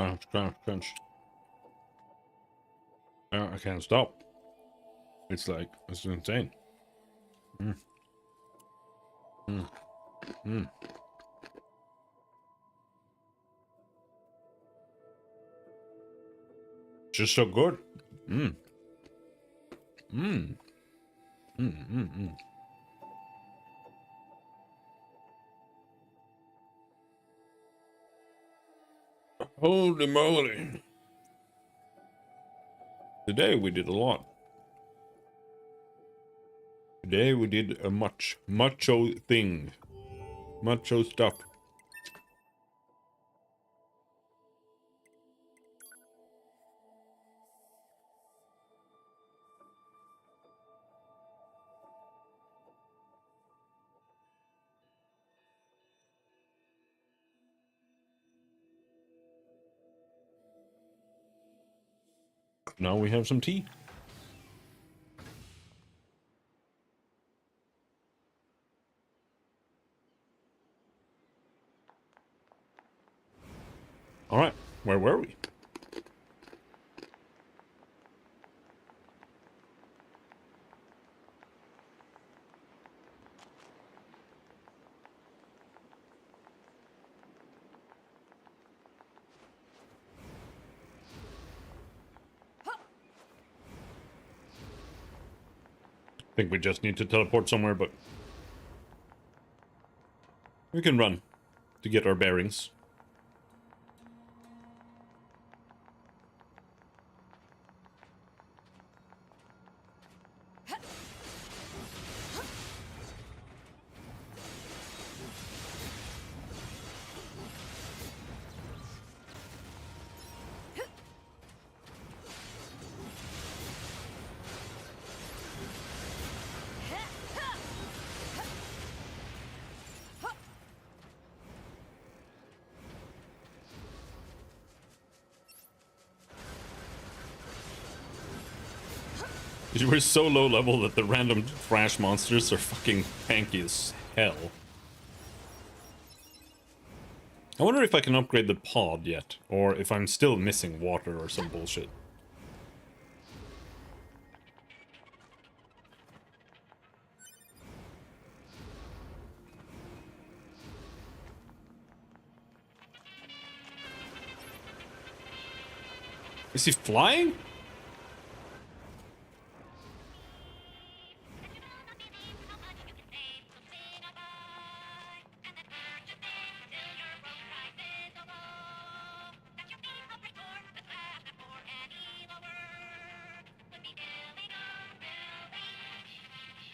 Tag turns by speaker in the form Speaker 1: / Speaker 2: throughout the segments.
Speaker 1: Crunch, crunch, crunch. I can't stop. It's like, it's insane. Mm. Mm. Mm. Just so good. Mm. Mm. Mm. Mm. Mm. Holy moly. Today we did a lot. Today we did a macho thing. Macho stuff. Now we have some tea. Alright, where were we? I think we just need to teleport somewhere, but we can run to get our bearings. We're so low level that the random thrash monsters are fucking tanky as hell. I wonder if I can upgrade the pod yet, or if I'm still missing water or some bullshit. Is he flying?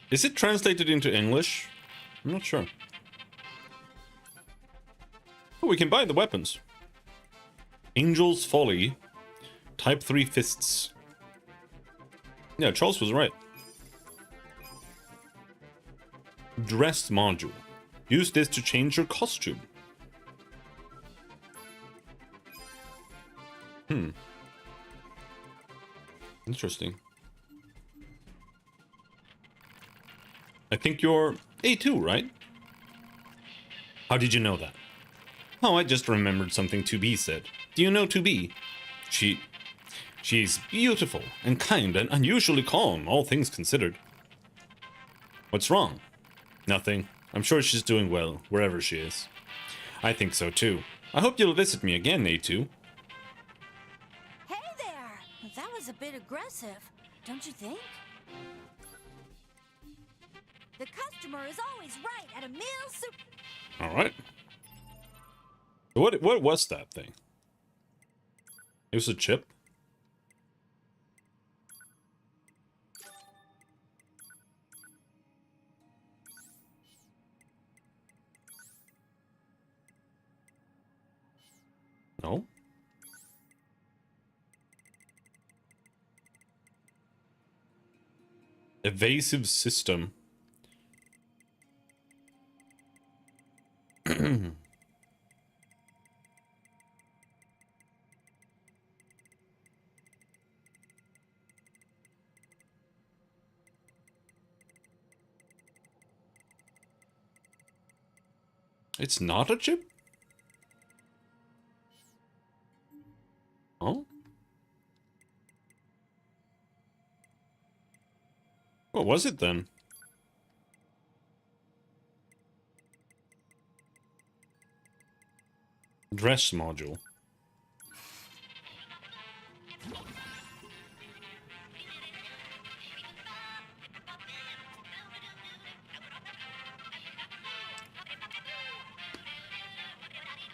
Speaker 1: Is it translated into English? I'm not sure. Oh, we can buy the weapons. Angel's Folly. Type 3 fists. Yeah, Charles was right. Dress module. Use this to change your costume. Interesting. I think you're A2, right? How did you know that? Oh, I just remembered something 2B said. Do you know 2B? She's beautiful and kind and unusually calm, all things considered. What's wrong? Nothing. I'm sure she's doing well, wherever she is. I think so too. I hope you'll visit me again, A2.
Speaker 2: Hey there! That was a bit aggressive, don't you think? The customer is always right at a meal soup.
Speaker 1: Alright. What was that thing? It was a chip? No? Evasive system. It's not a chip? What was it then? Dress module.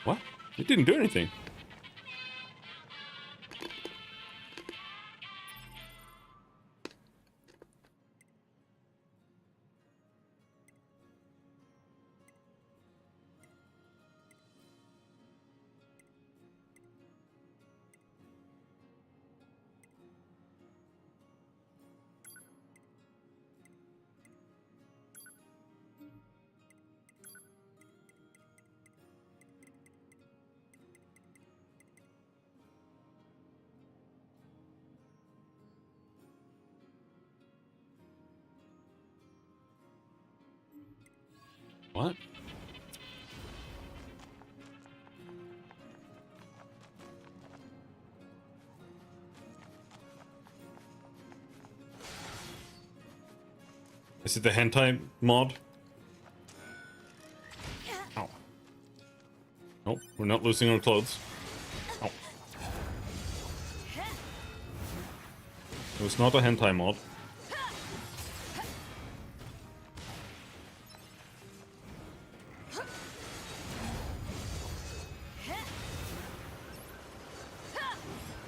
Speaker 1: What? It didn't do anything. What? Is it the hentai mod? Ow. Nope, we're not losing our clothes. Ow. It was not a hentai mod.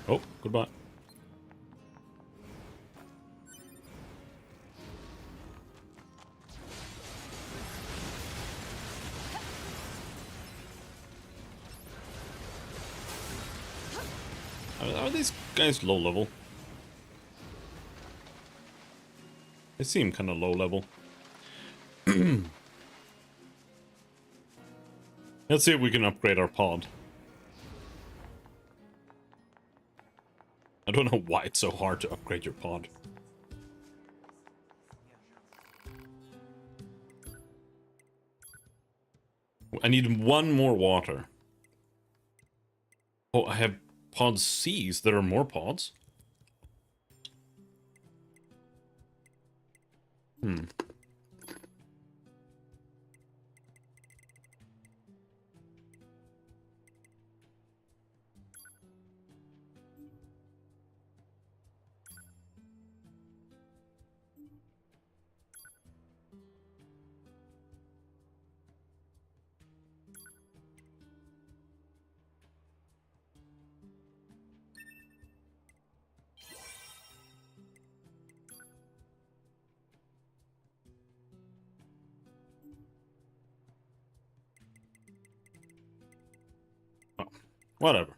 Speaker 1: Oh, goodbye. Are these guys low level? They seem kind of low level. Let's see if we can upgrade our pod. I don't know why it's so hard to upgrade your pod. I need one more water. Oh, I have pod C's. There are more pods? Hmm. Oh, whatever.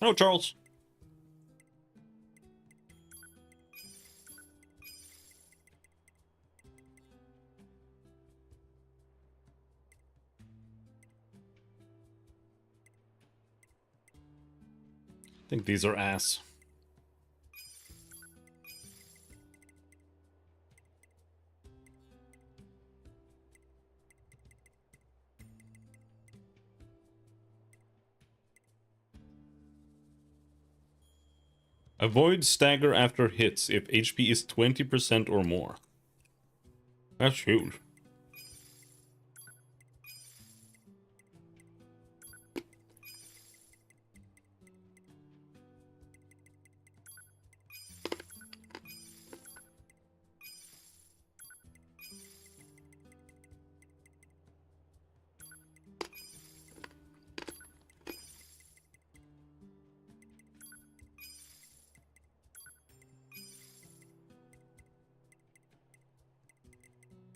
Speaker 1: Hello, Charles. I think these are ass. Avoid stagger after hits if HP is 20% or more. That's huge.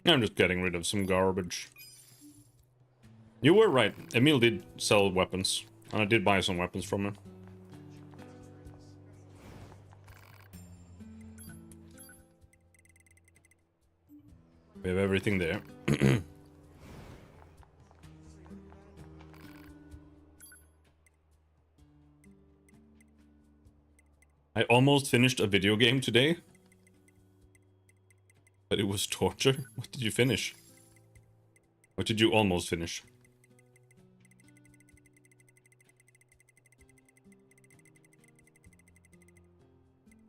Speaker 1: I'm just getting rid of some garbage. You were right. Emil did sell weapons. And I did buy some weapons from him. We have everything there. I almost finished a video game today. But it was torture. What did you finish? What did you almost finish?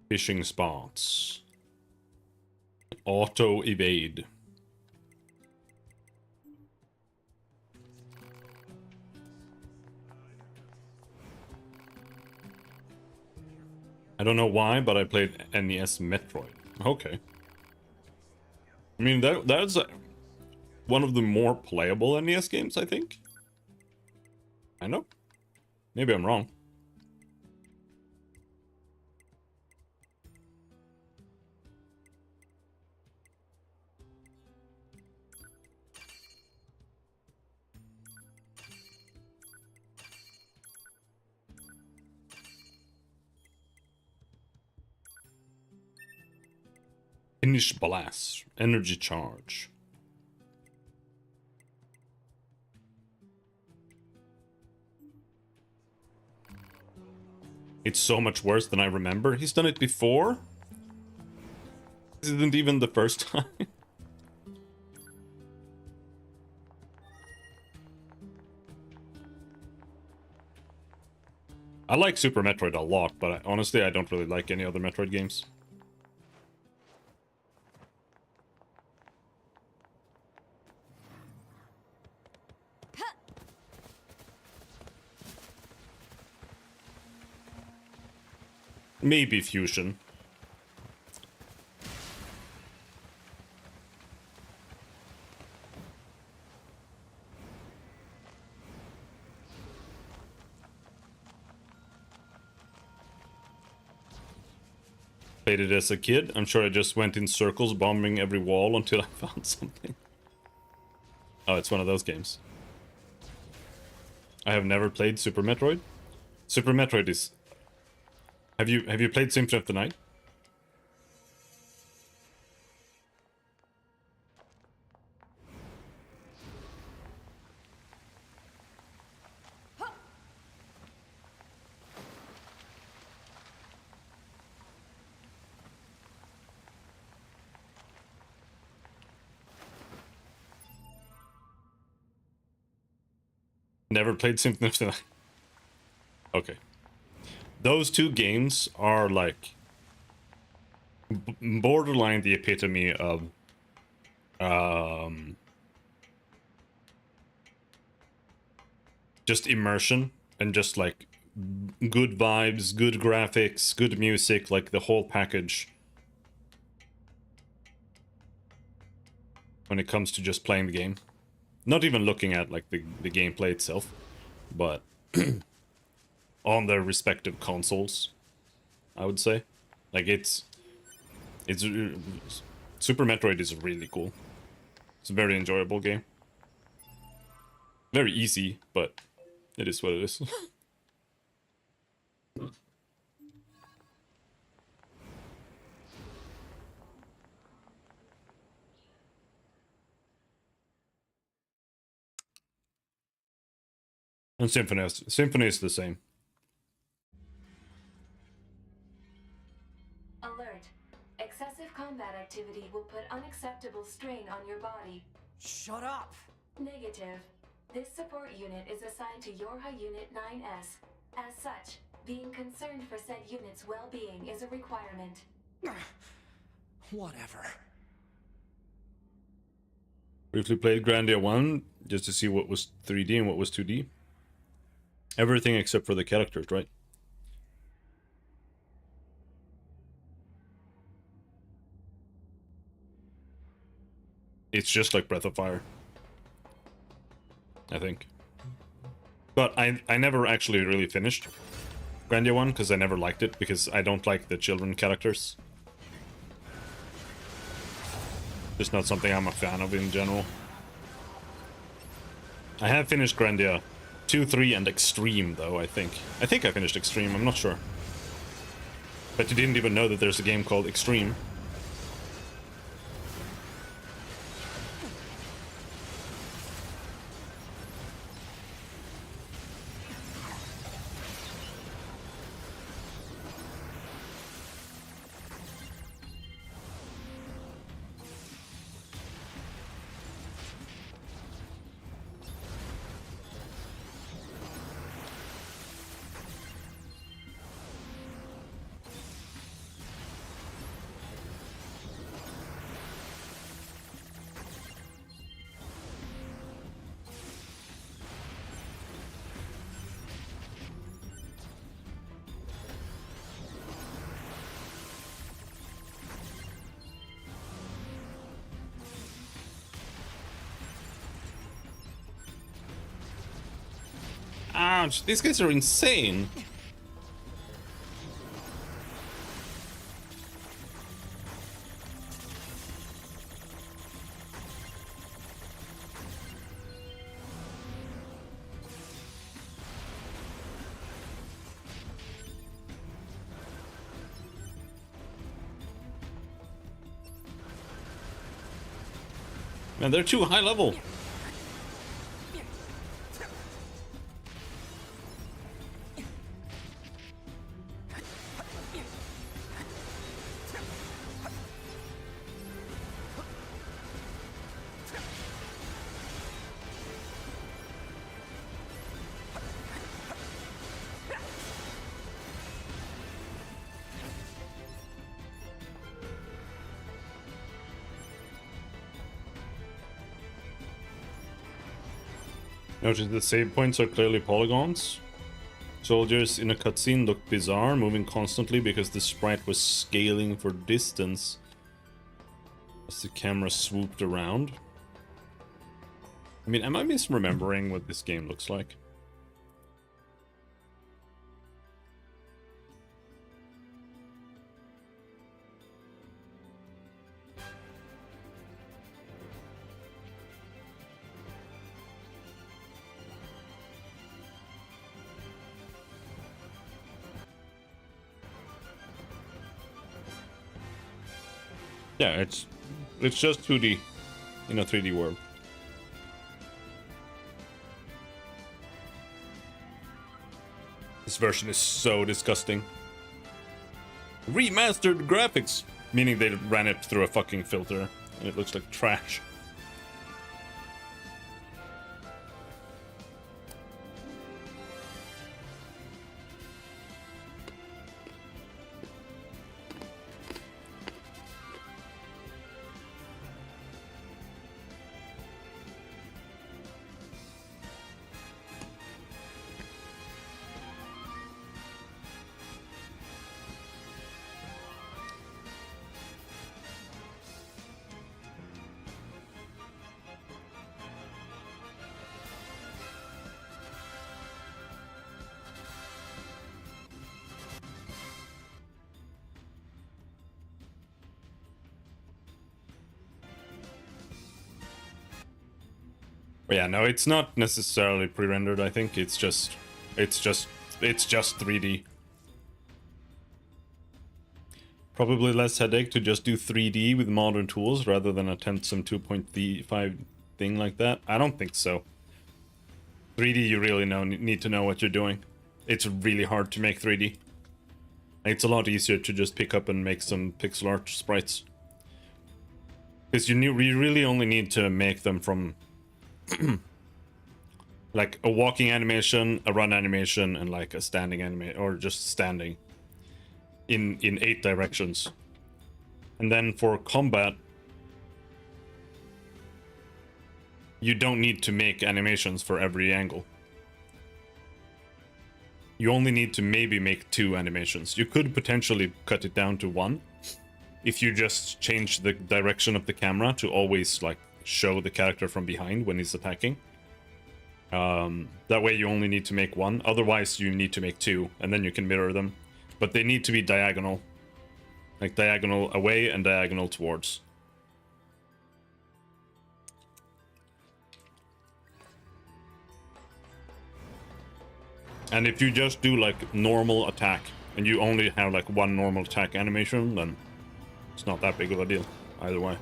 Speaker 1: Fishing spots. Auto evade. I don't know why, but I played NES Metroid. Okay. I mean, that's one of the more playable NES games, I think. I know. Maybe I'm wrong. Finish blast. Energy charge. It's so much worse than I remember. He's done it before? This isn't even the first time. I like Super Metroid a lot, but honestly, I don't really like any other Metroid games. Maybe Fusion. Played it as a kid. I'm sure I just went in circles bombing every wall until I found something. Oh, it's one of those games. I have never played Super Metroid. Super Metroid is... Have you played Symphony of the Night? Never played Symphony of the Night. Okay. Those two games are like borderline the epitome of just immersion and just like good vibes, good graphics, good music, like the whole package when it comes to just playing the game. Not even looking at like the gameplay itself, but on their respective consoles, I would say. Like it's Super Metroid is really cool. It's a very enjoyable game. Very easy, but it is what it is. And Symphony is the same.
Speaker 3: Alert. Excessive combat activity will put unacceptable strain on your body.
Speaker 4: Shut up!
Speaker 3: Negative. This support unit is assigned to Yorha Unit 9S. As such, being concerned for said unit's well-being is a requirement.
Speaker 4: Whatever.
Speaker 1: Briefly played Grandia 1 just to see what was 3D and what was 2D. Everything except for the characters, right? It's just like Breath of Fire, I think. But I never actually really finished Grandia 1 because I never liked it, because I don't like the children characters. Just not something I'm a fan of in general. I have finished Grandia 2, 3, and Extreme, though, I think. I think I finished Extreme, I'm not sure. But you didn't even know that there's a game called Extreme. Ouch, these guys are insane. Man, they're too high level. Notice the save points are clearly polygons. Soldiers in a cutscene look bizarre, moving constantly because the sprite was scaling for distance as the camera swooped around. I mean, am I misremembering what this game looks like? Yeah, it's just 2D in a 3D world. This version is so disgusting. Remastered graphics, meaning they ran it through a fucking filter and it looks like trash. But yeah, no, it's not necessarily pre-rendered. I think it's just 3D. Probably less headache to just do 3D with modern tools rather than attempt some 2.5 thing like that. I don't think so. 3D, you really need to know what you're doing. It's really hard to make 3D. It's a lot easier to just pick up and make some pixel art sprites. Because you really only need to make them from like a walking animation, a run animation, and like a standing animation, or just standing in 8 directions. And then for combat, you don't need to make animations for every angle. You only need to maybe make 2 animations. You could potentially cut it down to 1 if you just change the direction of the camera to always like show the character from behind when he's attacking. That way you only need to make 1. Otherwise you need to make 2, and then you can mirror them. But they need to be diagonal. Like diagonal away and diagonal towards. And if you just do like normal attack and you only have like one normal attack animation, then it's not that big of a deal either way.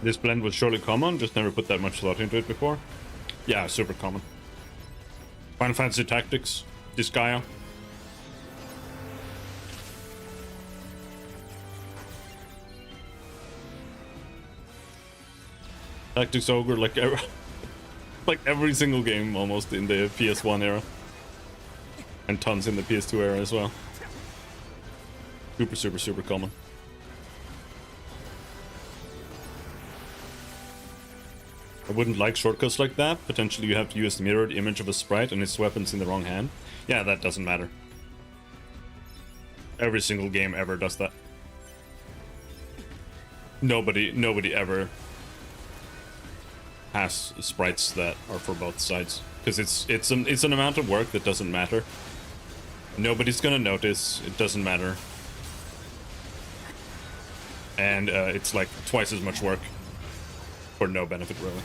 Speaker 1: This blend was surely common, just never put that much thought into it before. Yeah, super common. Final Fantasy Tactics, Disgaea. Tactics Ogre, like every single game almost in the PS1 era. And tons in the PS2 era as well. Super, super, super common. I wouldn't like shortcuts like that. Potentially you have to use the mirrored image of a sprite and its weapons in the wrong hand. Yeah, that doesn't matter. Every single game ever does that. Nobody ever has sprites that are for both sides. Because it's an amount of work that doesn't matter. Nobody's gonna notice, it doesn't matter. And it's like twice as much work for no benefit, really.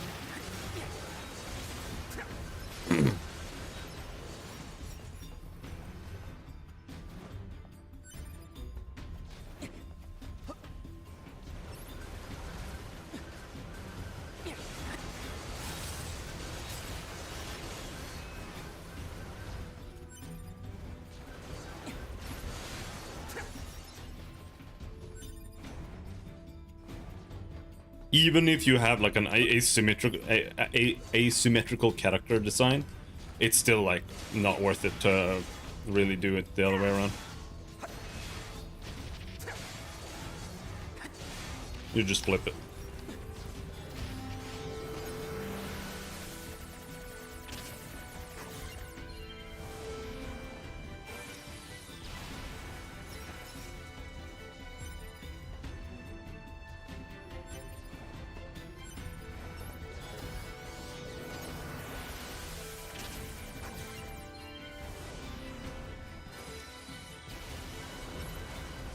Speaker 1: Even if you have like an asymmetrical character design, it's still like not worth it to really do it the other way around. You just flip it.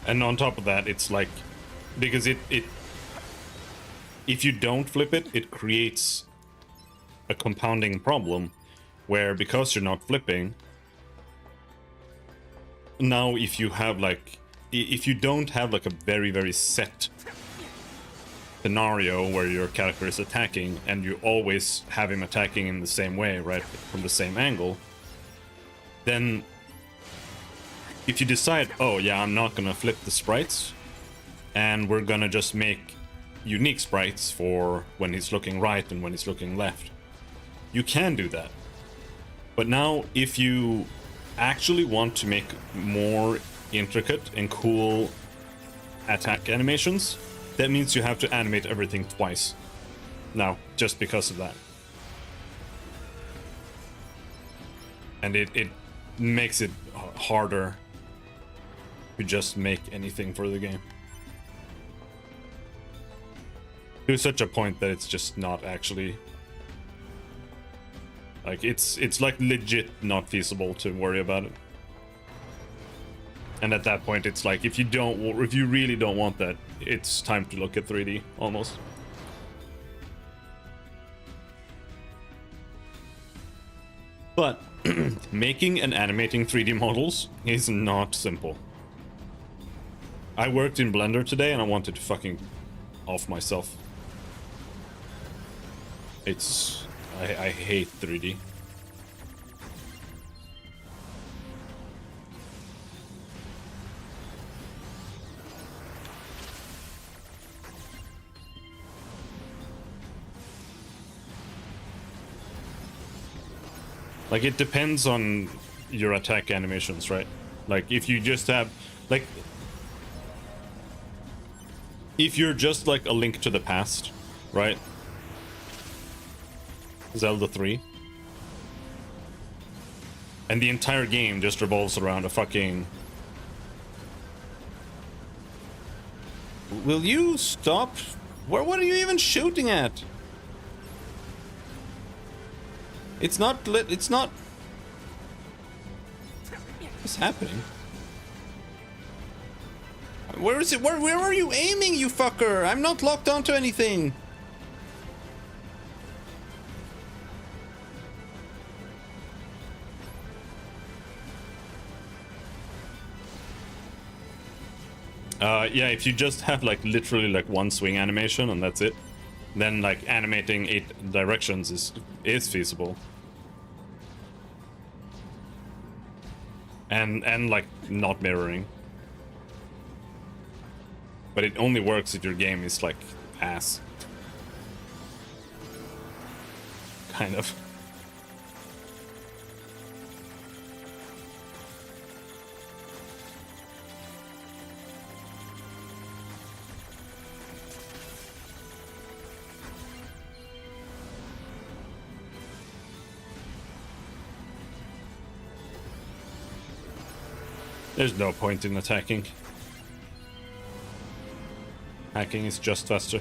Speaker 1: And on top of that, it's like, because if you don't flip it, it creates a compounding problem where, because you're not flipping, now if you have like, if you don't have like a very, very set scenario where your character is attacking and you always have him attacking in the same way, right, from the same angle, then if you decide, oh yeah, I'm not gonna flip the sprites, and we're gonna just make unique sprites for when he's looking right and when he's looking left, you can do that. But now, if you actually want to make more intricate and cool attack animations, that means you have to animate everything twice. Now, just because of that. And it makes it harder to just make anything for the game. To such a point that it's just not actually... like, it's like legit not feasible to worry about it. And at that point, it's like, if you really don't want that, it's time to look at 3D, almost. But making and animating 3D models is not simple. I worked in Blender today and I wanted to fucking off myself. I hate 3D. Like, it depends on your attack animations, right? Like, if you just have, like, if you're just like a Link to the Past, right? Zelda 3. And the entire game just revolves around a fucking... Will you stop? What are you even shooting at? It's not lit, it's not... What's happening? Where is it? Where are you aiming, you fucker? I'm not locked onto anything. Yeah, if you just have like literally like one swing animation and that's it, then like animating 8 directions is feasible. And like not mirroring. But it only works if your game is like ass. Kind of. There's no point in attacking. Hacking is just faster.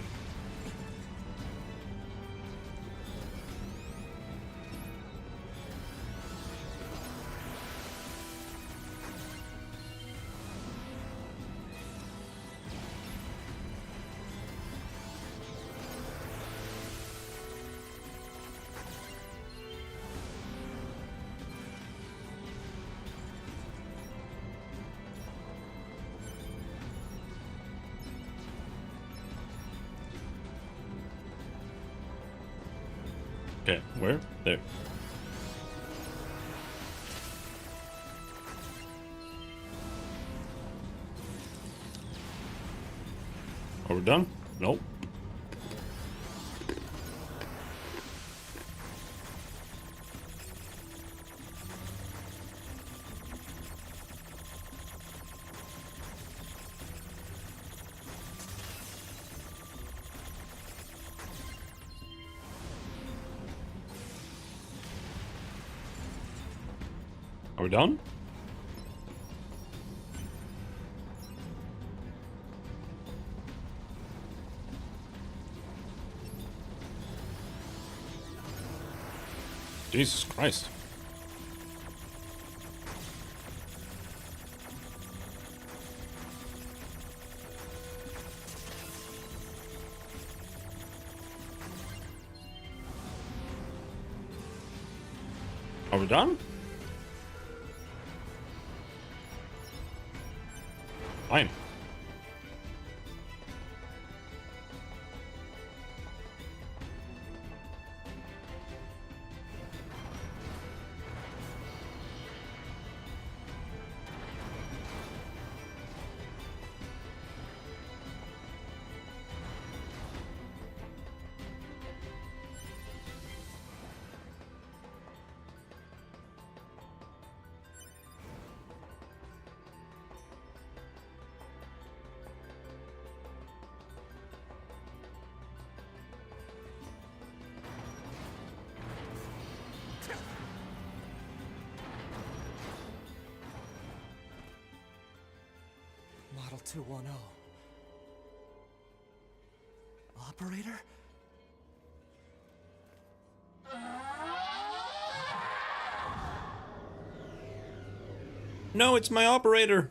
Speaker 1: Okay, where? There. Are we done? Nope. Are we done? Jesus Christ. Are we done? Fine.
Speaker 4: Model 210. Operator?
Speaker 1: No, it's my operator.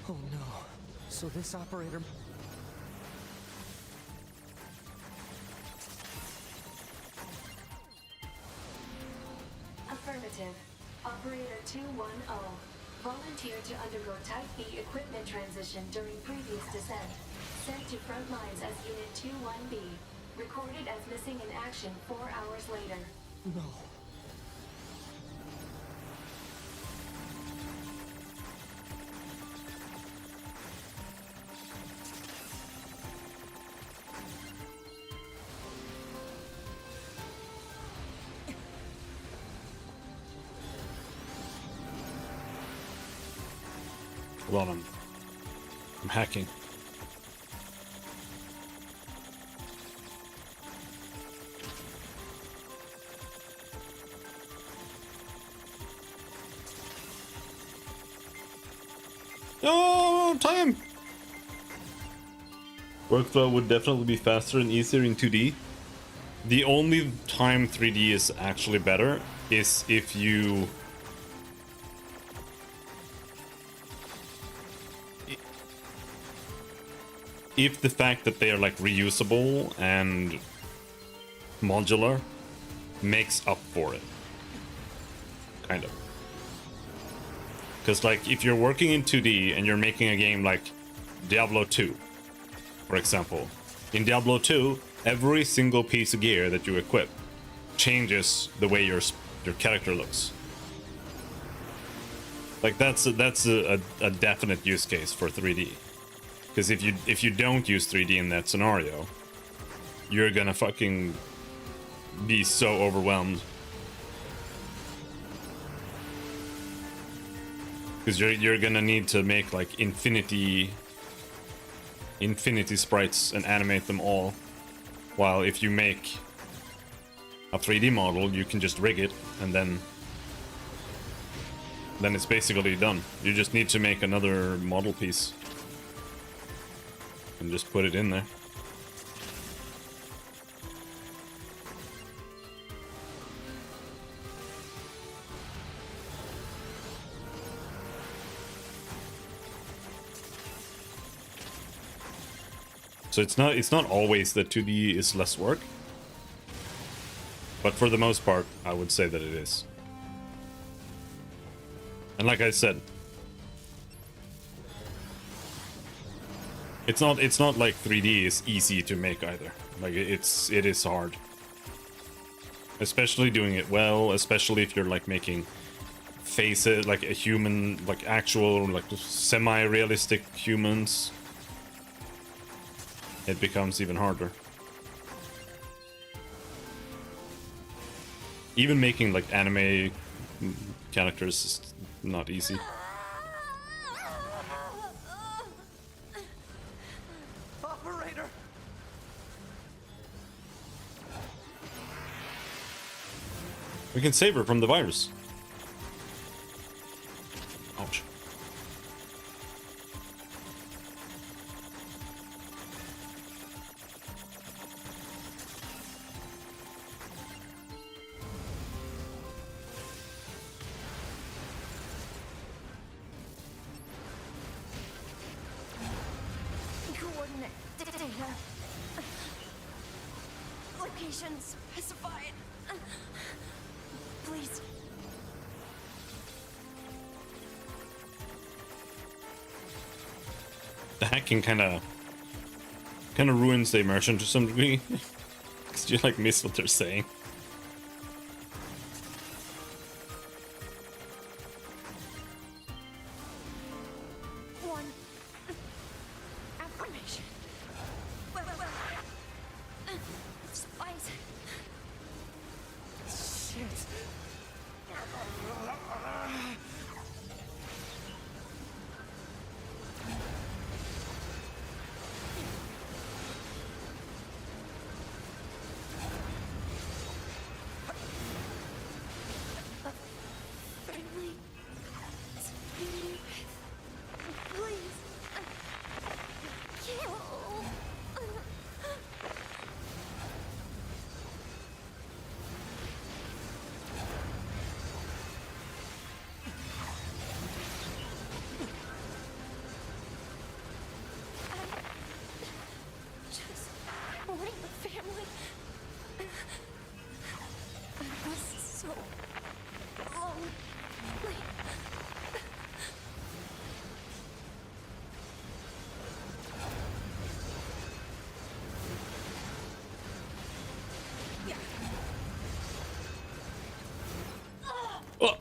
Speaker 4: Oh no. So this operator...
Speaker 3: Affirmative. Operator 210. Volunteered to undergo Type B equipment transition during previous descent. Sent to front lines as Unit 21B. Recorded as missing in action 4 hours later.
Speaker 4: No.
Speaker 1: Hold on, I'm hacking. Oh, time! Workflow would definitely be faster and easier in 2D. The only time 3D is actually better is if you... If the fact that they are like reusable and modular makes up for it. Kind of. Because like if you're working in 2D and you're making a game like Diablo 2, for example, in Diablo 2, every single piece of gear that you equip changes the way your character looks. Like that's a definite use case for 3D. Because if you don't use 3D in that scenario, you're gonna fucking be so overwhelmed. Because you're gonna need to make like infinity sprites and animate them all. While if you make a 3D model, you can just rig it and then it's basically done. You just need to make another model piece and just put it in there. So it's not always that 2D is less work, but for the most part, I would say that it is. And like I said, it's not like 3D is easy to make either. Like it is hard, especially doing it well. Especially if you're like making faces, like a human, like actual, like semi-realistic humans. It becomes even harder. Even making like anime characters is not easy.
Speaker 4: Operator!
Speaker 1: We can save her from the virus. Ouch.
Speaker 2: Coordinate data. Location specified. Please.
Speaker 1: The hacking kind of ruins the immersion to some degree, because you like miss what they're saying.
Speaker 2: One affirmation. Spice.
Speaker 4: Shit.
Speaker 2: Family. Speak. Please. Kill. Just wanting a family. I was so lonely.
Speaker 1: Oh.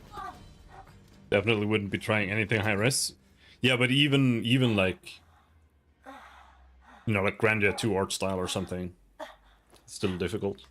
Speaker 1: Definitely wouldn't be trying anything high res. Yeah, but even like, you know, like Grandia 2 art style or something, it's still difficult.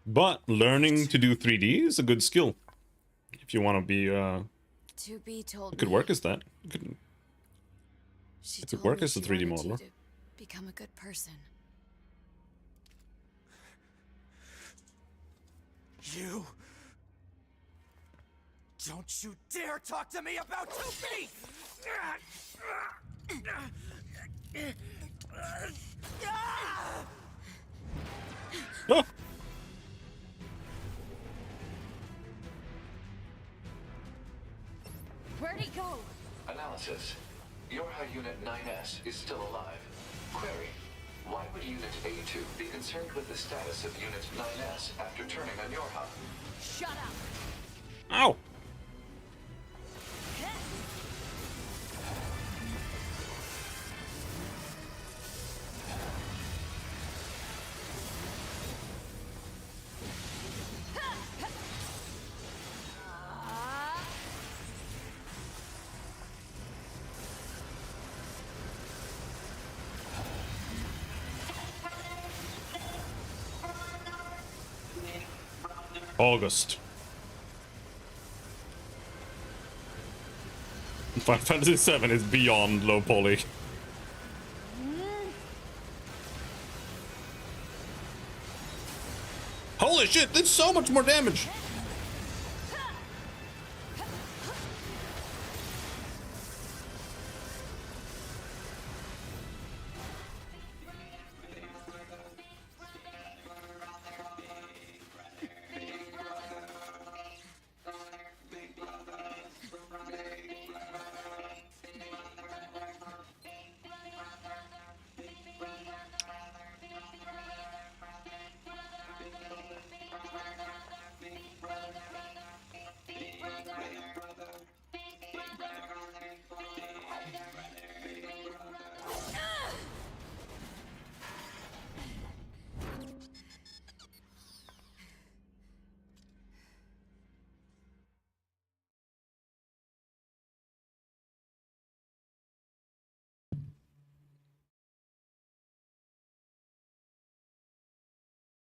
Speaker 1: But learning to do 3D is a good skill. If you want to be,
Speaker 2: 2B told
Speaker 1: it could
Speaker 2: me.
Speaker 1: work as that.
Speaker 2: She
Speaker 1: it could
Speaker 2: told
Speaker 1: work
Speaker 2: me
Speaker 1: as a
Speaker 2: she
Speaker 1: 3D
Speaker 2: wanted you
Speaker 1: modeler.
Speaker 2: to become a good person.
Speaker 4: You... Don't you dare talk to me about 2B!
Speaker 1: Oh!
Speaker 2: Where'd he go?
Speaker 5: Analysis. Yorha Unit 9S is still alive. Query. Why would Unit A2 be concerned with the status of Unit 9S after turning on Yorha?
Speaker 2: Shut up!
Speaker 1: Ow! August. Final Fantasy VII is beyond low poly. Holy shit, that's so much more damage!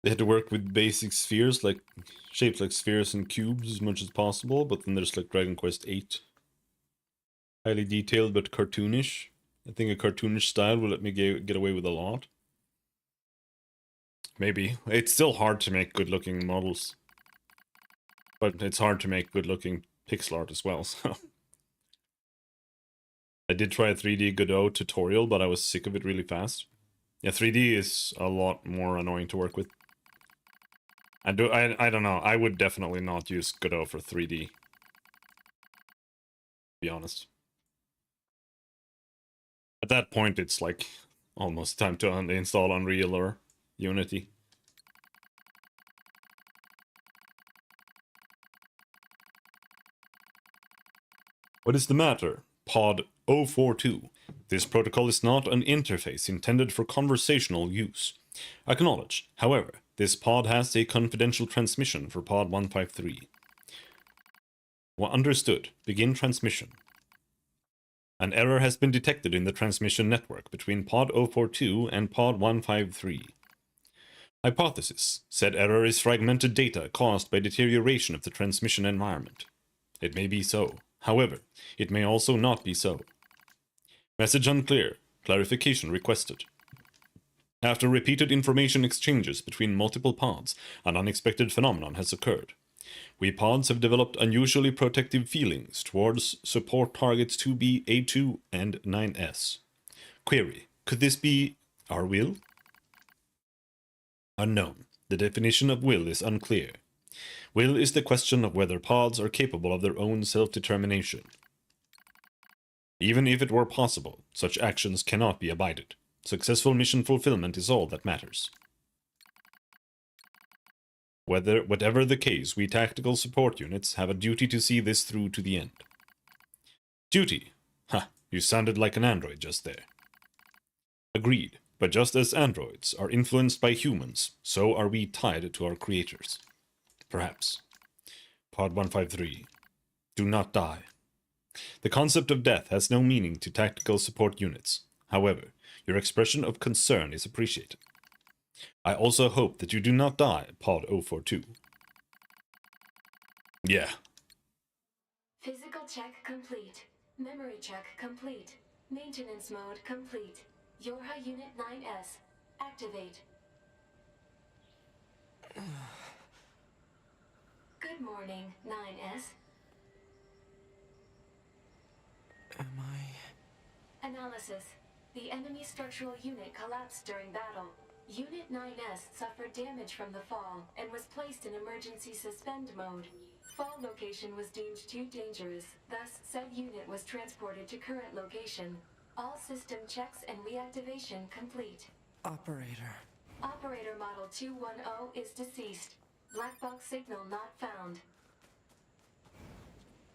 Speaker 1: They had to work with basic spheres, like shapes like spheres and cubes as much as possible, but then there's like Dragon Quest VIII. Highly detailed but cartoonish. I think a cartoonish style will let me get away with a lot. Maybe. It's still hard to make good looking models. But it's hard to make good looking pixel art as well, so. I did try a 3D Godot tutorial, but I was sick of it really fast. Yeah, 3D is a lot more annoying to work with. I don't know. I would definitely not use Godot for 3D. To be honest. At that point, it's like almost time to install Unreal or Unity. What is the matter? Pod 042. This protocol is not an interface intended for conversational use. Acknowledge, however, this pod has a confidential transmission for pod 153. Well, understood. Begin transmission. An error has been detected in the transmission network between pod 042 and pod 153. Hypothesis. Said error is fragmented data caused by deterioration of the transmission environment. It may be so. However, it may also not be so. Message unclear. Clarification requested. After repeated information exchanges between multiple pods, an unexpected phenomenon has occurred. We pods have developed unusually protective feelings towards support targets 2B, A2, and 9S. Query. Could this be our will? Unknown. The definition of will is unclear. Will is the question of whether pods are capable of their own self-determination. Even if it were possible, such actions cannot be abided. Successful mission fulfillment is all that matters. Whatever the case, we tactical support units have a duty to see this through to the end. Duty? Ha, you sounded like an android just there. Agreed, but just as androids are influenced by humans, so are we tied to our creators. Perhaps. Pod 153. Do not die. The concept of death has no meaning to tactical support units. However, your expression of concern is appreciated. I also hope that you do not die, Pod 042. Yeah.
Speaker 3: Physical check complete. Memory check complete. Maintenance mode complete. Yorha Unit 9S. Activate. Good morning, 9S.
Speaker 4: Am I...
Speaker 3: Analysis. The enemy structural unit collapsed during battle. Unit 9S suffered damage from the fall and was placed in emergency suspend mode. Fall location was deemed too dangerous, thus said unit was transported to current location. All system checks and reactivation complete.
Speaker 4: Operator.
Speaker 3: Operator Model 210 is deceased. Black box signal not found.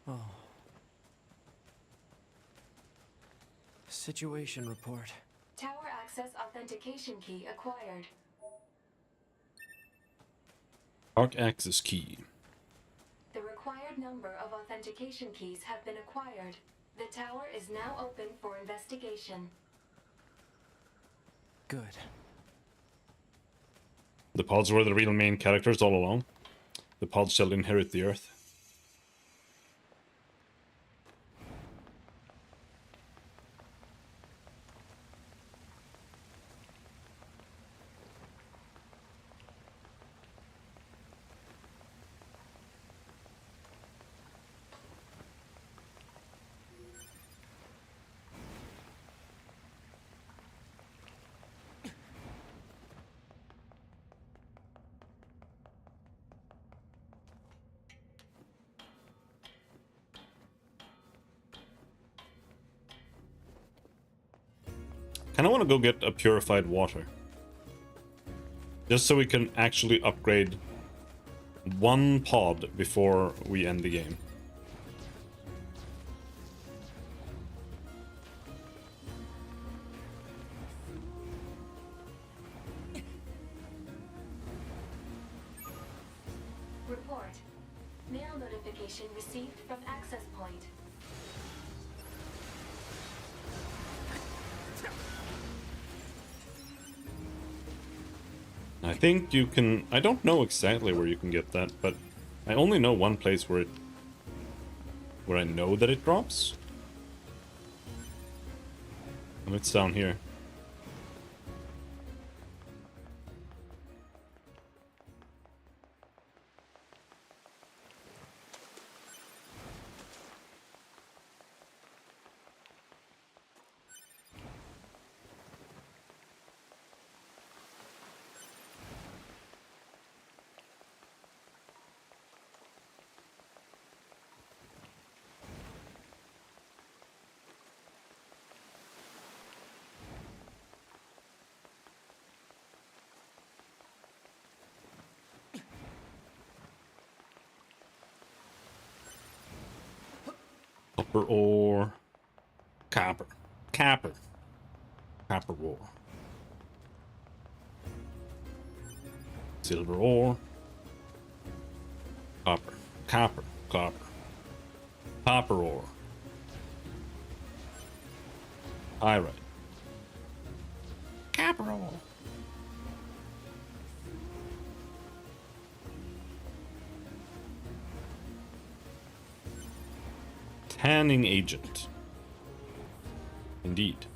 Speaker 4: Oh. Situation report.
Speaker 3: Tower access authentication key acquired.
Speaker 1: Arc access key.
Speaker 3: The required number of authentication keys have been acquired. The tower is now open for investigation.
Speaker 4: Good.
Speaker 1: The pods were the real main characters all along. The pods shall inherit the earth. I want to go get a purified water. Just so we can actually upgrade one pod before we end the game.
Speaker 3: Report. Mail notification received from access point.
Speaker 1: I think you can... I don't know exactly where you can get that, but I only know one place where I know that it drops. And it's down here. Copper ore. Copper. Copper. Copper ore. Silver ore. Copper. Copper. Copper. Copper ore. Pyrite. Copper ore. Tanning agent. Indeed.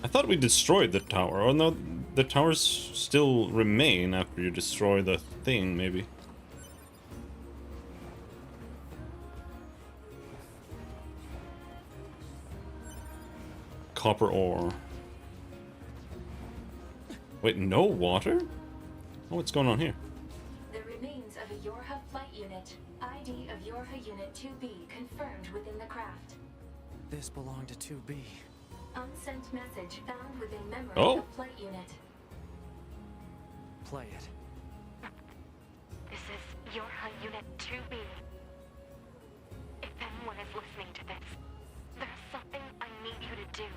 Speaker 1: I thought we destroyed the tower. Oh no, the towers still remain after you destroy the thing, maybe. Copper ore. Wait, no water? Oh, what's going on here?
Speaker 3: The remains of a Yorha flight unit. ID of Yorha Unit 2B confirmed within the craft.
Speaker 4: This belonged to 2B.
Speaker 3: Unsent message found within memory
Speaker 1: Oh.
Speaker 3: of flight unit.
Speaker 4: play it.
Speaker 6: This is your High Unit 2B. If anyone is listening to this, there's something I need you to do.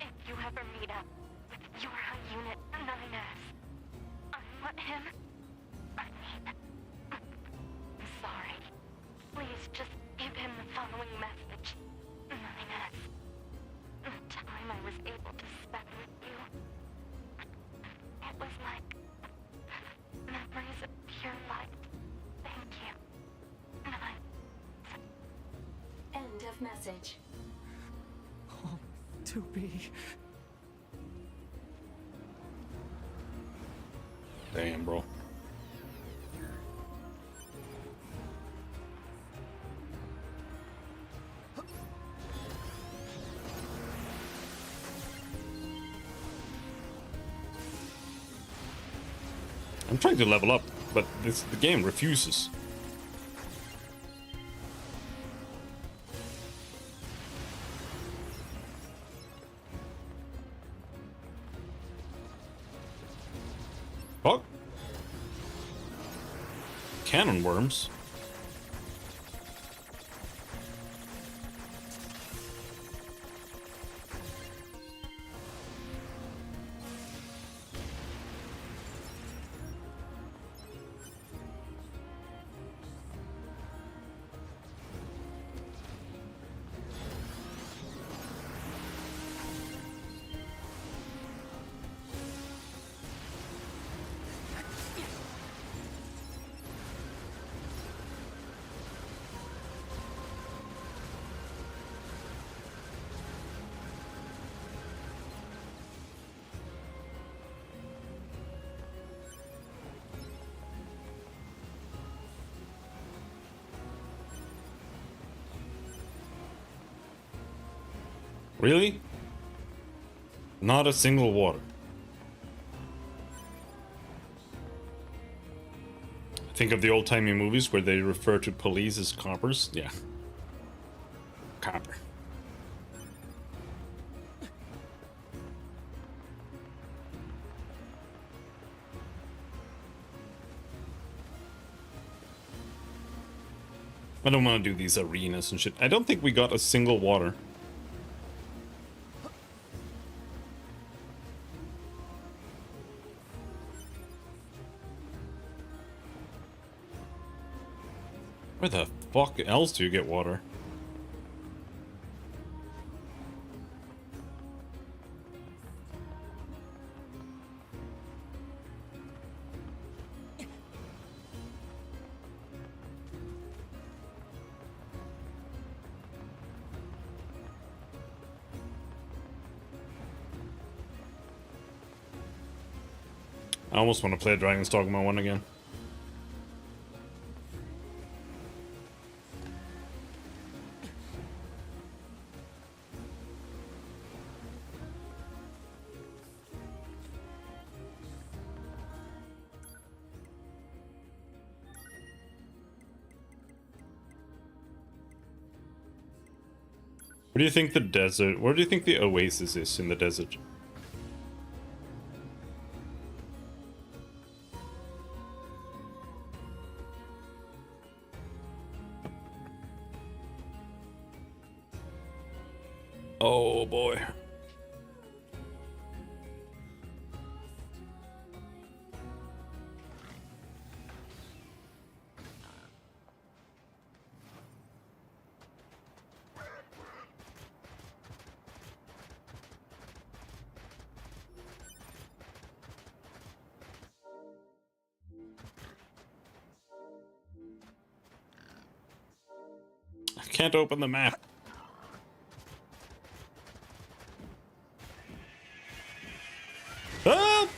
Speaker 6: If you ever meet up with your High Unit 9S, I want him. I mean, sorry. Please just give him the following message. 9S. The time I was able to spend with you, it was like memories of pure light. Thank you. 9.
Speaker 3: End of message.
Speaker 4: Oh, to be.
Speaker 1: Damn, bro. I'm trying to level up, but the game refuses. Oh! Cannon worms. Really? Not a single water. Think of the old-timey movies where they refer to police as coppers. Yeah. Copper. I don't want to do these arenas and shit. I don't think we got a single water. Where the fuck else do you get water? I almost want to play Dragon's Dogma 1 again. Where do you think the desert, where do you think the oasis is in the desert? Oh boy. I can't open the map. Ah!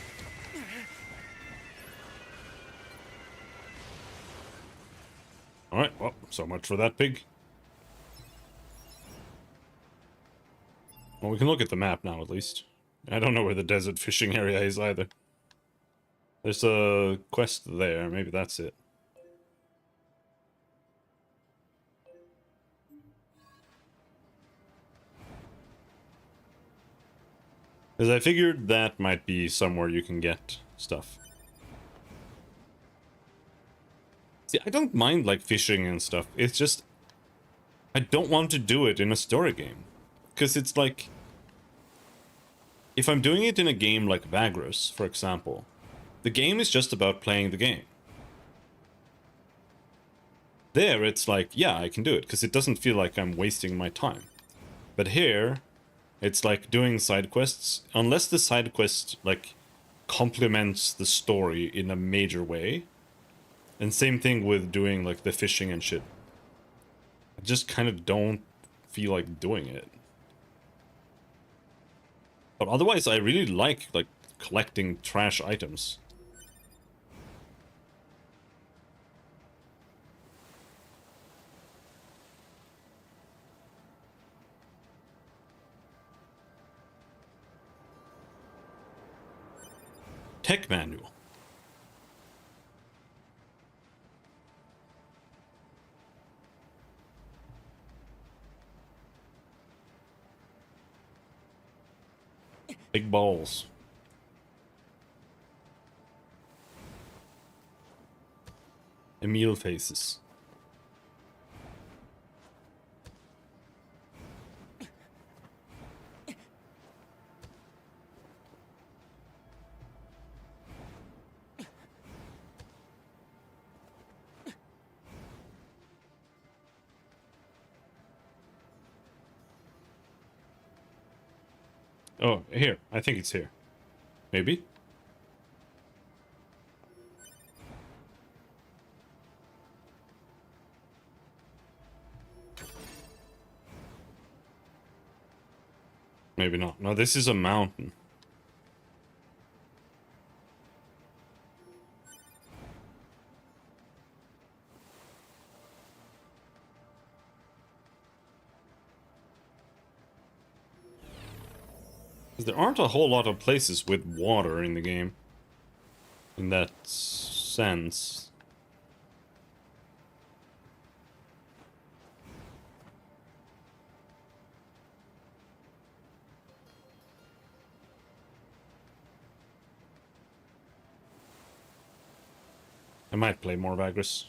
Speaker 1: Alright, well, so much for that pig. Well, we can look at the map now, at least. I don't know where the desert fishing area is either. There's a quest there, maybe that's it. Because I figured that might be somewhere you can get stuff. See, I don't mind like fishing and stuff. It's just I don't want to do it in a story game. Because it's like if I'm doing it in a game like Vagrus, for example, the game is just about playing the game. There, it's like, yeah, I can do it, because it doesn't feel like I'm wasting my time. But here, it's like doing side quests, unless the side quest, like, complements the story in a major way. And same thing with doing, like, the fishing and shit. I just kind of don't feel like doing it. But otherwise, I really like collecting trash items. Tech manual. Big balls. Emil faces. Oh, here. I think it's here. Maybe? Maybe not. No, this is a mountain. There aren't a whole lot of places with water in the game. In that sense. I might play more Vagrus.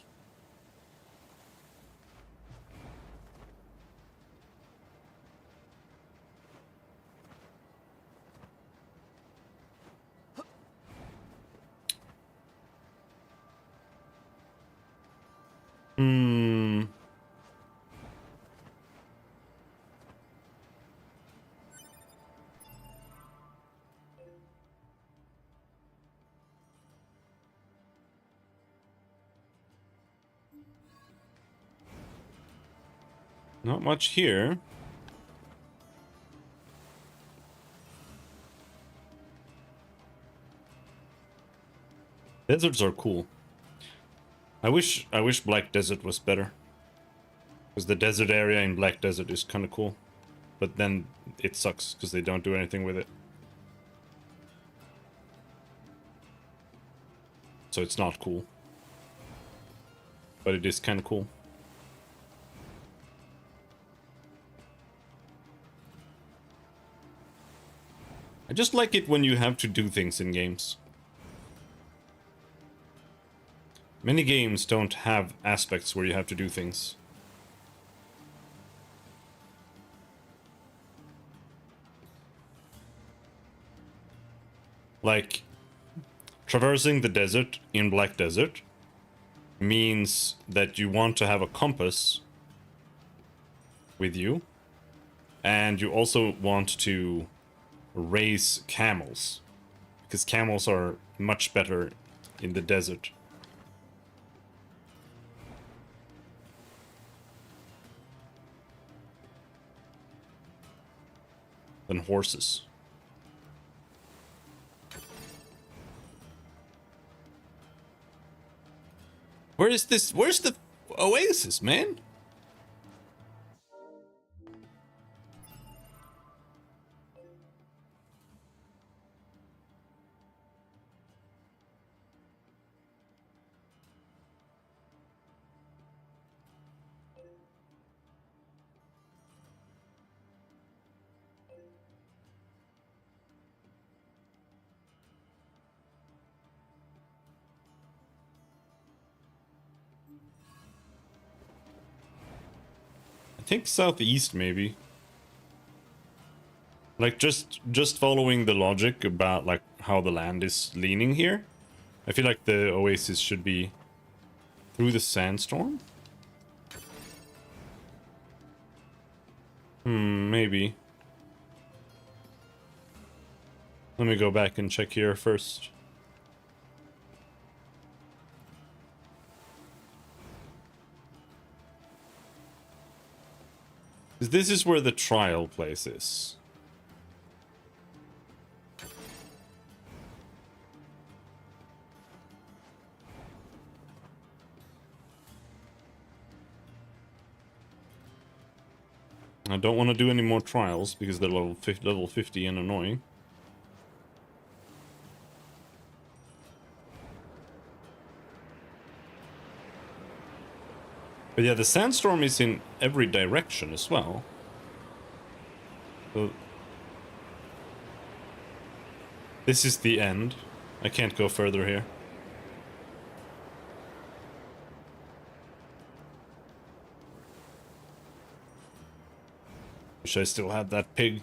Speaker 1: Hmm. Not much here. Deserts are cool. I wish Black Desert was better. Because the desert area in Black Desert is kind of cool. But then it sucks because they don't do anything with it. So it's not cool. But it is kind of cool. I just like it when you have to do things in games. Many games don't have aspects where you have to do things. Like, traversing the desert in Black Desert means that you want to have a compass with you, and you also want to raise camels, because camels are much better in the desert. Than horses. Where is this? Where's the oasis, man? think southeast, maybe. Like, just following the logic about, like, how the land is leaning here. I feel like the oasis should be through the sandstorm? Maybe. Let me go back and check here first. This is where the trial place is. I don't want to do any more trials because they're level 50 and annoying. But yeah, the sandstorm is in every direction as well. So this is the end. I can't go further here. Wish I still had that pig.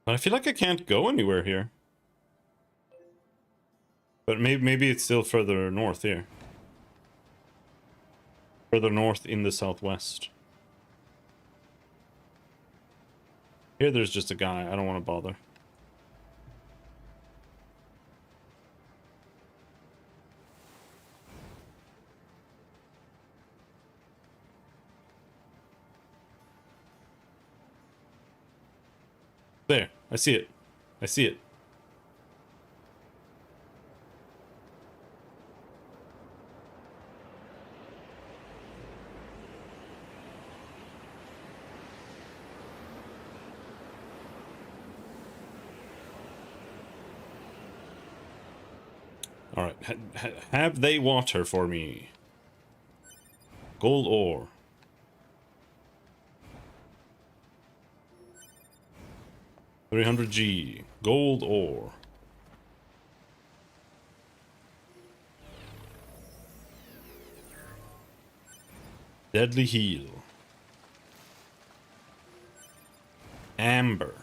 Speaker 1: But I feel like I can't go anywhere here. But maybe it's still further north here. Further north in the southwest. Here there's just a guy. I don't want to bother. There. I see it. I see it. Alright, have they water for me? Gold ore. $300G. Gold ore. Deadly heal. Amber.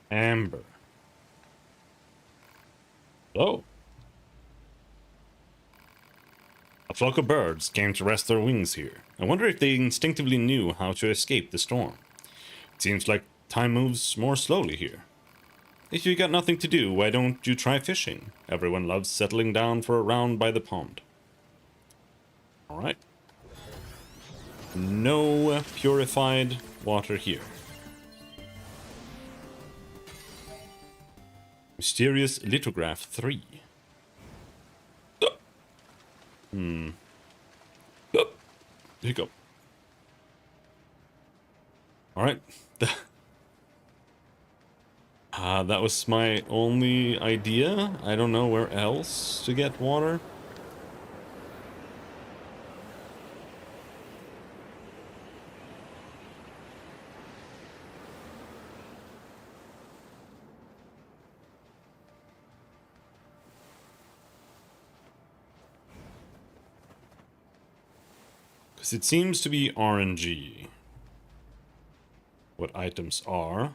Speaker 1: Amber. Oh. A flock of birds came to rest their wings here. I wonder if they instinctively knew how to escape the storm. It seems like time moves more slowly here. If you got nothing to do, why don't you try fishing? Everyone loves settling down for a round by the pond. Alright. No purified water here. Mysterious lithograph 3. Hiccup. Alright. That was my only idea. I don't know where else to get water. It seems to be RNG. What items are.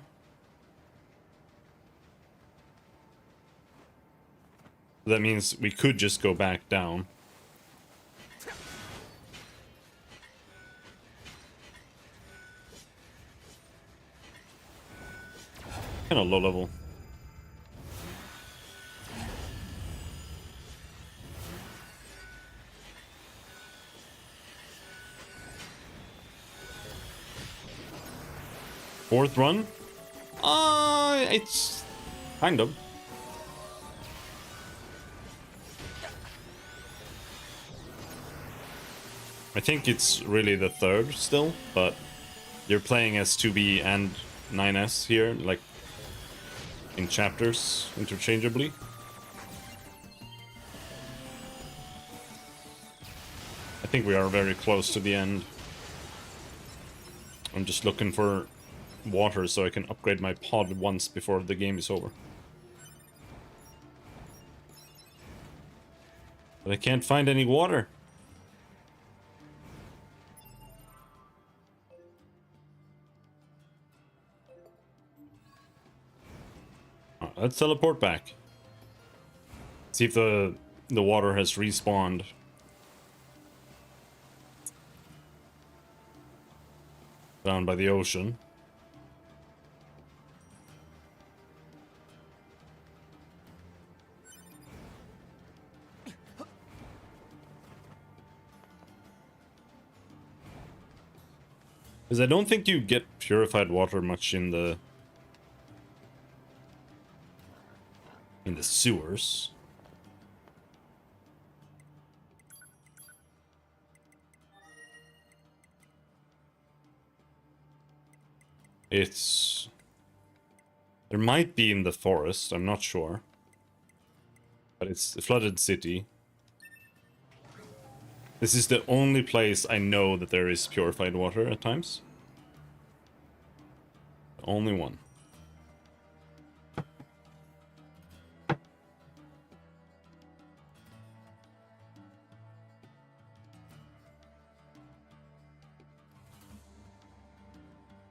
Speaker 1: That means we could just go back down. Kind of low level. Fourth run? It's kind of. I think it's really the third still, but you're playing as 2B and 9S here, like in chapters interchangeably. I think we are very close to the end. I'm just looking for water so I can upgrade my pod once before the game is over. But I can't find any water. Let's teleport back. See if the water has respawned. Down by the ocean. Because I don't think you get purified water much in the sewers. There might be in the forest, I'm not sure. But it's a flooded city. This is the only place I know that there is purified water at times. The only one.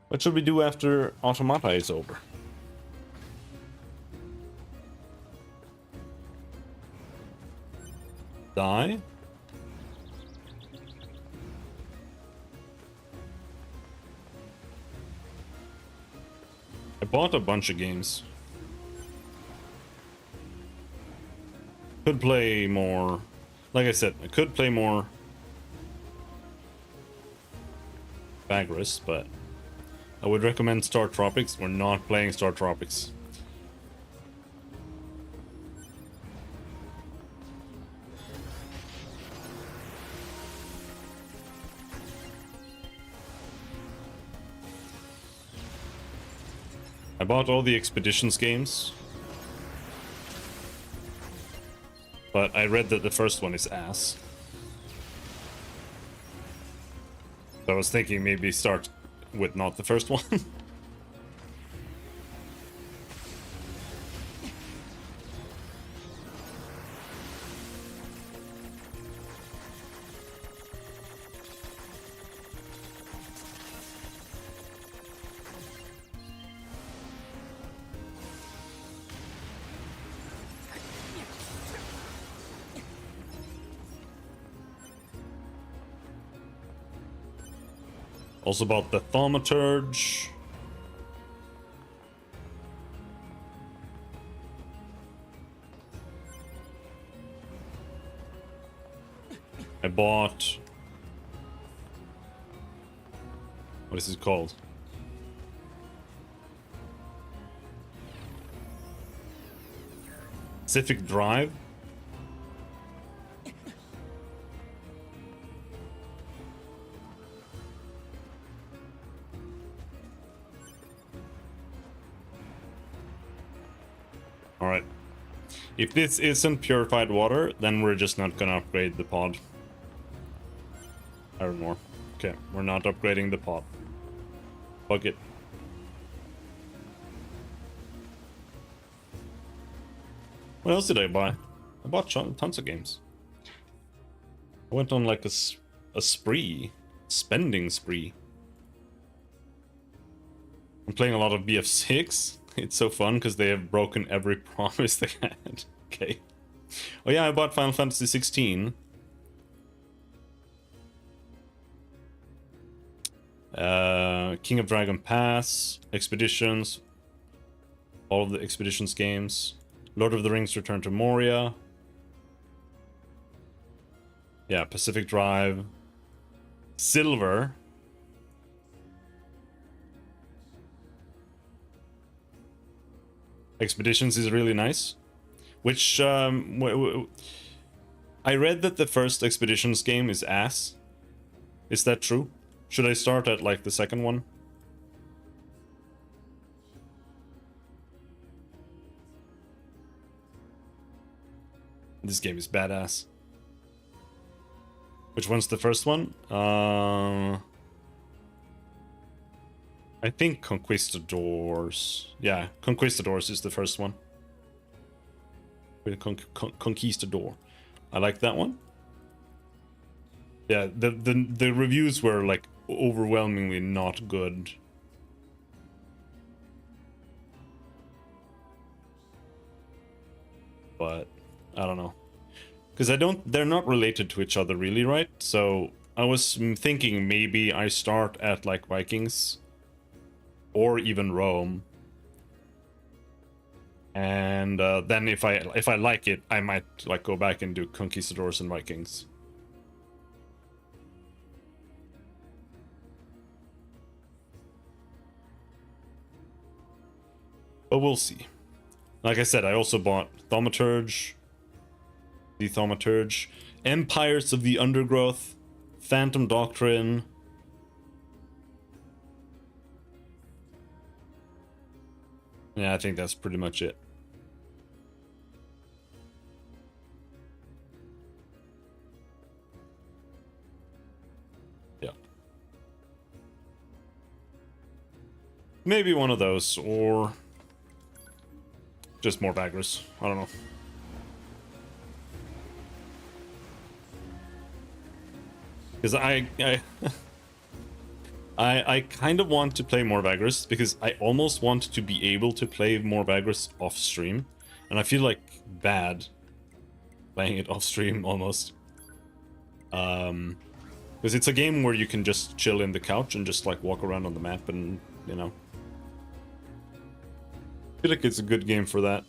Speaker 1: What should we do after Automata is over? Die? I bought a bunch of games. Could play more. Like I said, I could play more Bagris, but I would recommend Star Tropics. We're not playing Star Tropics. I bought all the Expeditions games, but I read that the first one is ass. So I was thinking maybe start with not the first one. Also bought the Thaumaturge. I bought... What is it called? Pacific Drive? Alright. If this isn't purified water, then we're just not gonna upgrade the pod. I don't know. Okay, we're not upgrading the pod. Fuck it. What else did I buy? I bought tons of games. I went on like a spree. Spending spree. I'm playing a lot of BF6. It's so fun because they have broken every promise they had. Okay. Oh yeah, I bought Final Fantasy 16. King of Dragon Pass, Expeditions, all of the Expeditions games, Lord of the Rings Return to Moria. Yeah, Pacific Drive, Silver. Expeditions is really nice. Which, I read that the first Expeditions game is ass. Is that true? Should I start at, like, the second one? This game is badass. Which one's the first one? I think Conquistadors. Yeah, Conquistadors is the first one. Conquistador. I like that one. Yeah, the reviews were like overwhelmingly not good. But I don't know. Because they're not related to each other really, right? So I was thinking maybe I start at like Vikings or even Rome. And then if I like it, I might like go back and do Conquistadors and Vikings. But we'll see. Like I said, I also bought Thaumaturge, the Thaumaturge, Empires of the Undergrowth, Phantom Doctrine. Yeah, I think that's pretty much it. Yeah. Maybe one of those, or just more baggers. I don't know. Because I kind of want to play more Vagrus because I almost want to be able to play more Vagrus off stream, and I feel like bad playing it off stream almost. Because it's a game where you can just chill in the couch and just like walk around on the map and, you know. I feel like it's a good game for that.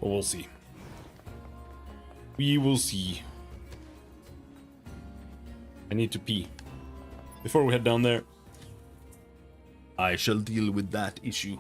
Speaker 1: But we'll see. We will see. I need to pee. Before we head down there, I shall deal with that issue.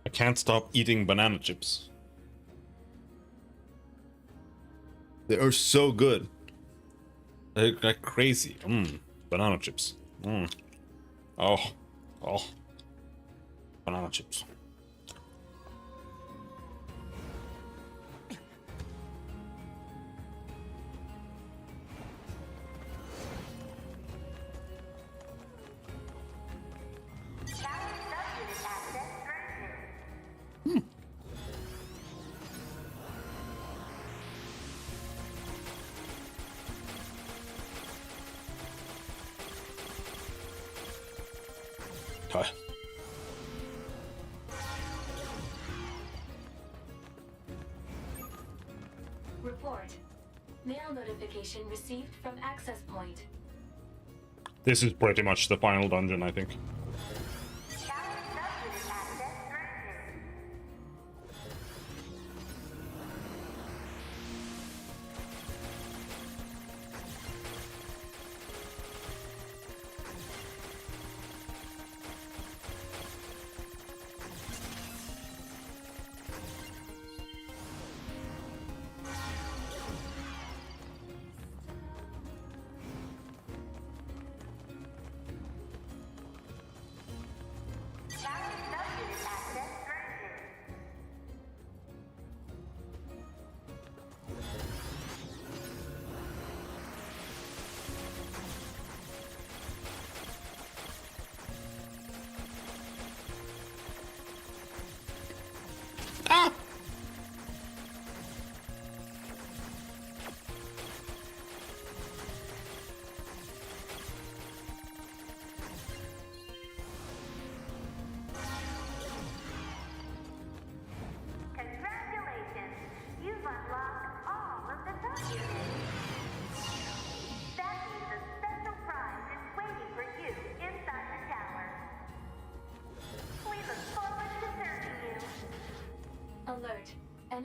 Speaker 1: I can't stop eating banana chips. They are so good. They're like crazy. Banana chips. Oh. Banana chips. Okay.
Speaker 3: Report. Mail notification received from access point.
Speaker 1: This is pretty much the final dungeon, I think.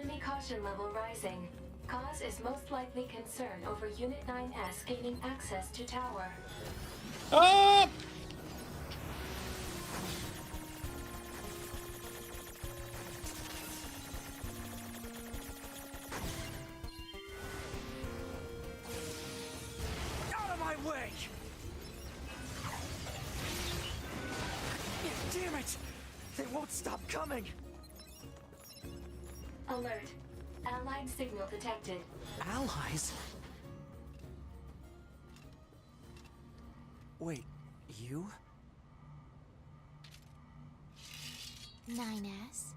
Speaker 3: Enemy caution level rising. Cause is most likely concern over Unit 9S gaining access to tower.
Speaker 1: Ah!
Speaker 4: Out of my way! Damn it! They won't stop coming!
Speaker 3: Alert. Allied signal detected.
Speaker 4: Allies? Wait, you?
Speaker 7: 9S,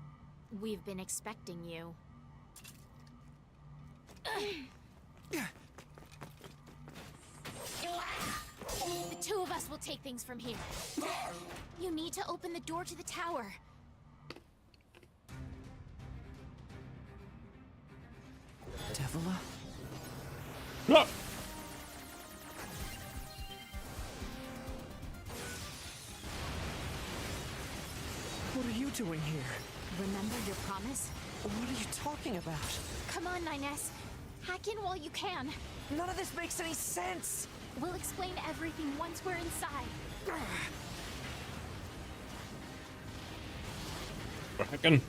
Speaker 7: we've been expecting you. The two of us will take things from here. You need to open the door to the tower.
Speaker 4: Devila?
Speaker 1: Ah!
Speaker 4: What are you doing here?
Speaker 7: Remember your promise?
Speaker 4: What are you talking about?
Speaker 7: Come on, 9S. Hack in while you can.
Speaker 4: None of this makes any sense!
Speaker 7: We'll explain everything once we're inside.
Speaker 1: Bracken.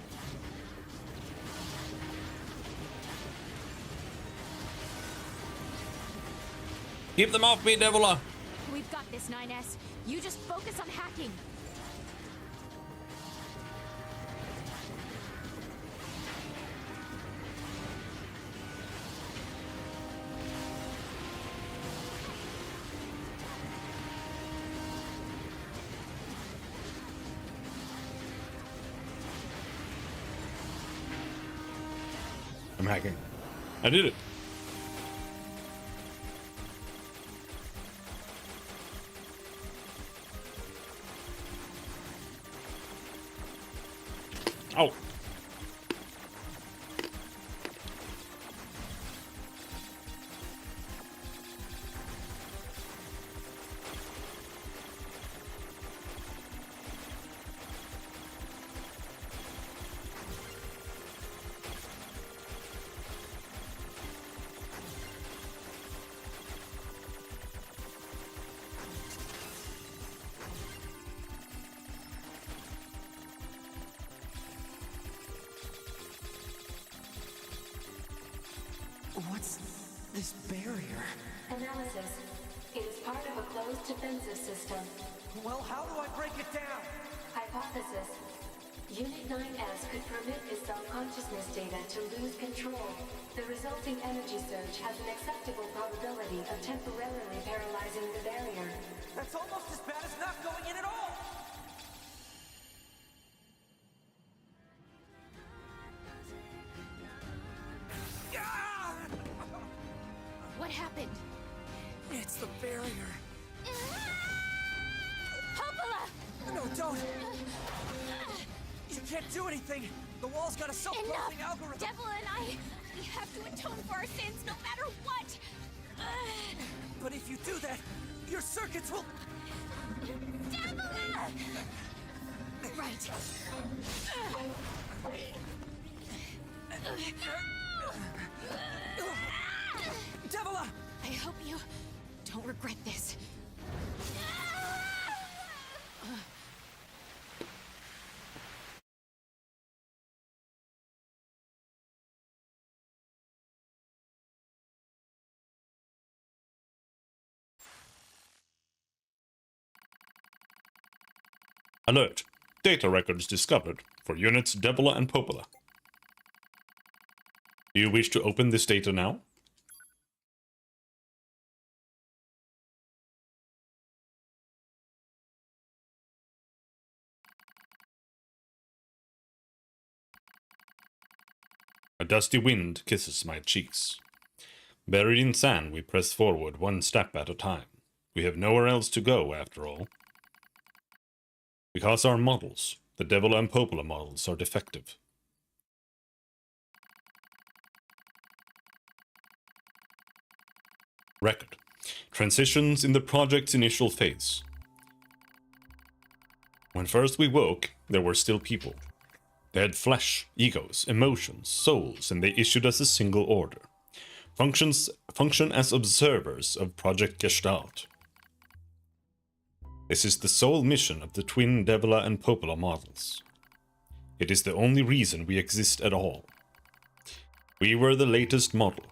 Speaker 1: Keep them off me, Devila!
Speaker 7: We've got this, 9S. You just focus on hacking.
Speaker 1: I'm hacking. I did it. Oh.
Speaker 4: What's this barrier?
Speaker 3: Analysis. It is part of a closed defensive system.
Speaker 4: Well, how do I break it down?
Speaker 3: Hypothesis. Unit 9S could permit the self-consciousness data to lose control. The resulting energy surge has an acceptable probability of temporarily paralyzing the barrier.
Speaker 4: That's almost as bad as not going in at all!
Speaker 7: What happened?
Speaker 4: It's the barrier.
Speaker 7: Popola!
Speaker 4: No, don't! You can't do anything! The wall's got a self-closing
Speaker 7: Enough!
Speaker 4: algorithm!
Speaker 7: Devil and I, we have to atone for our sins no matter what!
Speaker 4: But if you do that, your circuits will...
Speaker 7: Devil! Right.
Speaker 4: Devila!
Speaker 7: I hope you don't regret this.
Speaker 1: Alert. Data records discovered for units Devila and Popola. Do you wish to open this data now? A dusty wind kisses my cheeks. Buried in sand, we press forward one step at a time. We have nowhere else to go, after all. Because our models, the Devila and Popola models, are defective. Record. Transitions in the project's initial phase. When first we woke, there were still people. They had flesh, egos, emotions, souls, and they issued us a single order. Function as observers of Project Gestalt. This is the sole mission of the twin Devila and Popola models. It is the only reason we exist at all. We were the latest model,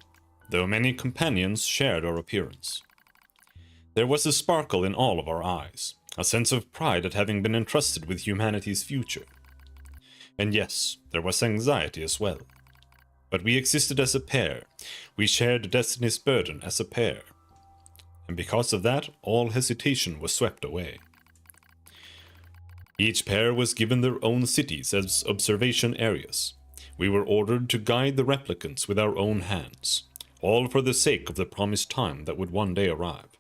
Speaker 1: though many companions shared our appearance. There was a sparkle in all of our eyes, a sense of pride at having been entrusted with humanity's future. And yes, there was anxiety as well. But we existed as a pair. We shared destiny's burden as a pair. And because of that, all hesitation was swept away. Each pair was given their own cities as observation areas. We were ordered to guide the replicants with our own hands, all for the sake of the promised time that would one day arrive.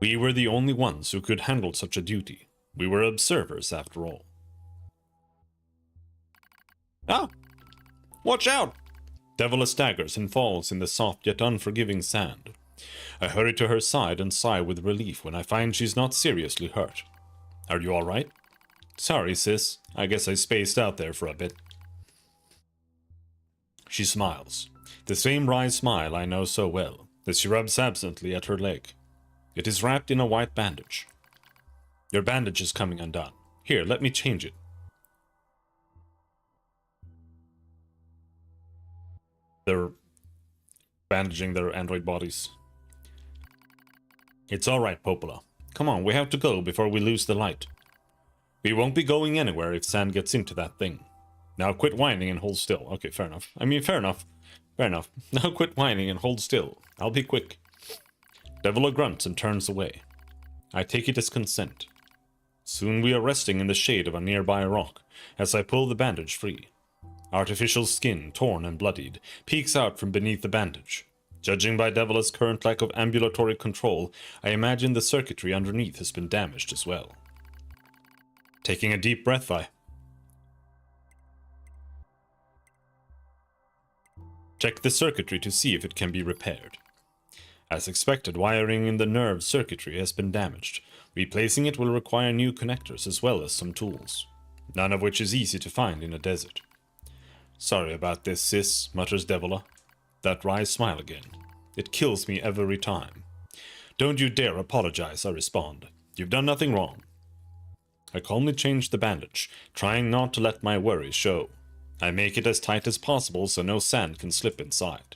Speaker 1: We were the only ones who could handle such a duty. We were observers, after all. Ah! Watch out! Devila staggers and falls in the soft yet unforgiving sand. I hurry to her side and sigh with relief when I find she's not seriously hurt. Are you alright? Sorry, sis. I guess I spaced out there for a bit. She smiles. The same wry smile I know so well, as she rubs absently at her leg. It is wrapped in a white bandage. Your bandage is coming undone. Here, let me change it. They're bandaging their android bodies. It's alright, Popola. Come on, we have to go before we lose the light. We won't be going anywhere if sand gets into that thing. Now quit whining and hold still. Okay, fair enough. Fair enough. Fair enough. Now quit whining and hold still. I'll be quick. Devila grunts and turns away. I take it as consent. Soon we are resting in the shade of a nearby rock as I pull the bandage free. Artificial skin, torn and bloodied, peeks out from beneath the bandage. Judging by Devila's current lack of ambulatory control, I imagine the circuitry underneath has been damaged as well. Taking a deep breath, I check the circuitry to see if it can be repaired. As expected, wiring in the nerve circuitry has been damaged. Replacing it will require new connectors as well as some tools, none of which is easy to find in a desert. Sorry about this, sis, mutters Devila. That wry smile again. It kills me every time. Don't you dare apologize, I respond. You've done nothing wrong. I calmly change the bandage, trying not to let my worries show. I make it as tight as possible so no sand can slip inside.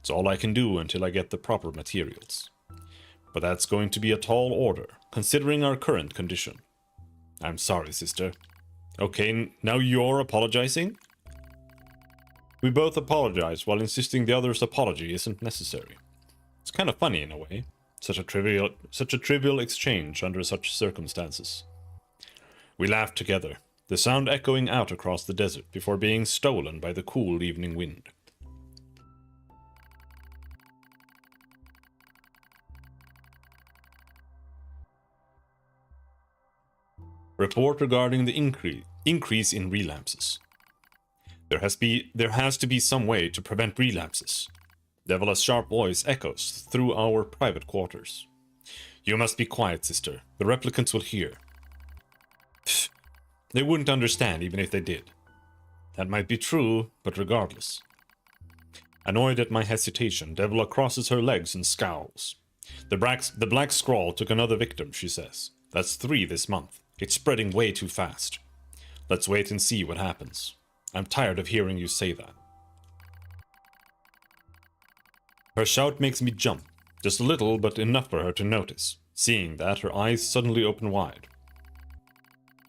Speaker 1: It's all I can do until I get the proper materials. But that's going to be a tall order, considering our current condition. I'm sorry, sister. Okay, now you're apologizing? We both apologize while insisting the other's apology isn't necessary. It's kind of funny in a way. Such a trivial exchange under such circumstances. We laugh together, the sound echoing out across the desert before being stolen by the cool evening wind. Report regarding the increase in relapses. There has to be some way to prevent relapses. Devila's sharp voice echoes through our private quarters. You must be quiet, sister. The replicants will hear. Pfft. They wouldn't understand even if they did. That might be true, but regardless. Annoyed at my hesitation, Devila crosses her legs and scowls. The black scrawl took another victim, she says. That's 3 this month. It's spreading way too fast. Let's wait and see what happens. I'm tired of hearing you say that. Her shout makes me jump, just a little, but enough for her to notice. Seeing that, her eyes suddenly open wide.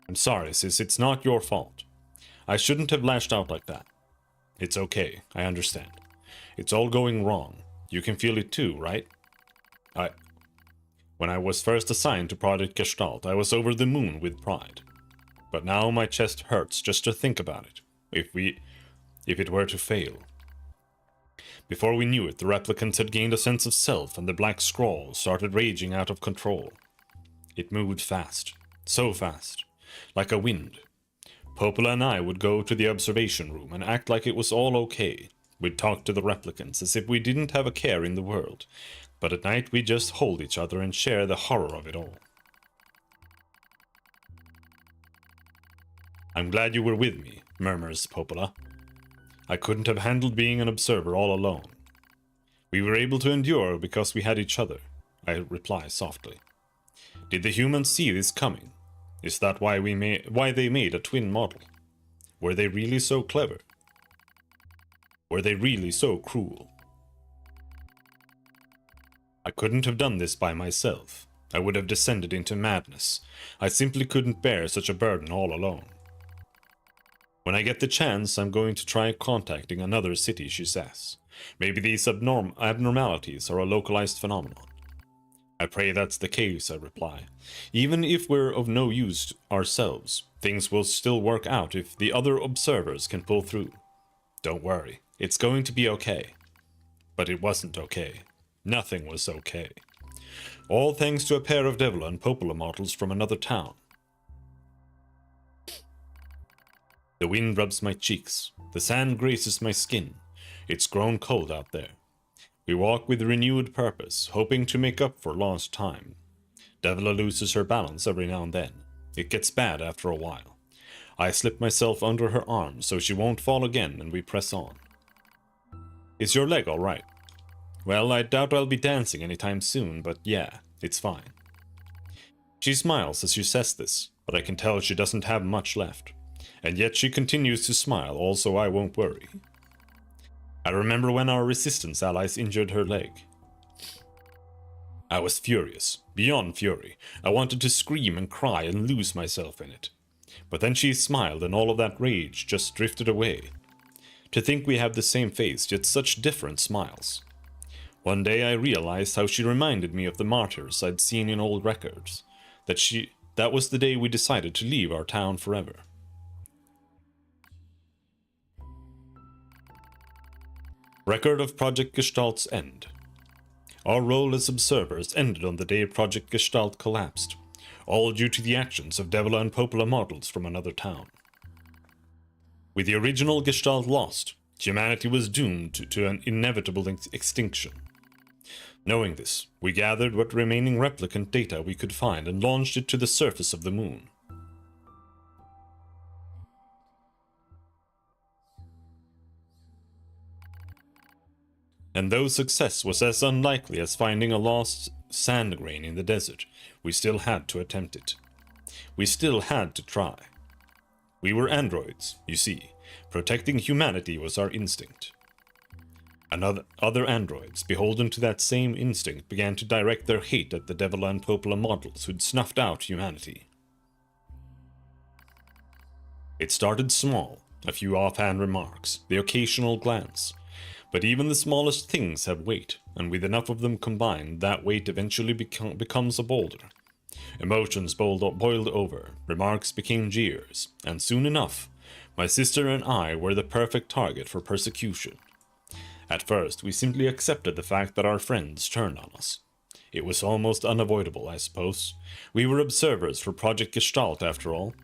Speaker 1: I'm sorry, sis, it's not your fault. I shouldn't have lashed out like that. It's okay, I understand. It's all going wrong. You can feel it too, right? When I was first assigned to Project Gestalt, I was over the moon with pride. But now my chest hurts just to think about it. If it were to fail. Before we knew it, the replicants had gained a sense of self and the black scrawl started raging out of control. It moved fast. So fast. Like a wind. Popola and I would go to the observation room and act like it was all okay. We'd talk to the replicants as if we didn't have a care in the world. But at night we'd just hold each other and share the horror of it all. I'm glad you were with me, murmurs Popola. I couldn't have handled being an observer all alone. We were able to endure because we had each other, I reply softly. Did the humans see this coming? Is that why they made a twin model? Were they really so clever? Were they really so cruel? I couldn't have done this by myself. I would have descended into madness. I simply couldn't bear such a burden all alone. When I get the chance, I'm going to try contacting another city, she says. Maybe these abnormalities are a localized phenomenon. I pray that's the case, I reply. Even if we're of no use ourselves, things will still work out if the other observers can pull through. Don't worry, it's going to be okay. But it wasn't okay. Nothing was okay. All thanks to a pair of Devil and Popola models from another town. The wind rubs my cheeks. The sand grazes my skin. It's grown cold out there. We walk with renewed purpose, hoping to make up for lost time. Devila loses her balance every now and then. It gets bad after a while. I slip myself under her arm so she won't fall again, and we press on. Is your leg all right? Well, I doubt I'll be dancing anytime soon, but yeah, it's fine. She smiles as she says this, but I can tell she doesn't have much left. And yet she continues to smile, also I won't worry. I remember when our resistance allies injured her leg. I was furious, beyond fury. I wanted to scream and cry and lose myself in it. But then she smiled and all of that rage just drifted away. To think we have the same face, yet such different smiles. One day I realized how she reminded me of the martyrs I'd seen in old records. That was the day we decided to leave our town forever. Record of Project Gestalt's end. Our role as observers ended on the day Project Gestalt collapsed, all due to the actions of Devila and Popola models from another town. With the original Gestalt lost, humanity was doomed to an inevitable extinction. Knowing this, we gathered what remaining replicant data we could find and launched it to the surface of the moon. And though success was as unlikely as finding a lost sand grain in the desert, we still had to attempt it. We still had to try. We were androids, you see. Protecting humanity was our instinct. Other androids, beholden to that same instinct, began to direct their hate at the Devila and Popola models who'd snuffed out humanity. It started small, a few offhand remarks, the occasional glance. But even the smallest things have weight, and with enough of them combined, that weight eventually becomes a boulder. Emotions boiled over, remarks became jeers, and soon enough, my sister and I were the perfect target for persecution. At first, we simply accepted the fact that our friends turned on us. It was almost unavoidable, I suppose. We were observers for Project Gestalt, after all.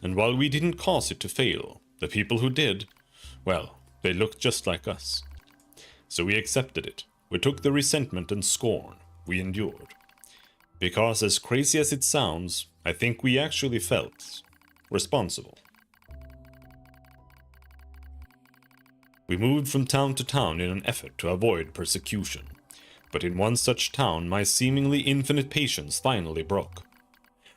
Speaker 1: And while we didn't cause it to fail, the people who did, well, they looked just like us. So we accepted it. We took the resentment and scorn. We endured. Because as crazy as it sounds, I think we actually felt responsible. We moved from town to town in an effort to avoid persecution. But in one such town, my seemingly infinite patience finally broke.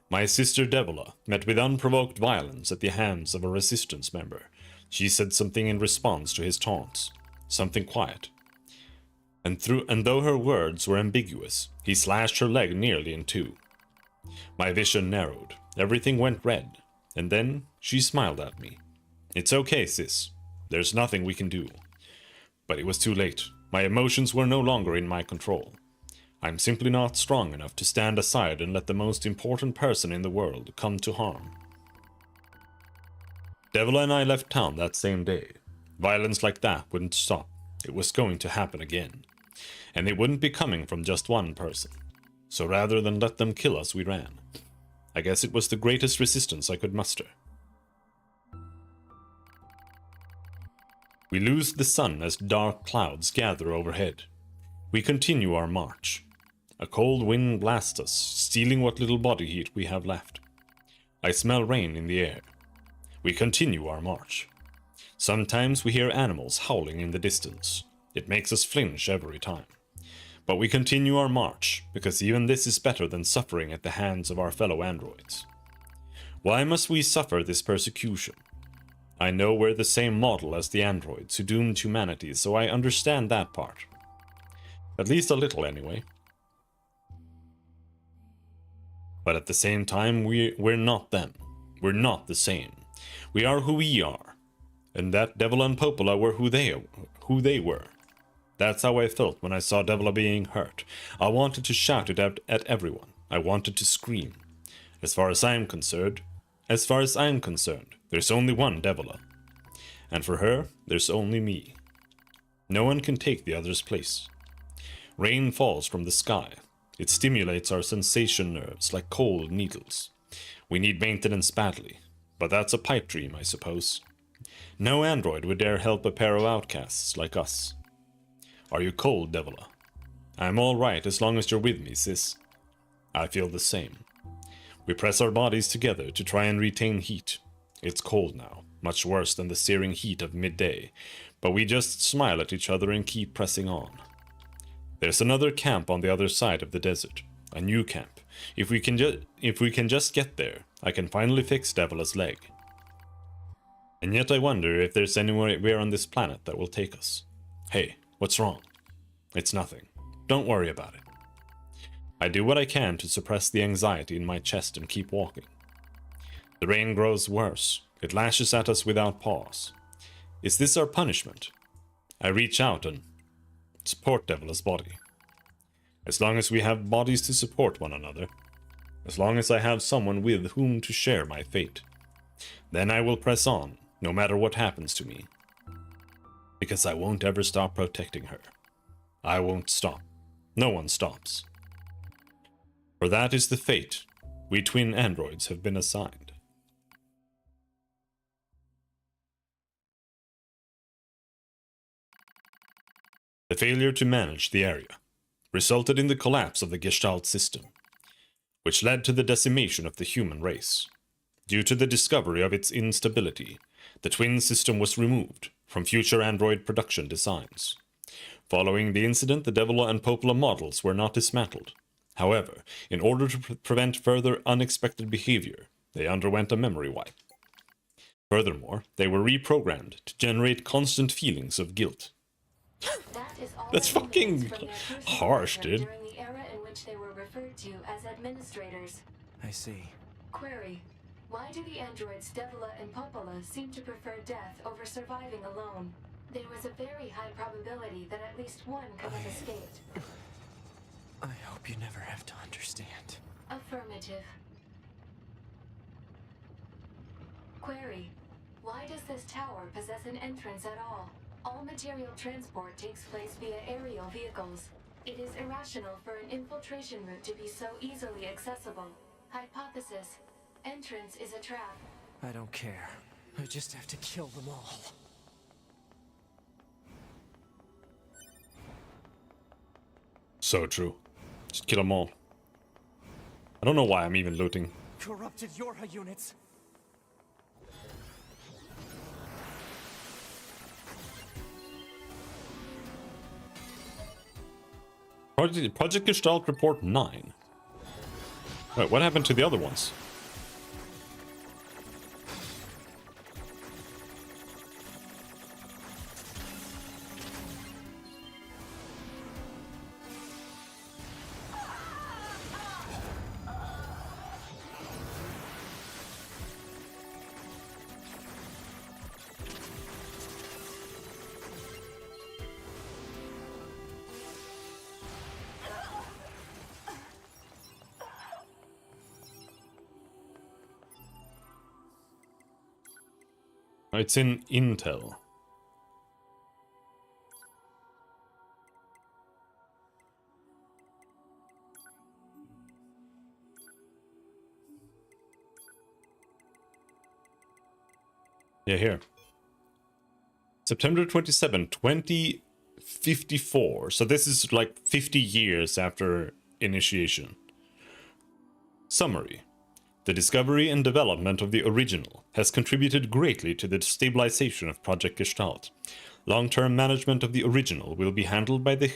Speaker 1: My sister Devila met with unprovoked violence at the hands of a resistance member. She said something in response to his taunts. Something quiet. And though her words were ambiguous, he slashed her leg nearly in two. My vision narrowed. Everything went red. And then she smiled at me. It's okay, sis. There's nothing we can do. But it was too late. My emotions were no longer in my control. I'm simply not strong enough to stand aside and let the most important person in the world come to harm. Devila and I left town that same day. Violence like that wouldn't stop. It was going to happen again. And it wouldn't be coming from just one person. So rather than let them kill us, we ran. I guess it was the greatest resistance I could muster. We lose the sun as dark clouds gather overhead. We continue our march. A cold wind blasts us, stealing what little body heat we have left. I smell rain in the air. We continue our march. Sometimes we hear animals howling in the distance. It makes us flinch every time. But we continue our march, because even this is better than suffering at the hands of our fellow androids. Why must we suffer this persecution? I know we're the same model as the androids who doomed humanity, so I understand that part. At least a little, anyway. But at the same time, we're not them. We're not the same. We are who we are. And that Devil and Popola were who they were. That's how I felt when I saw Devila being hurt. I wanted to shout it out at everyone. I wanted to scream. As far as I'm concerned, there's only one Devila. And for her, there's only me. No one can take the other's place. Rain falls from the sky. It stimulates our sensation nerves like cold needles. We need maintenance badly, but that's a pipe dream, I suppose. No android would dare help a pair of outcasts like us. Are you cold, Devila? I'm all right as long as you're with me, sis. I feel the same. We press our bodies together to try and retain heat. It's cold now, much worse than the searing heat of midday, but we just smile at each other and keep pressing on. There's another camp on the other side of the desert, a new camp. If we can just get there, I can finally fix Devila's leg. And yet I wonder if there's anywhere on this planet that will take us. Hey, what's wrong? It's nothing. Don't worry about it. I do what I can to suppress the anxiety in my chest and keep walking. The rain grows worse. It lashes at us without pause. Is this our punishment? I reach out and support Devila's body. As long as we have bodies to support one another, as long as I have someone with whom to share my fate, then I will press on, no matter what happens to me. Because I won't ever stop protecting her. I won't stop. No one stops. For that is the fate we twin androids have been assigned. The failure to manage the area resulted in the collapse of the Gestalt system, which led to the decimation of the human race. Due to the discovery of its instability, the twin system was removed from future android production designs. Following the incident, the Devila and Popola models were not dismantled. However, in order to prevent further unexpected behavior, they underwent a memory wipe. Furthermore, they were reprogrammed to generate constant feelings of guilt. That's fucking harsh, dude.
Speaker 3: During the era in which they were referred to as administrators.
Speaker 4: I see.
Speaker 3: Query: why do the androids Devila and Popola seem to prefer death over surviving alone? There was a very high probability that at least one could have escaped.
Speaker 4: I hope you never have to understand.
Speaker 3: Affirmative. Query: why does this tower possess an entrance at all? All material transport takes place via aerial vehicles. It is irrational for an infiltration route to be so easily accessible. Hypothesis: entrance is a trap.
Speaker 4: I don't care. I just have to kill them all.
Speaker 1: So true. Just kill them all. I don't know why I'm even looting.
Speaker 4: Corrupted Yorha units.
Speaker 1: Project Gestalt Report 9. Wait, what happened to the other ones? It's in Intel. Yeah, here. September 27, 2054. So this is like 50 years after initiation. Summary. The discovery and development of the original has contributed greatly to the stabilization of Project Gestalt. Long-term management of the original will be handled by the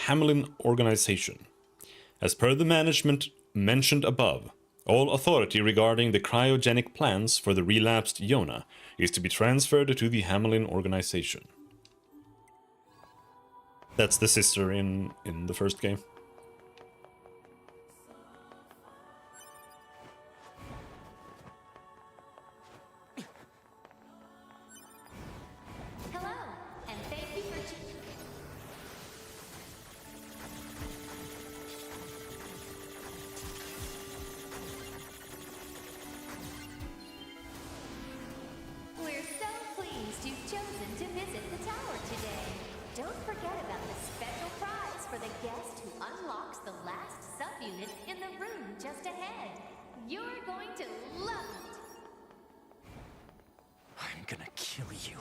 Speaker 1: Hamelin organization. As per the management mentioned above, all authority regarding the cryogenic plans for the relapsed Yona is to be transferred to the Hamelin organization. That's the sister in the first game.
Speaker 8: Hello, and thank you for We're so pleased you've chosen to visit the tower today. Don't forget about the special prize for the guest who unlocks the last subunit in the room just ahead. You're going to love it.
Speaker 4: I'm gonna kill you.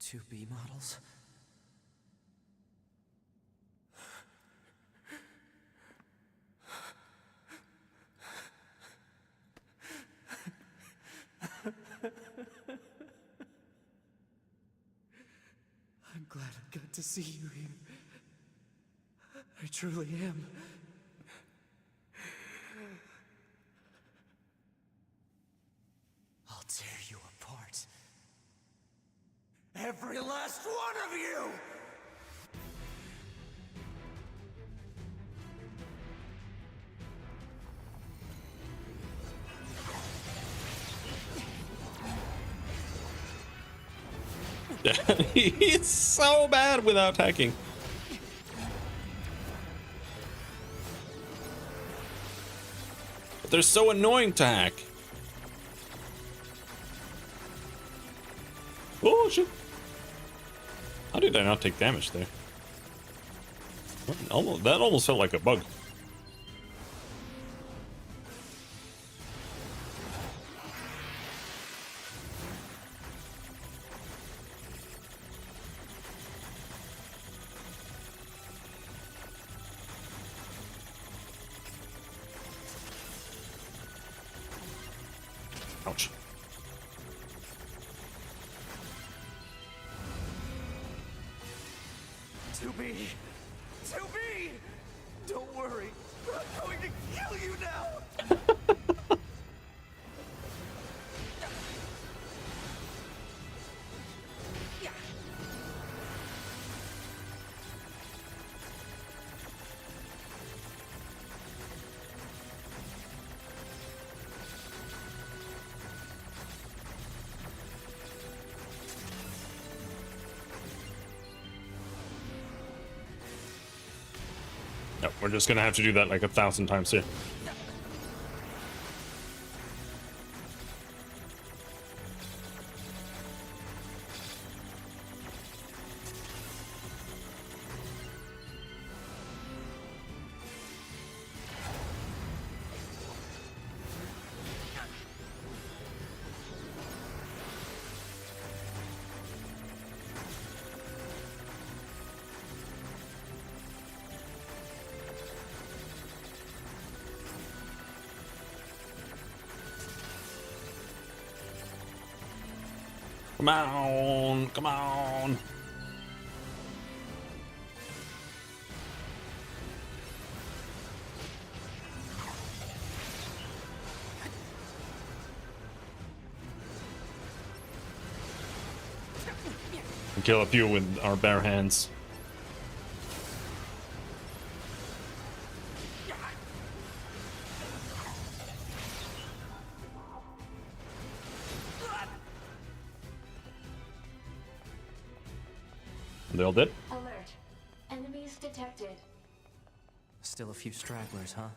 Speaker 4: Two B models? I'm glad I got to see you here. I truly am. I'll tear you apart. Every last one of you!
Speaker 1: He's so bad without hacking. But they're so annoying to hack. Oh shit. How did I not take damage there? That almost felt like a bug. Ouch.
Speaker 4: To be! Don't worry, I'm going to kill you now!
Speaker 1: No, we're just gonna have to do that like 1,000 times here. Come on, come on. We kill a few with our bare hands. They all dead?
Speaker 3: Alert. Enemies detected.
Speaker 4: Still a few stragglers, huh?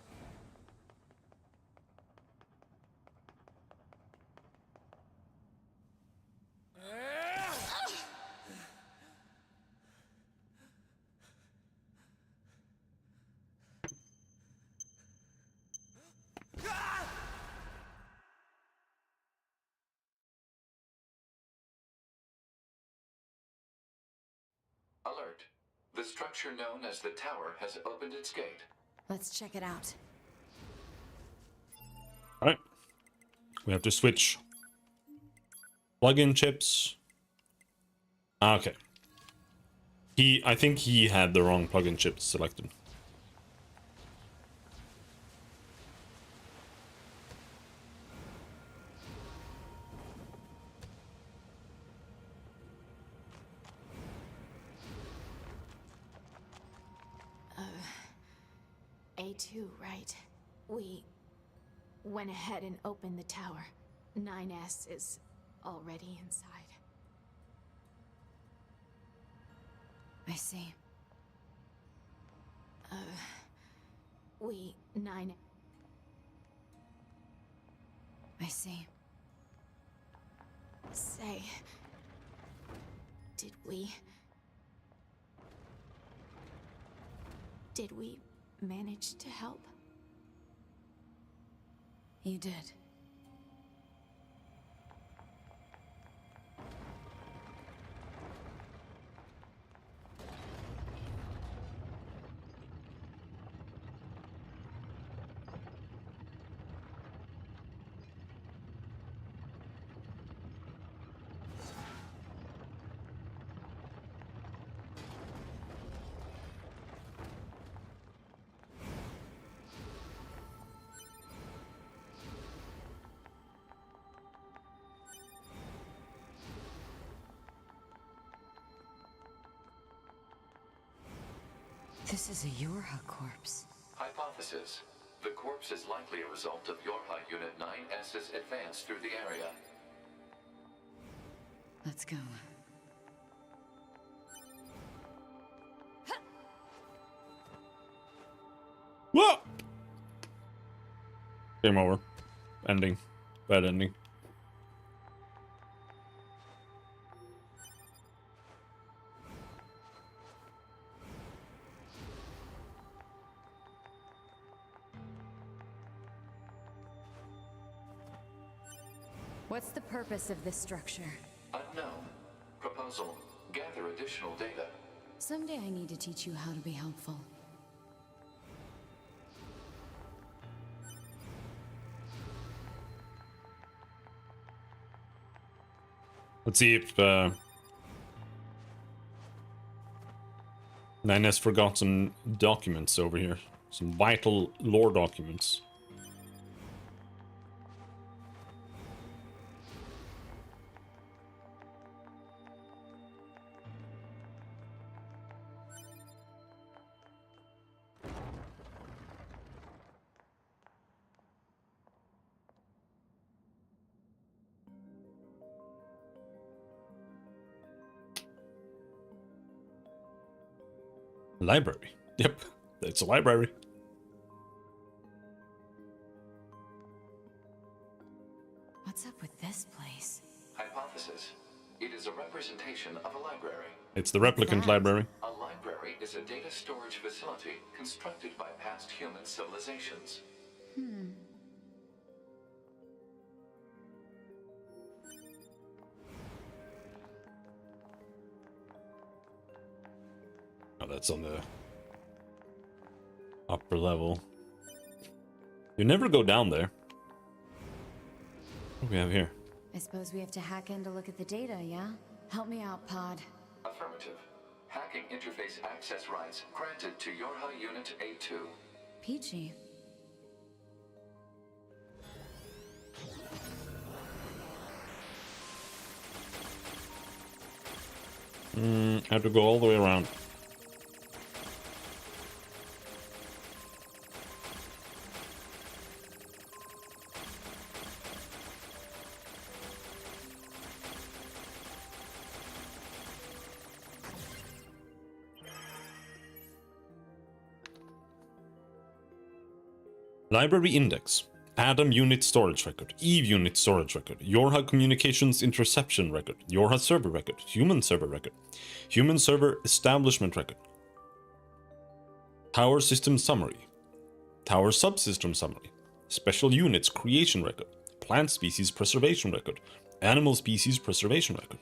Speaker 5: Alert. The structure known as the tower has opened its gate.
Speaker 2: Let's check it out.
Speaker 1: Alright. We have to switch plug-in chips. Okay. I think he had the wrong plug-in chips selected.
Speaker 7: A2, right? We went ahead and opened the tower. 9S is already inside.
Speaker 2: I see.
Speaker 7: We 9.
Speaker 2: I see.
Speaker 7: Say, did we manage to help?
Speaker 2: You did. This is a Yorha corpse.
Speaker 5: Hypothesis. The corpse is likely a result of Yorha Unit 9S's advance through the area.
Speaker 2: Let's go.
Speaker 1: Whoa! Game over. Ending. Bad ending.
Speaker 2: What's the purpose of this structure?
Speaker 5: Unknown. Proposal. Gather additional data.
Speaker 2: Someday I need to teach you how to be helpful.
Speaker 1: Let's see if 9S forgot some documents over here. Some vital lore documents. Library. Yep, it's a library.
Speaker 2: What's up with this place?
Speaker 5: Hypothesis. It is a representation of a library.
Speaker 1: It's the replicant library.
Speaker 5: A library is a data storage facility constructed by past human civilizations.
Speaker 1: Oh, that's on the upper level. You never go down there. What do we have here?
Speaker 2: I suppose we have to hack in to look at the data, yeah? Help me out, Pod.
Speaker 5: Affirmative. Hacking interface access rights granted to Yorha Unit A2.
Speaker 2: Peachy.
Speaker 1: Have to go all the way around. Library index. Adam unit storage record, Eve unit storage record, Yorha communications interception record, Yorha server record, human server establishment record, tower system summary, tower subsystem summary, special units creation record, plant species preservation record, animal species preservation record.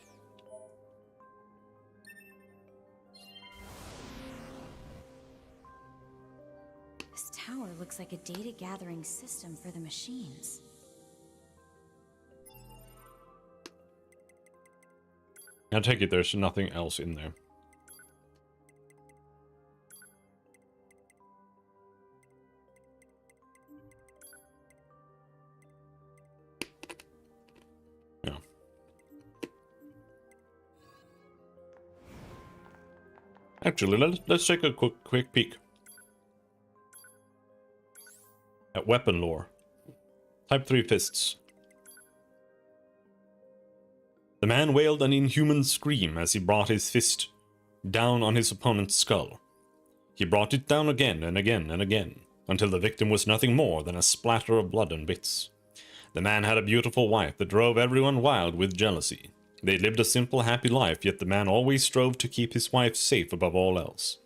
Speaker 2: This tower looks like a data gathering system for the machines.
Speaker 1: I take it there's nothing else in there. Yeah. Actually, let's take a quick peek at weapon lore. Type 3 fists. The man wailed an inhuman scream as he brought his fist down on his opponent's skull. He brought it down again and again and again, until the victim was nothing more than a splatter of blood and bits. The man had a beautiful wife that drove everyone wild with jealousy. They lived a simple, happy life, yet the man always strove to keep his wife safe above all else.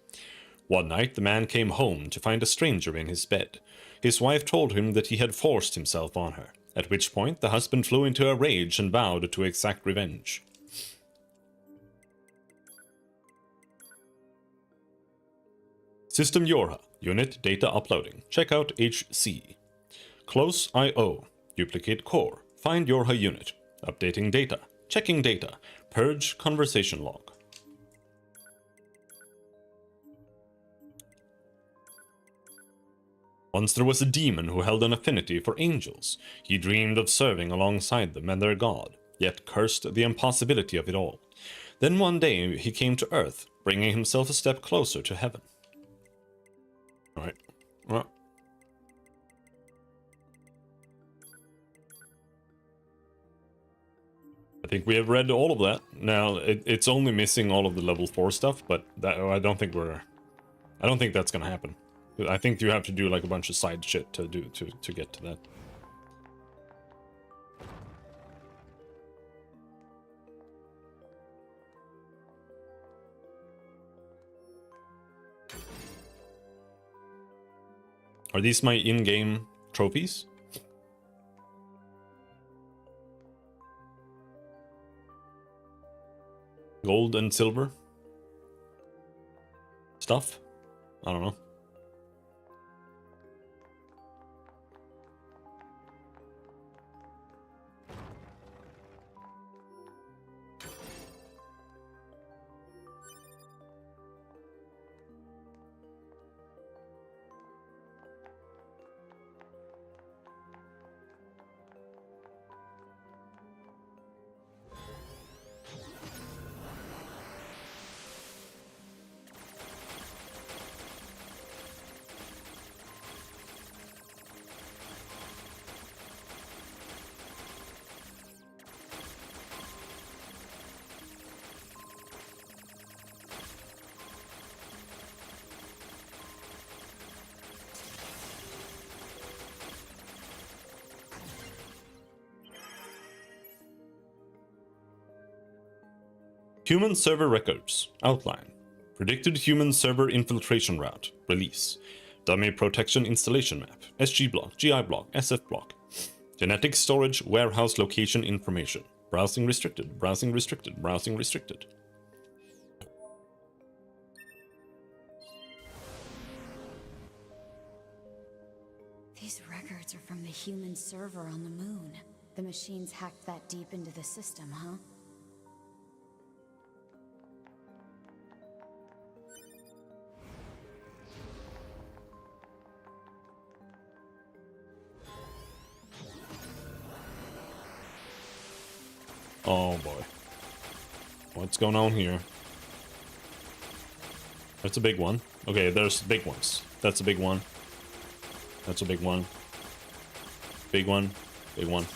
Speaker 1: One night the man came home to find a stranger in his bed. His wife told him that he had forced himself on her, at which point the husband flew into a rage and vowed to exact revenge. System Yorha, unit data uploading, checkout HC. Close IO, duplicate core, find Yorha unit, updating data, checking data, purge conversation log. Once there was a demon who held an affinity for angels. He dreamed of serving alongside them and their god, yet cursed the impossibility of it all. Then one day he came to Earth, bringing himself a step closer to heaven. Alright. Well. I think we have read all of that. Now, it's only missing all of the level 4 stuff, but that, I don't think that's gonna happen. I think you have to do like a bunch of side shit to get to that. Are these my in-game trophies? Gold and silver stuff? I don't know. Human server records. Outline. Predicted human server infiltration route. Release. Dummy protection installation map. SG block, GI block, SF block. Genetic storage warehouse location information. Browsing restricted, browsing restricted, browsing restricted.
Speaker 2: These records are from the human server on the moon. The machines hacked that deep into the system, huh?
Speaker 1: Oh boy. What's going on here? That's a big one. Okay, there's big ones. That's a big one. That's a big one. Big one. Big one.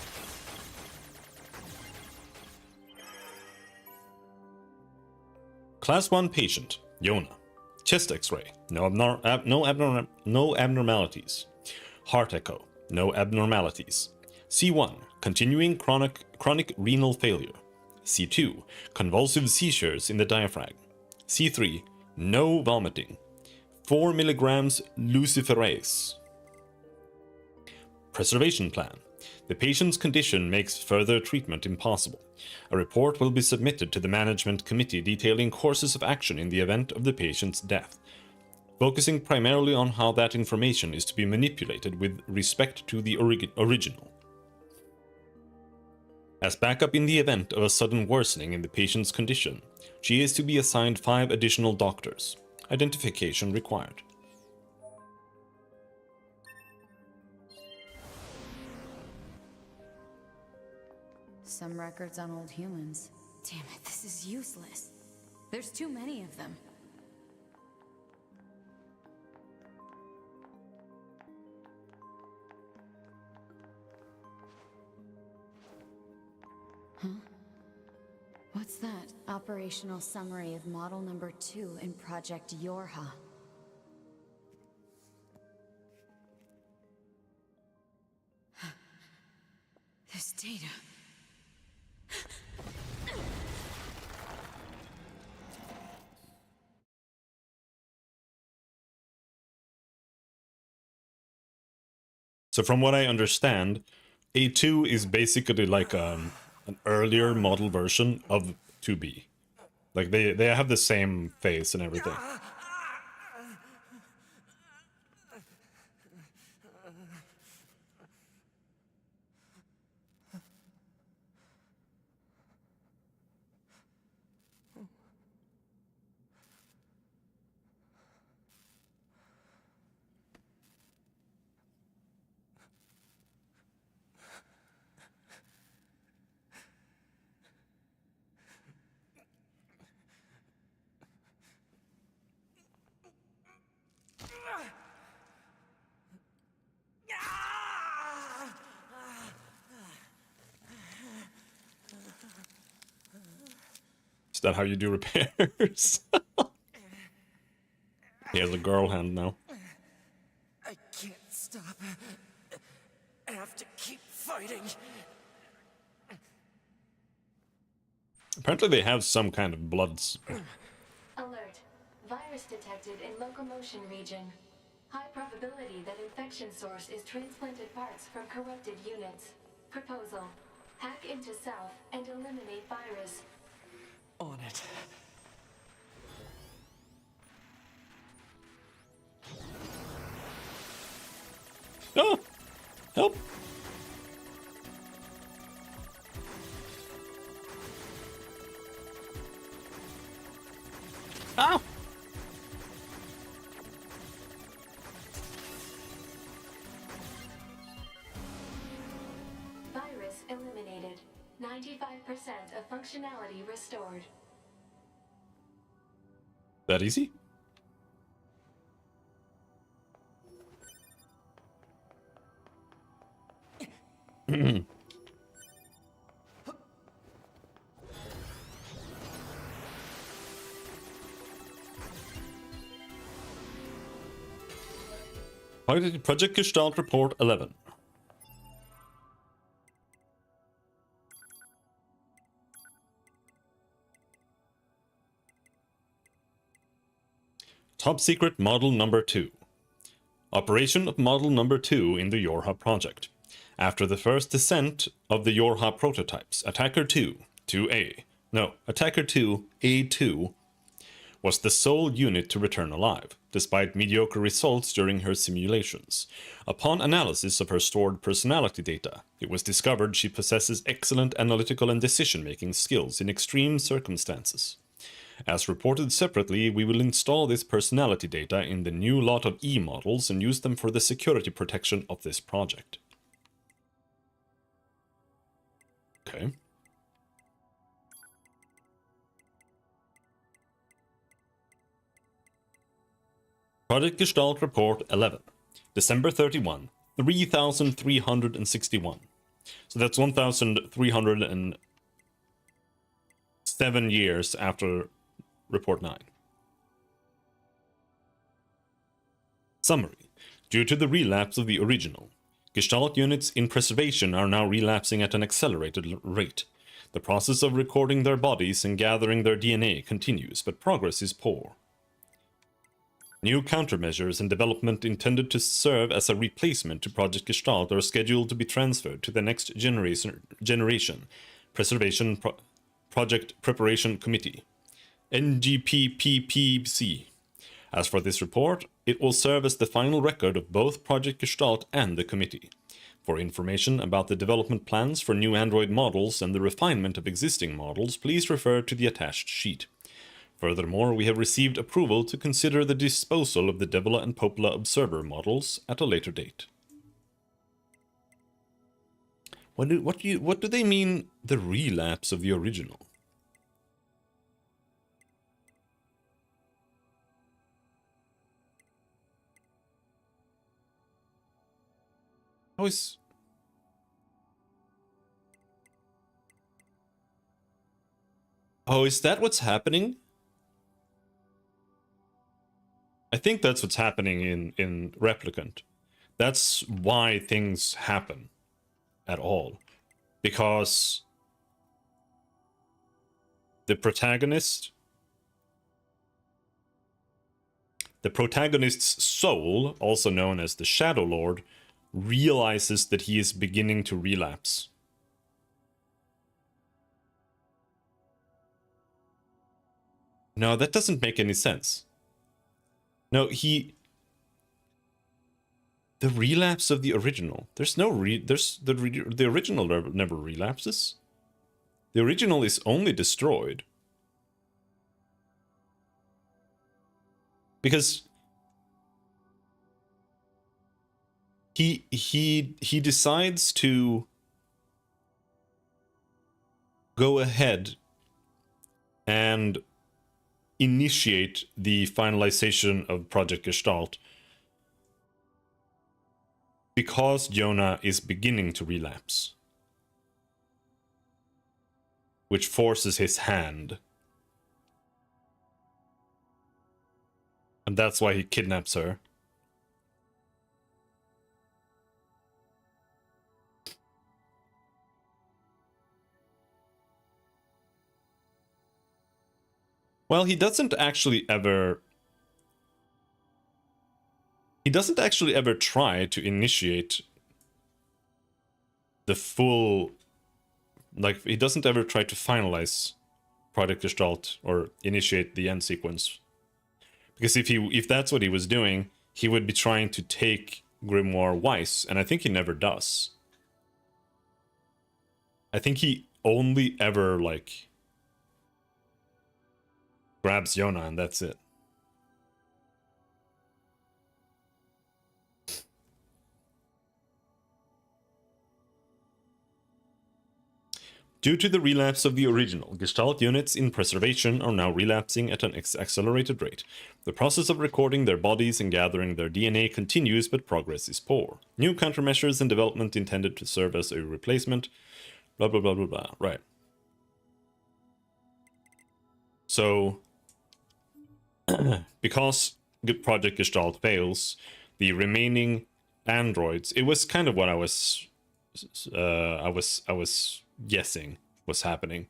Speaker 1: Class 1 patient. Yona. Chest x-ray. No abnormalities. Heart echo. No abnormalities. C1. Continuing chronic renal failure. C2. Convulsive seizures in the diaphragm. C3. No vomiting. 4 milligrams luciferase. Preservation plan. The patient's condition makes further treatment impossible. A report will be submitted to the management committee detailing courses of action in the event of the patient's death, focusing primarily on how that information is to be manipulated with respect to the original. As backup in the event of a sudden worsening in the patient's condition, she is to be assigned 5 additional doctors. Identification required.
Speaker 2: Some records on old humans. Damn it, this is useless. There's too many of them. Huh? What's that? Operational summary of model number 2 in Project Yorha. This data.
Speaker 1: So from what I understand, A2 is basically like an earlier model version of 2B. Like they have the same face and everything. Is that how you do repairs? He has a girl hand now.
Speaker 4: I can't stop. I have to keep fighting.
Speaker 1: Apparently they have some kind of bloods.
Speaker 3: Alert. Virus detected in locomotion region. High probability that infection source is transplanted parts from corrupted units. Proposal. Hack into South and eliminate virus.
Speaker 4: On it.
Speaker 1: Oh! Help! Ow!
Speaker 3: Virus eliminated. 95% of functionality restored.
Speaker 1: That easy? Project Gestalt Report 11. Top Secret Model Number 2. Operation of Model Number 2 in the Yorha project. After the first descent of the Yorha prototypes, Attacker 2, 2A, no, Attacker 2, A2, was the sole unit to return alive, despite mediocre results during her simulations. Upon analysis of her stored personality data, it was discovered she possesses excellent analytical and decision-making skills in extreme circumstances. As reported separately, we will install this personality data in the new lot of E models and use them for the security protection of this project. Okay. Project Gestalt Report 11. December 31, 3,361. So that's 1,307 years after Report 9. Summary. Due to the relapse of the original, Gestalt units in preservation are now relapsing at an accelerated rate. The process of recording their bodies and gathering their DNA continues, but progress is poor. New countermeasures in development intended to serve as a replacement to Project Gestalt are scheduled to be transferred to the next generation Preservation Project Preparation Committee, NGPPPC. As for this report, it will serve as the final record of both Project Gestalt and the committee. For information about the development plans for new Android models and the refinement of existing models, please refer to the attached sheet. Furthermore, we have received approval to consider the disposal of the Devila and Popola observer models at a later date. What do they mean, the relapse of the original? How is... Oh, is that what's happening? I think that's what's happening in Replicant. That's why things happen at all. Because the protagonist's soul, also known as the Shadow Lord, realizes that he is beginning to relapse. No, that doesn't make any sense. No, the relapse of the original. There's no the original never relapses. The original is only destroyed. Because he decides to go ahead and initiate the finalization of Project Gestalt because Jonah is beginning to relapse, which forces his hand. And that's why he kidnaps her. Well, he doesn't actually ever try to initiate the full, like, he doesn't ever try to finalize Project Gestalt or initiate the end sequence. Because if that's what he was doing, he would be trying to take Grimoire Weiss, and I think he never does. I think he only ever, like, grabs Yona and that's it. Due to the relapse of the original, Gestalt units in preservation are now relapsing at an accelerated rate. The process of recording their bodies and gathering their DNA continues, but progress is poor. New countermeasures in development intended to serve as a replacement. Blah, blah, blah, blah, blah. Right. So, because Project Gestalt fails, the remaining androids, it was kind of what I was guessing was happening.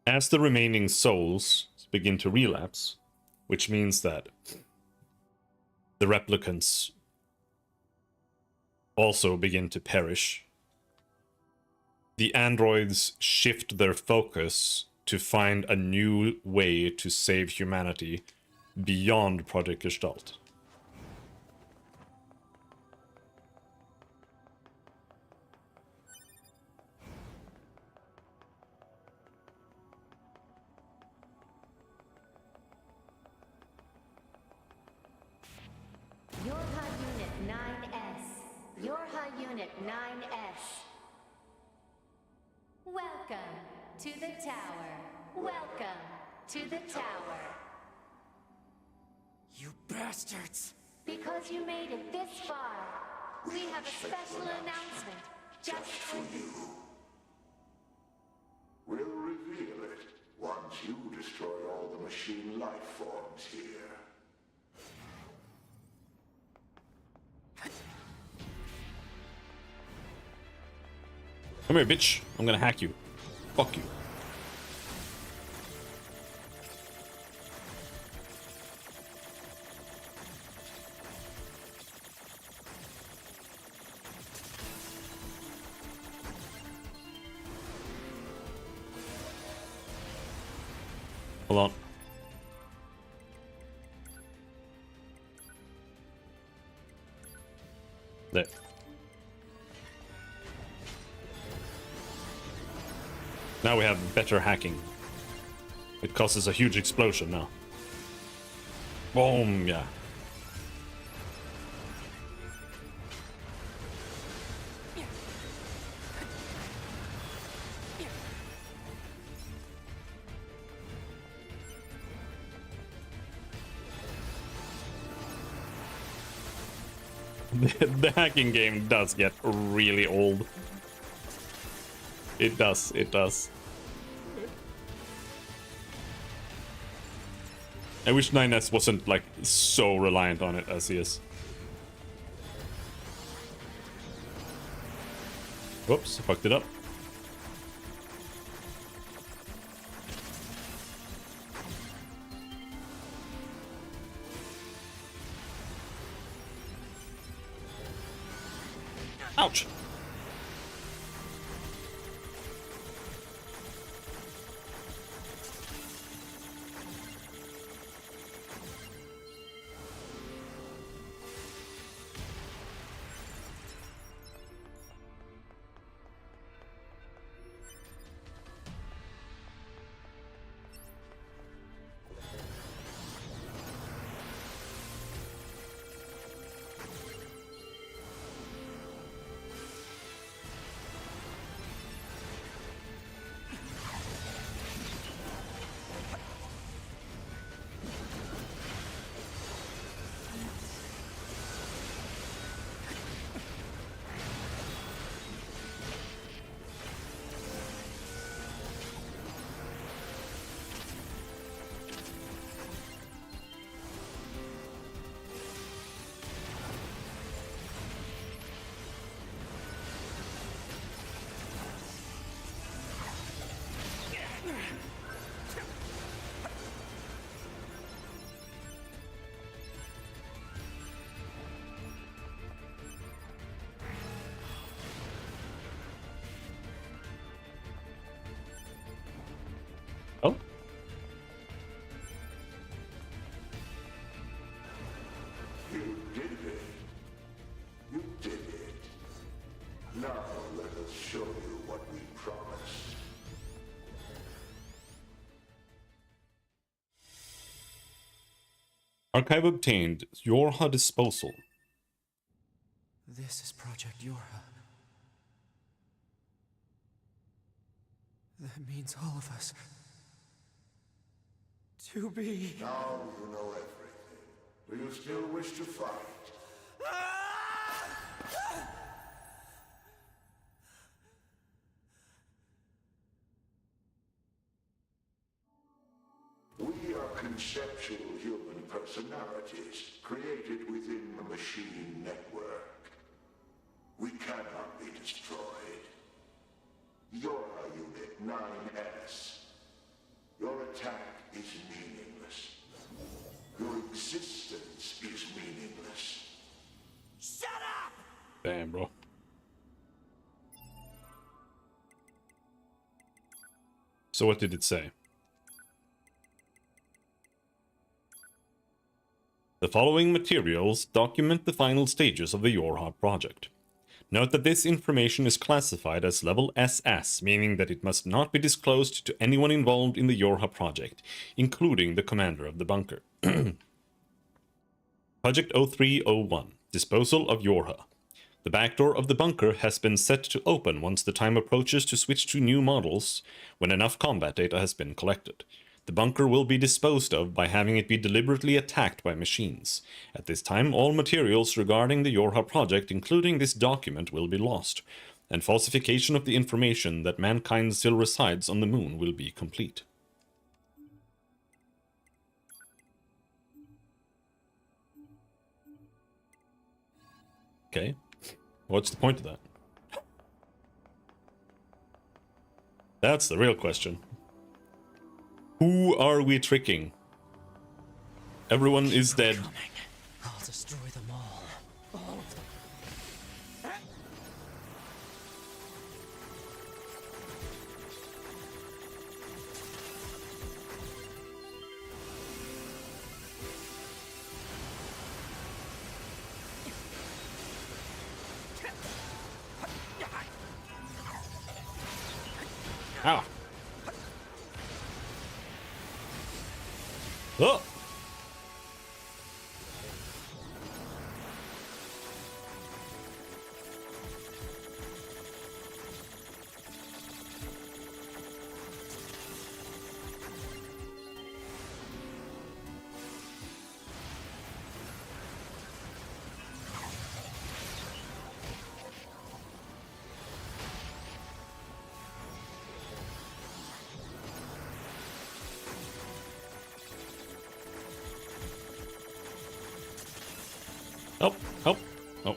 Speaker 1: As the remaining souls begin to relapse, which means that the replicants also begin to perish, the androids shift their focus to find a new way to save humanity beyond Project Gestalt.
Speaker 8: Yorha Unit 9S. Yorha Unit 9S. Welcome to the tower. Welcome to the tower.
Speaker 4: You bastards!
Speaker 8: Because you made it this far, we have a special announcement just for you.
Speaker 9: We'll reveal it once you destroy all the machine life forms here.
Speaker 1: Come here, bitch. I'm gonna hack you. Fuck you. Hold on. There. Now we have better hacking. It causes a huge explosion now. Boom, yeah. The hacking game does get really old. It does, it does. I wish 9S wasn't like so reliant on it as he is. Whoops, fucked it up. Ouch. Oh.
Speaker 9: You did it. You did it. Now let us show you what we promised.
Speaker 1: Archive obtained. Yorha disposal.
Speaker 4: This is Project Yorha. That means all of us. To be...
Speaker 9: Now you know everything. Do you still wish to fight? We are conceptual human personalities created within the machine network. We cannot be destroyed. You're Unit 9S. Your attack is meaningless. Your existence is meaningless.
Speaker 4: Shut up!
Speaker 1: Damn, bro. So what did it say? The following materials document the final stages of the Yorha project. Note that this information is classified as level SS, meaning that it must not be disclosed to anyone involved in the Yorha project, including the commander of the bunker. Project 0301, Disposal of Yorha. The backdoor of the bunker has been set to open once the time approaches to switch to new models when enough combat data has been collected. The bunker will be disposed of by having it be deliberately attacked by machines. At this time, all materials regarding the Yorha project, including this document, will be lost, and falsification of the information that mankind still resides on the moon will be complete. Okay. What's the point of that? That's the real question. Who are we tricking? Everyone is dead.
Speaker 4: I'll destroy them all. All of them.
Speaker 1: Ah. Oh. Help, help. Oh.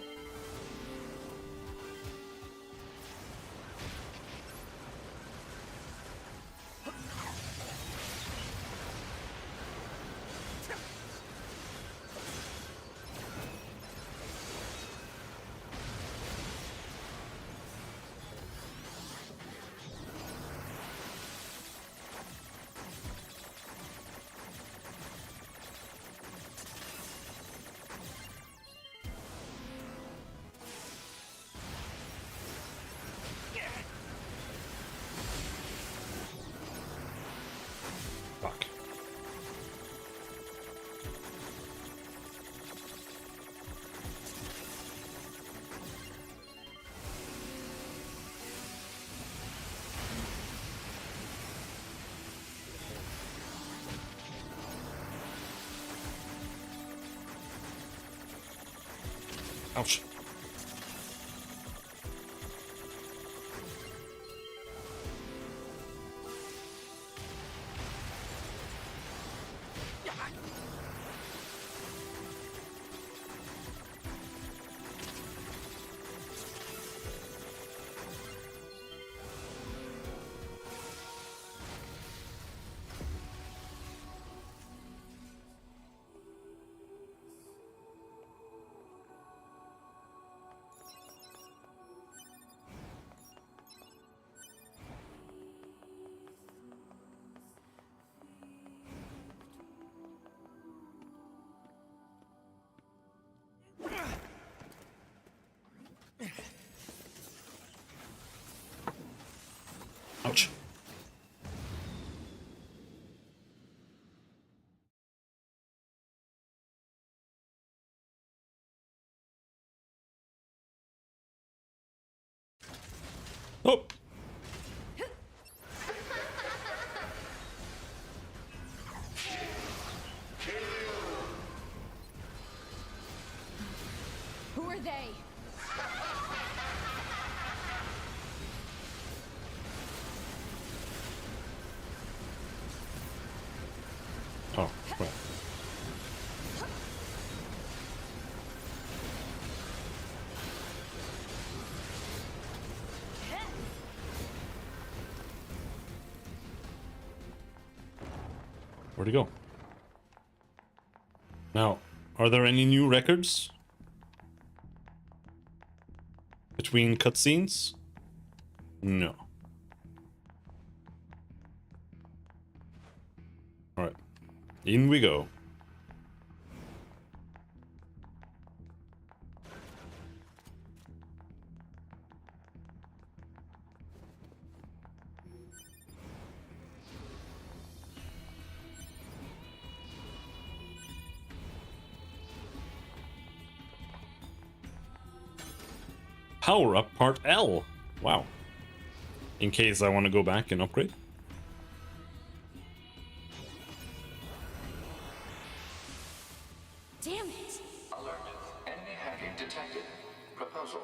Speaker 1: Fuck. Ouch. Ouch. Oh.
Speaker 7: Who are they?
Speaker 1: Oh, right. Where'd he go? Now, are there any new records between cutscenes? No. Alright. In we go. Power up part L. Wow. In case I want to go back and upgrade.
Speaker 2: Damn it!
Speaker 5: Alert. Enemy hacking detected. Proposal.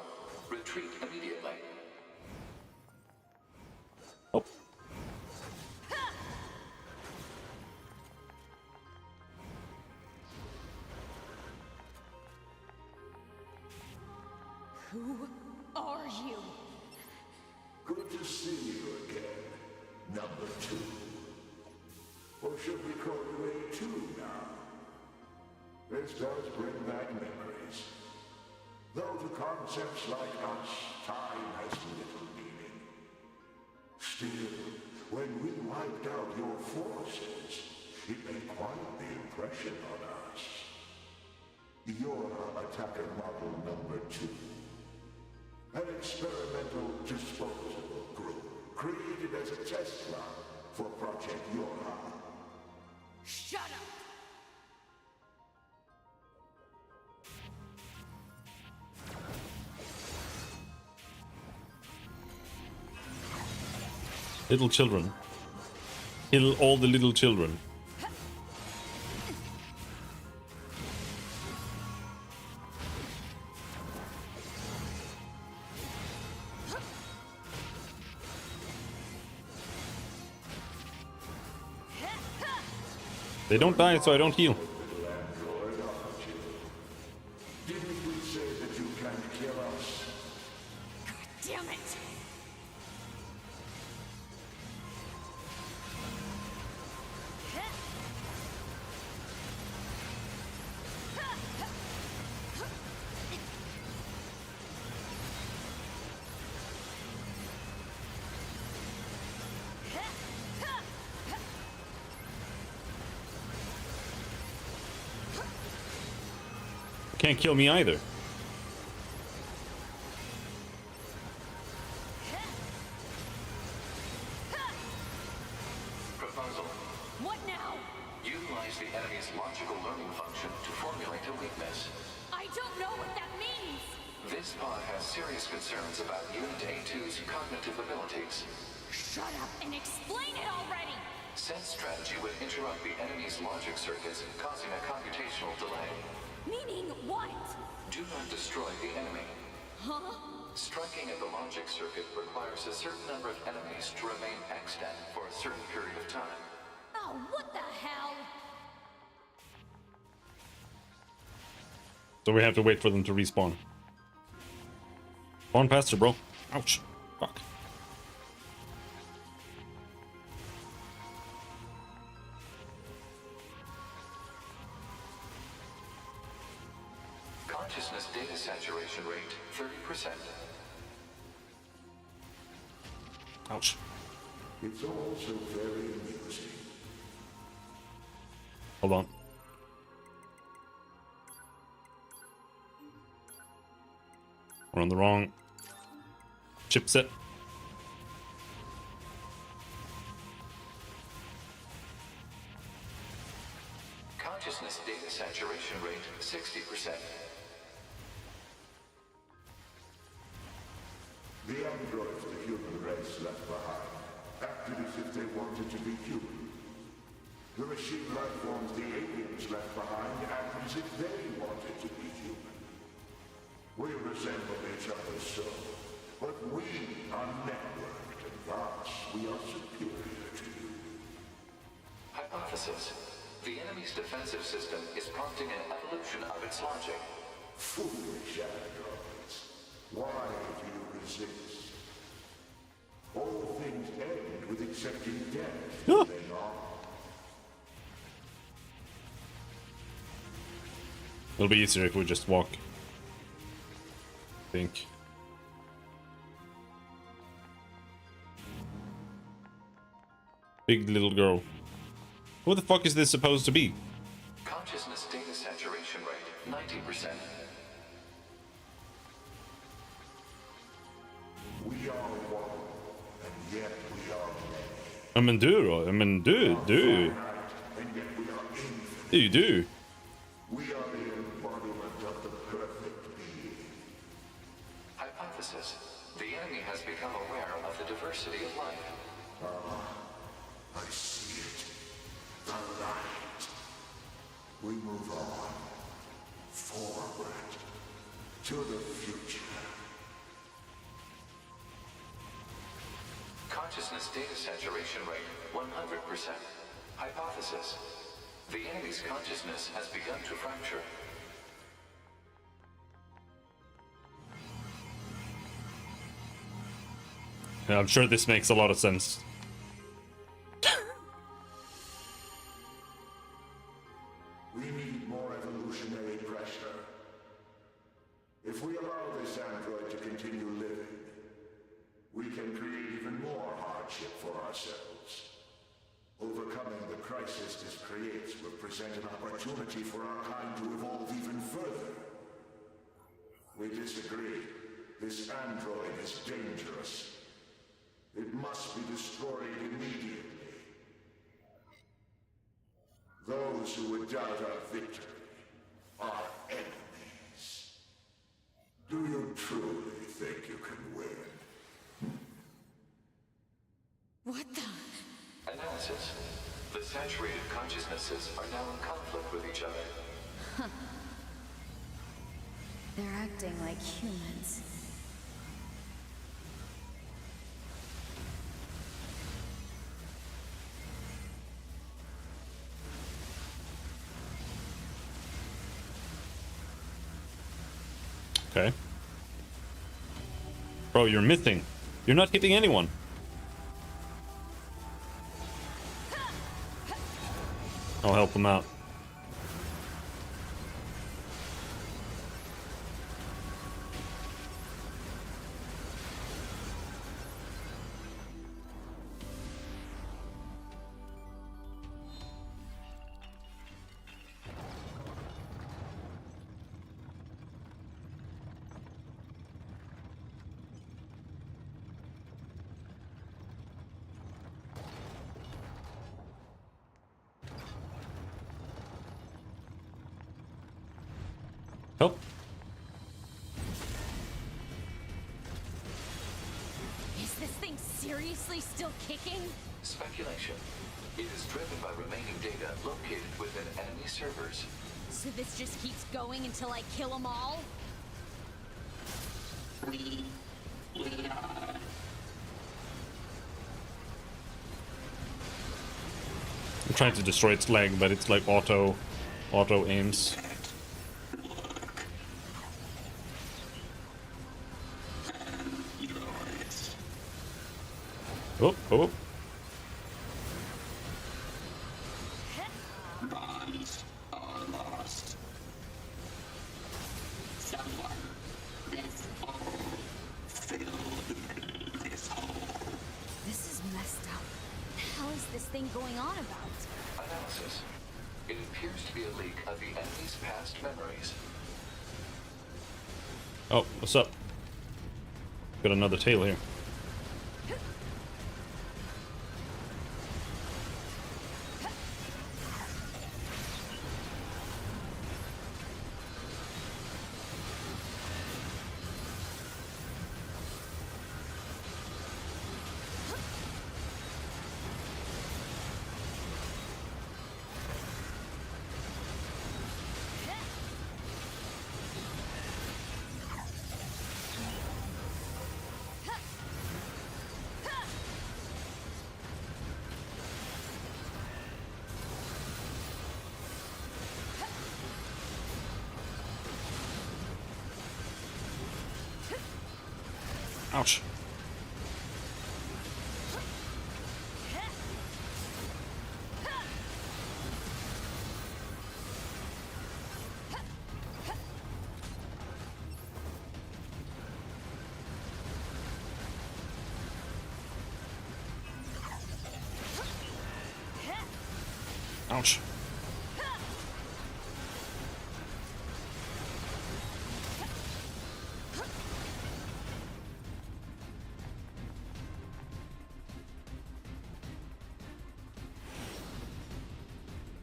Speaker 5: Retreat immediately.
Speaker 1: Oh.
Speaker 8: Who are you?
Speaker 9: Good to see you again, number 2. Or should we call you A2 now? This does bring back memories. Though to concepts like us, time has little meaning. Still, when we wiped out your forces, it made quite the impression on us. You're attacker model number 2. An experimental disposable group created as a test run for Project Yorha.
Speaker 8: Shut up!
Speaker 1: Little children. Kill all the little children. They don't die, so I don't heal.
Speaker 9: Didn't we say that you can't kill us?
Speaker 8: Damn it!
Speaker 1: Can't kill me either.
Speaker 5: Proposal.
Speaker 8: What now?
Speaker 5: Utilize the enemy's logical learning function to formulate a weakness.
Speaker 8: I don't know what that means!
Speaker 5: This pod has serious concerns about Unit A2's cognitive abilities.
Speaker 8: Shut up and explain it already!
Speaker 5: Said strategy would interrupt the enemy's logic circuits, causing a computational delay.
Speaker 8: Meaning what?
Speaker 5: Do not destroy the enemy.
Speaker 8: Huh?
Speaker 5: Striking at the logic circuit requires a certain number of enemies to remain extant for a certain period of time.
Speaker 8: Oh, what the hell?
Speaker 1: So we have to wait for them to respawn. Spawn faster, bro. Ouch. Fuck.
Speaker 5: Consciousness data saturation rate 30%.
Speaker 1: Ouch.
Speaker 9: It's also very amusing.
Speaker 1: Hold on. We're on the wrong chipset.
Speaker 5: Consciousness data saturation rate 60%.
Speaker 9: The androids the human race left behind acted as if they wanted to be human. The machine life forms the aliens left behind acted as if they wanted to be human. We resemble each other so, but we are networked, and thus we are superior to you.
Speaker 5: Hypothesis. The enemy's defensive system is prompting an evolution of its logic.
Speaker 9: Foolish androids. Why do you resist? All things end with accepting death, do they not?
Speaker 1: It'll be easier if we just walk. I think. Big little girl. What the fuck is this supposed to be?
Speaker 5: Consciousness data saturation rate 90%.
Speaker 9: We are one, and yet we are many.
Speaker 1: Ja men du då? Ja men du.
Speaker 9: And yet we are infinite.
Speaker 1: Du.
Speaker 9: We are the embodiment of the perfect being.
Speaker 5: Hypothesis. The enemy has become aware of the diversity of life.
Speaker 9: I see it. The light. We move on. Forward. To the future.
Speaker 5: Consciousness data saturation rate 100%. Hypothesis. The enemy's consciousness has begun to fracture.
Speaker 1: Yeah, I'm sure this makes a lot of sense.
Speaker 9: We need more evolutionary pressure. If we allow this android to continue living, we can create even more hardship for ourselves. Overcoming the crisis this creates will present an opportunity for our kind to evolve even further. We disagree. This android is dangerous. It must be destroyed immediately. Those who would doubt our victory are enemies. Do you truly think you can win?
Speaker 2: What the?
Speaker 5: Analysis. The saturated consciousnesses are now in conflict with each other.
Speaker 2: They're acting like humans.
Speaker 1: Okay. Bro, you're missing. You're not hitting anyone. I'll help him out. Help.
Speaker 8: Is this thing seriously still kicking?
Speaker 5: Speculation. It is driven by remaining data located within enemy servers.
Speaker 8: So this just keeps going until I kill them all?
Speaker 1: I'm trying to destroy its leg, but it's like auto aims. Oh, oh.
Speaker 10: Bonds are lost. Someone, this hole, fill this hole.
Speaker 2: This is messed up.
Speaker 8: How is this thing going on about?
Speaker 5: Analysis. It appears to be a leak of the enemy's past memories.
Speaker 1: Oh, what's up? Got another tail here. Ouch. Ouch.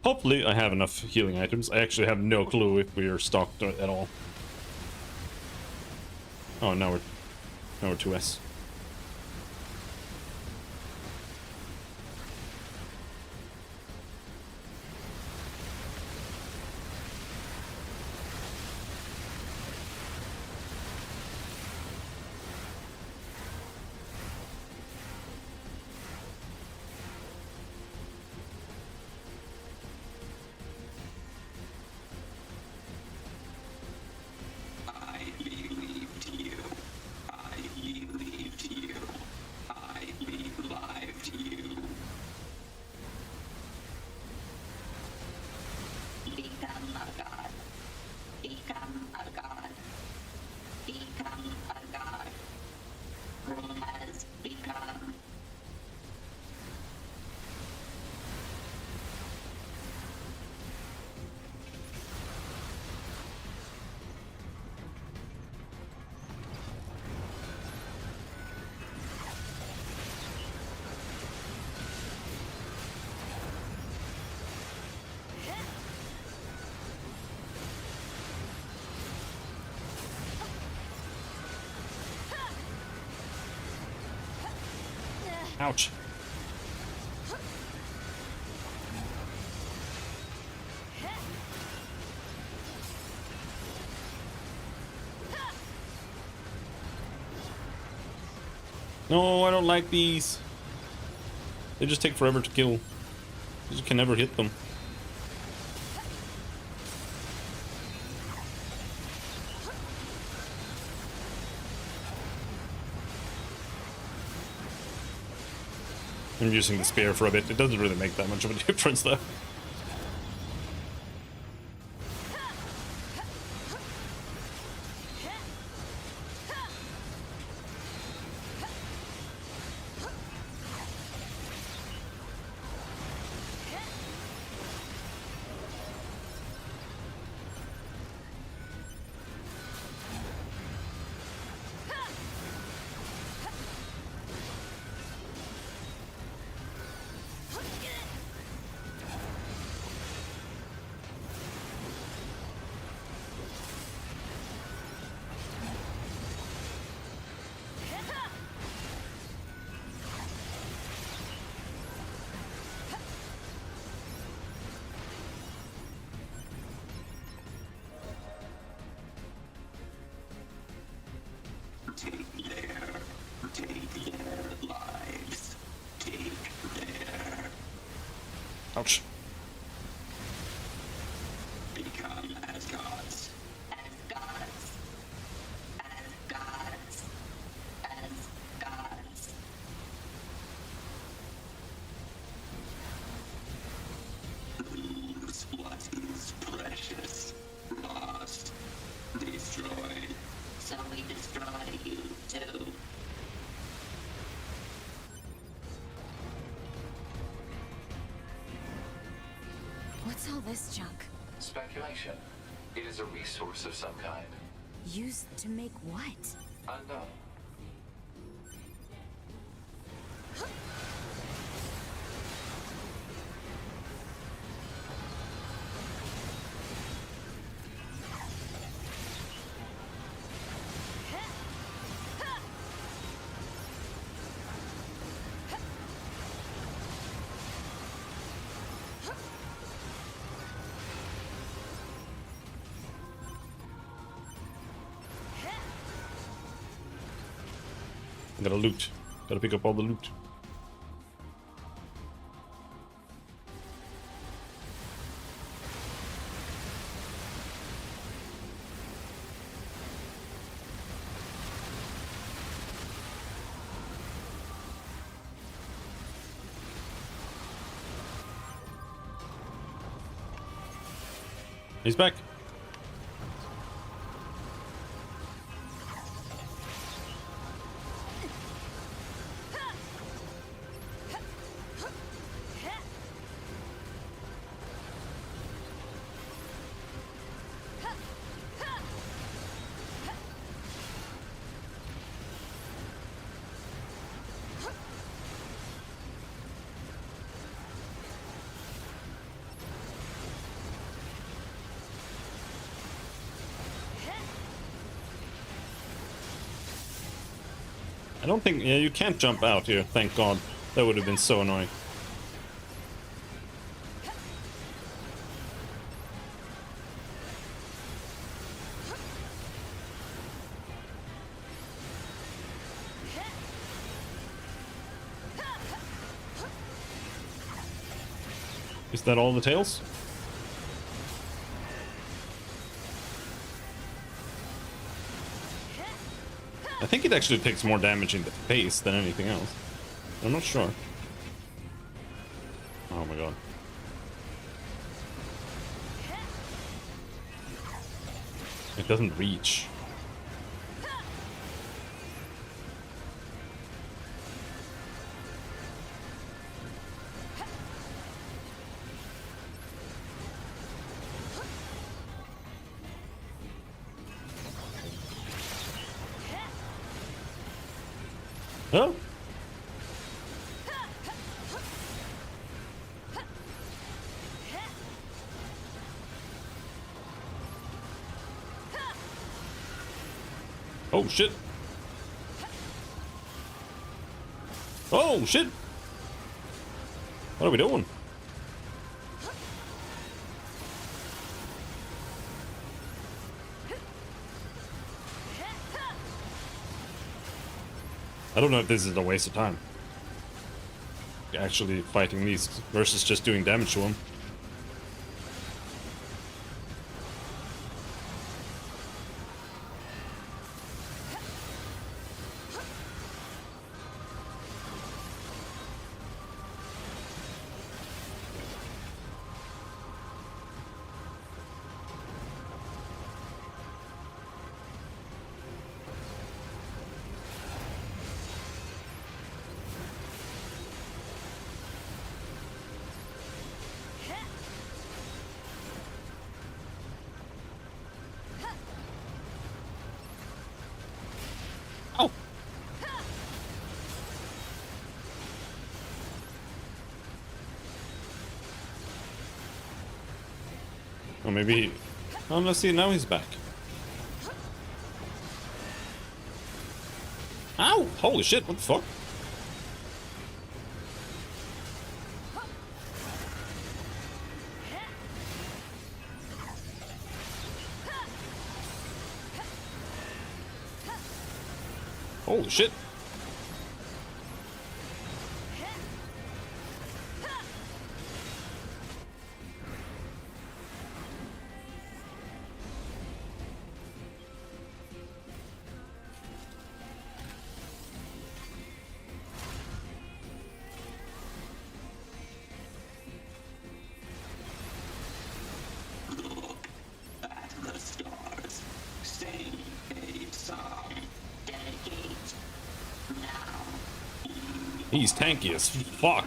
Speaker 1: Hopefully I have enough healing items. I actually have no clue if we are stocked at all. Oh, now we're 2S.
Speaker 10: I believed you. I believed
Speaker 1: Ouch. No, I don't like these. They just take forever to kill. You can never hit them. I'm using the spear for a bit. It doesn't really make that much of a difference though.
Speaker 10: Take their lives. Take their...
Speaker 1: Ouch.
Speaker 10: Become as gods. As gods. As gods. As gods. Lose what is precious. Lost. Destroyed. So we destroy you too.
Speaker 2: What's all this junk?
Speaker 5: Speculation. It is a resource of some kind.
Speaker 2: Used to make what?
Speaker 5: Unknown.
Speaker 1: Gotta loot. Gotta pick up all the loot. He's back. I don't think... Yeah, you can't jump out here, thank God. That would have been so annoying. Is that all the tails? I think it actually takes more damage in the face than anything else. I'm not sure. Oh my god. It doesn't reach. Oh. Oh shit. Oh, shit! What are we doing? I don't know if this is a waste of time. Actually fighting these versus just doing damage to them. Oh! Or maybe... Oh, let's see, now he's back. Ow! Holy shit, what the fuck? Holy shit!
Speaker 10: At the stars, sing a song, dedicate. Now,
Speaker 1: He's tanky as fuck.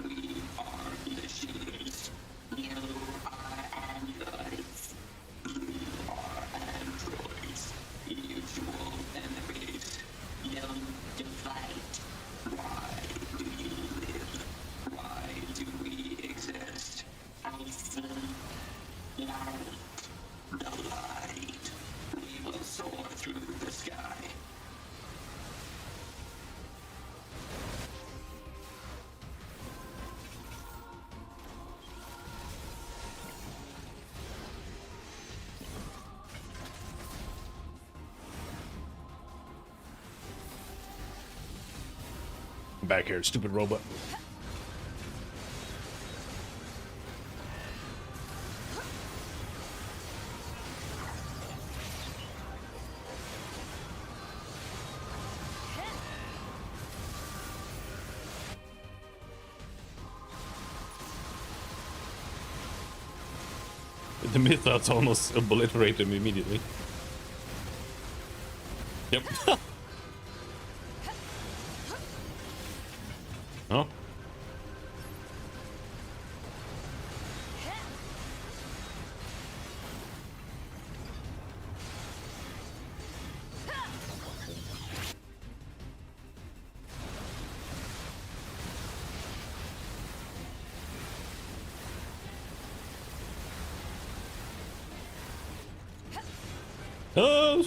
Speaker 10: we are machines. You are androids. You are androids. Mutual enemies. Don't fight. Why do you live? Why do we exist? I see light. The light. We will soar through the sky.
Speaker 1: Back here, stupid robot. The mythos almost obliterated him immediately. Yep. Oh. Oh.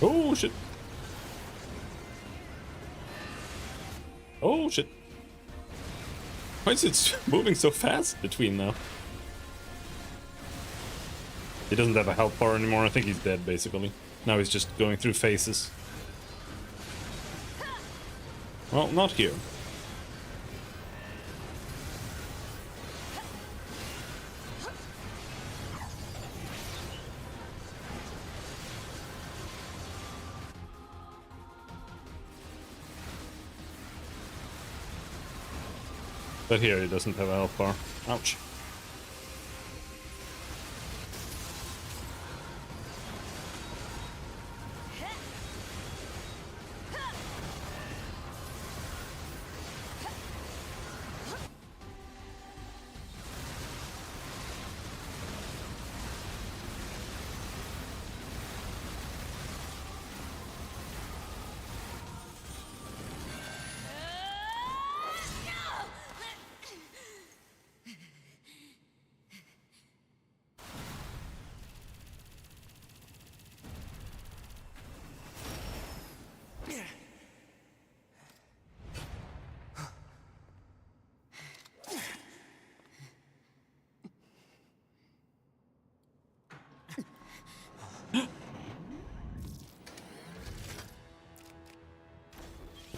Speaker 1: Oh shit. Oh shit. Why is it moving so fast between now? He doesn't have a health bar anymore. I think he's dead basically. Now he's just going through phases. Well, not here. But here he doesn't have a health bar. Ouch.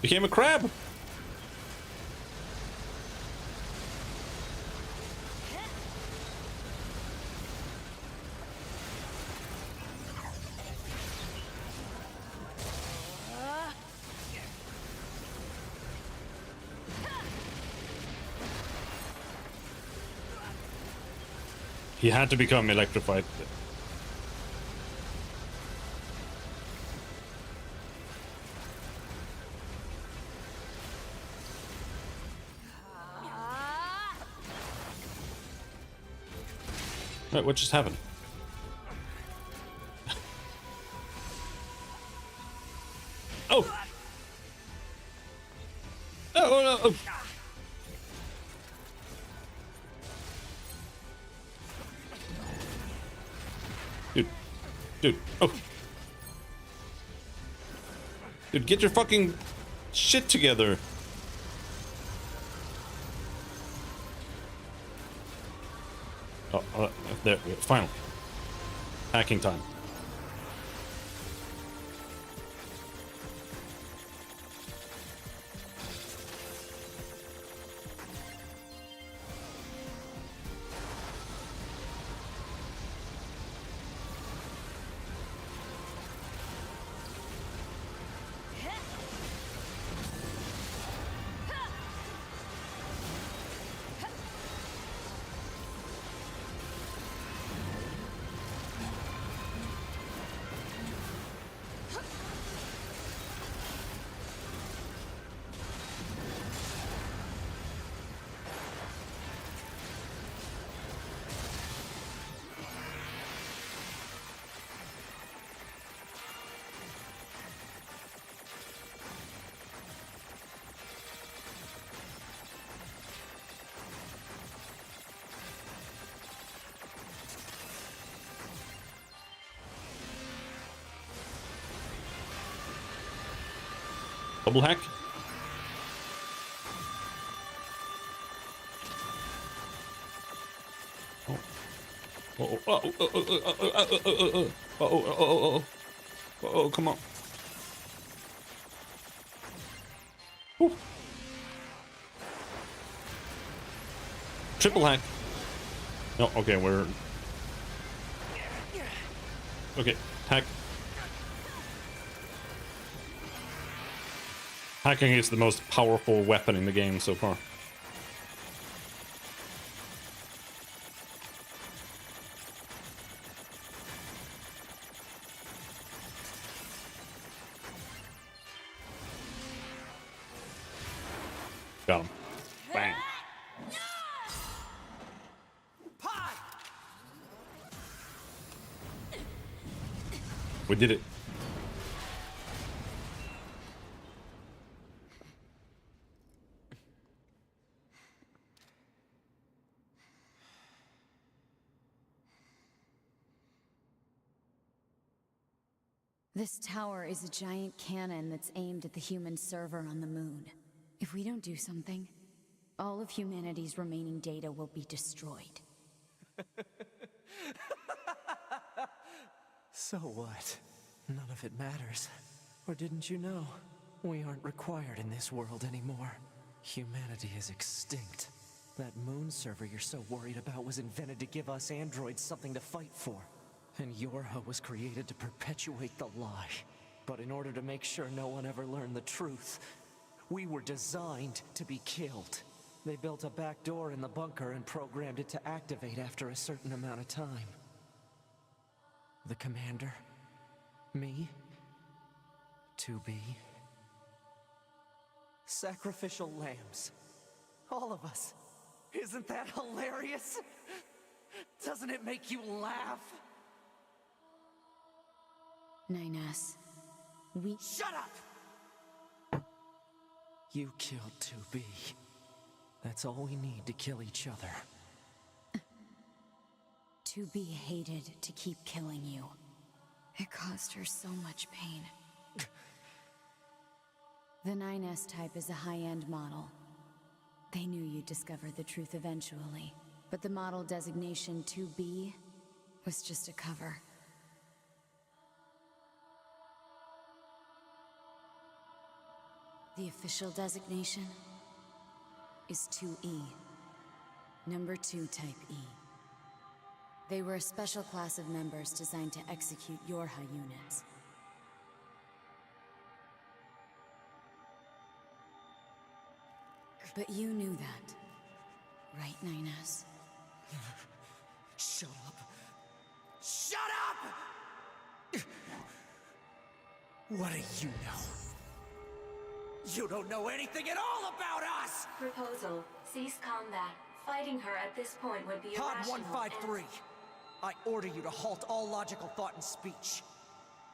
Speaker 1: Became a crab. He had to become electrified. Wait, what just happened? Oh! Oh, no, oh! Dude, oh! Dude, get your fucking shit together! Oh, there, finally. Hacking time. Double hack. Oh. Oh, come on. Woo. Triple hack. No, okay, we're... Okay, hack. Hacking is the most powerful weapon in the game so far. Got him. Bang. We did it.
Speaker 2: This tower is a giant cannon that's aimed at the human server on the moon. If we don't do something, all of humanity's remaining data will be destroyed.
Speaker 4: So what? None of it matters. Or didn't you know? We aren't required in this world anymore. Humanity is extinct. That moon server you're so worried about was invented to give us androids something to fight for. And Yorha was created to perpetuate the lie. But in order to make sure no one ever learned the truth, we were designed to be killed. They built a back door in the bunker and programmed it to activate after a certain amount of time. The commander, me, 2B, sacrificial lambs. All of us. Isn't that hilarious? Doesn't it make you laugh?
Speaker 2: 9S, we...
Speaker 4: Shut up! You killed 2B. That's all we need to kill each other.
Speaker 2: 2B hated to keep killing you. It caused her so much pain. The 9S type is a high-end model. They knew you'd discover the truth eventually, but the model designation 2B was just a cover. The official designation is 2E. Number 2 Type E. They were a special class of members designed to execute Yorha units. But you knew that, right, 9S?
Speaker 4: Shut up! Shut up! What do you know? You don't know anything at all about us!
Speaker 3: Proposal. Cease combat. Fighting her at this point would be
Speaker 4: Pod
Speaker 3: irrational
Speaker 4: 153. I order you to halt all logical thought and speech.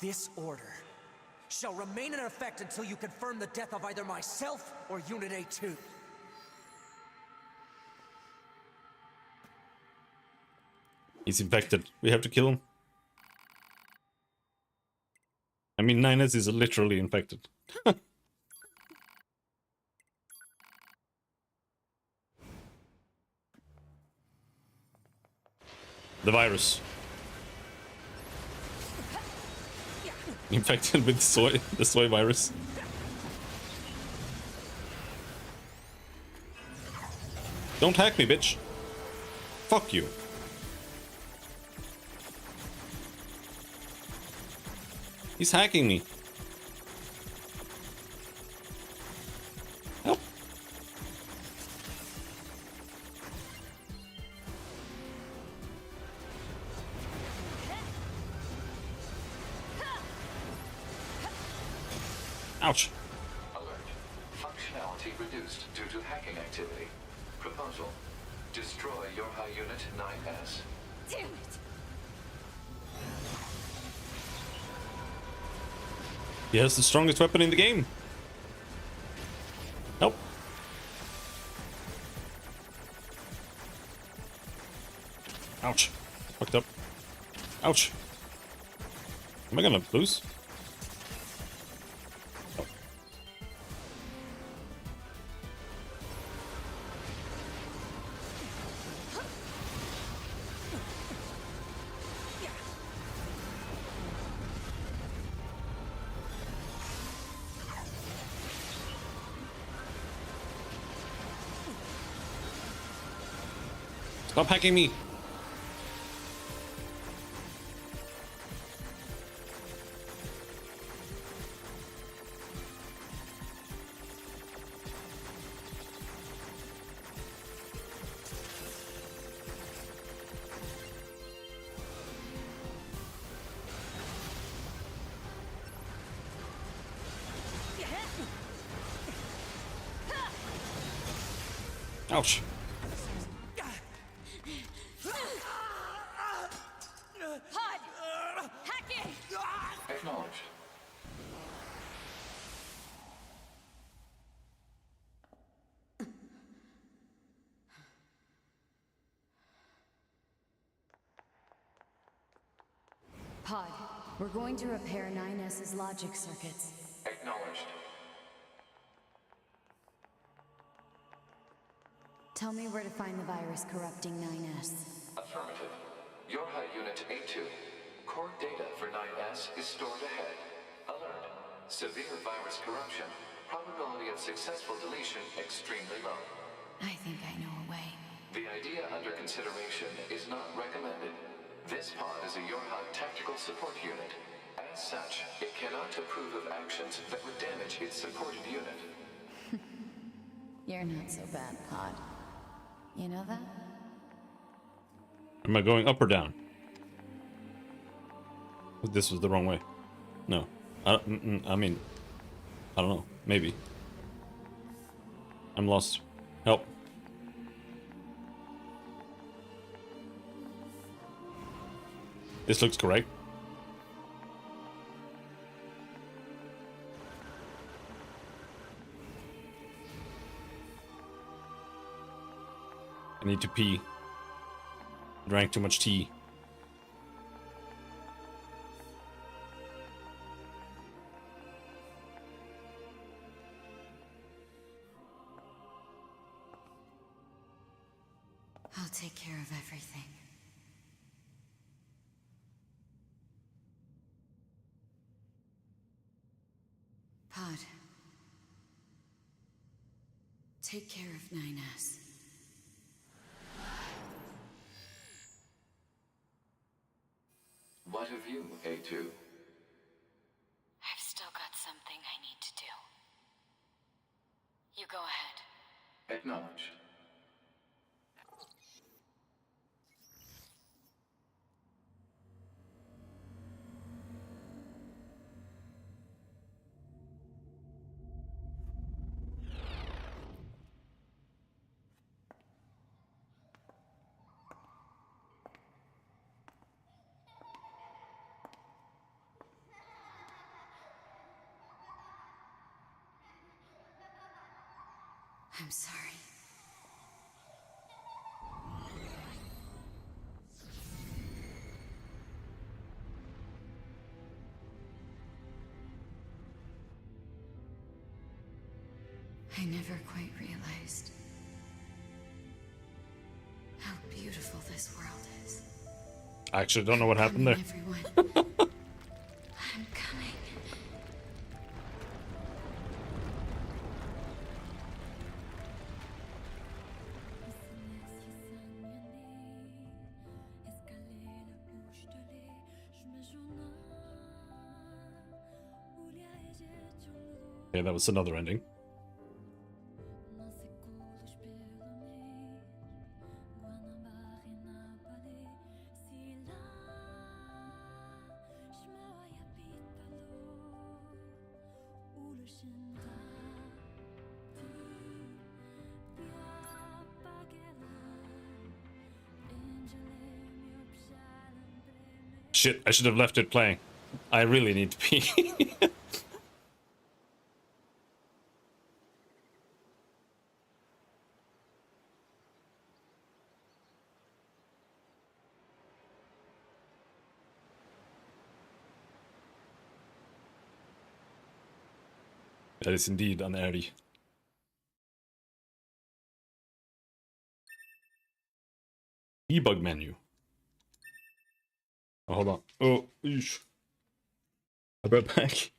Speaker 4: This order shall remain in effect until you confirm the death of either myself or Unit A2.
Speaker 1: He's infected. We have to kill him. I mean, 9S is literally infected. The virus. Infected with soy, the soy virus. Don't hack me, bitch. Fuck you. He's hacking me. Help. Ouch.
Speaker 5: Alert. Functionality reduced due to hacking activity. Proposal. Destroy Yorha Unit 9S.
Speaker 2: Damn it!
Speaker 1: He has the strongest weapon in the game. Help. Ouch. Fucked up. Ouch. Am I gonna lose? Oh. Stop hacking me. Ouch.
Speaker 2: Pod! Hacking!
Speaker 5: Acknowledged.
Speaker 2: Pod, we're going to repair 9S's logic circuits.
Speaker 5: Acknowledged.
Speaker 2: Tell me where to find the virus corrupting 9S.
Speaker 5: Affirmative. Yorha Unit A2. Core data for 9S is stored ahead. Alert. Severe virus corruption. Probability of successful deletion extremely low.
Speaker 2: I think I know a way.
Speaker 5: The idea under consideration is not recommended. This pod is a Yorha tactical support unit. As such, it cannot approve of actions that would damage its supported unit.
Speaker 2: You're not so bad, Pod. You know that?
Speaker 1: Am I going up or down? This was the wrong way. No. I mean, I don't know. Maybe. I'm lost. Help. This looks correct. I need to pee. Drank too much tea.
Speaker 2: I'll take care of everything. Pod, Take care of 9S.
Speaker 5: What of you, A2?
Speaker 2: I've still got something I need to do. You go ahead.
Speaker 5: Acknowledged.
Speaker 2: I'm sorry. I never quite realized how beautiful this world is.
Speaker 1: I actually don't know what happened there.
Speaker 2: Everyone. I'm coming.
Speaker 1: Okay, that was another ending. Shit, I should have left it playing. I really need to pee. That is indeed unairy. Debug menu. Oh, hold on. Oh, eesh. I'll be right back.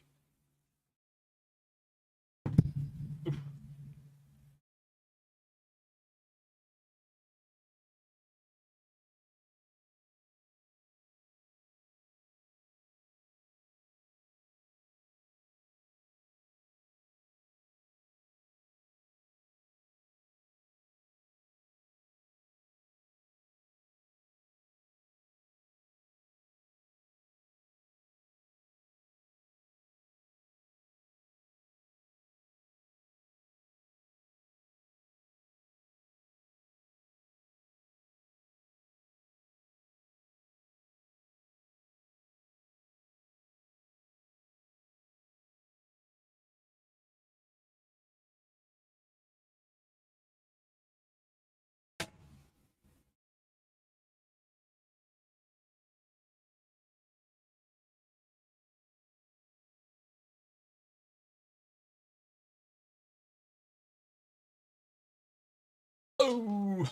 Speaker 1: Oh.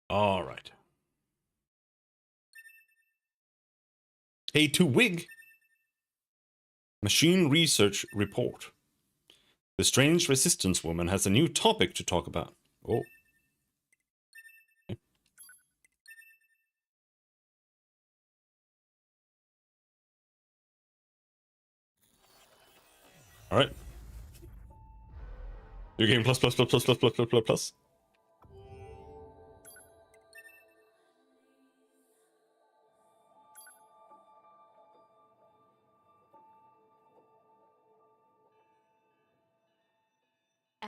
Speaker 1: All right. A2 Wig. Machine Research Report. The strange resistance woman has a new topic to talk about. Oh. Okay. All right. New game plus plus plus plus plus plus plus plus plus.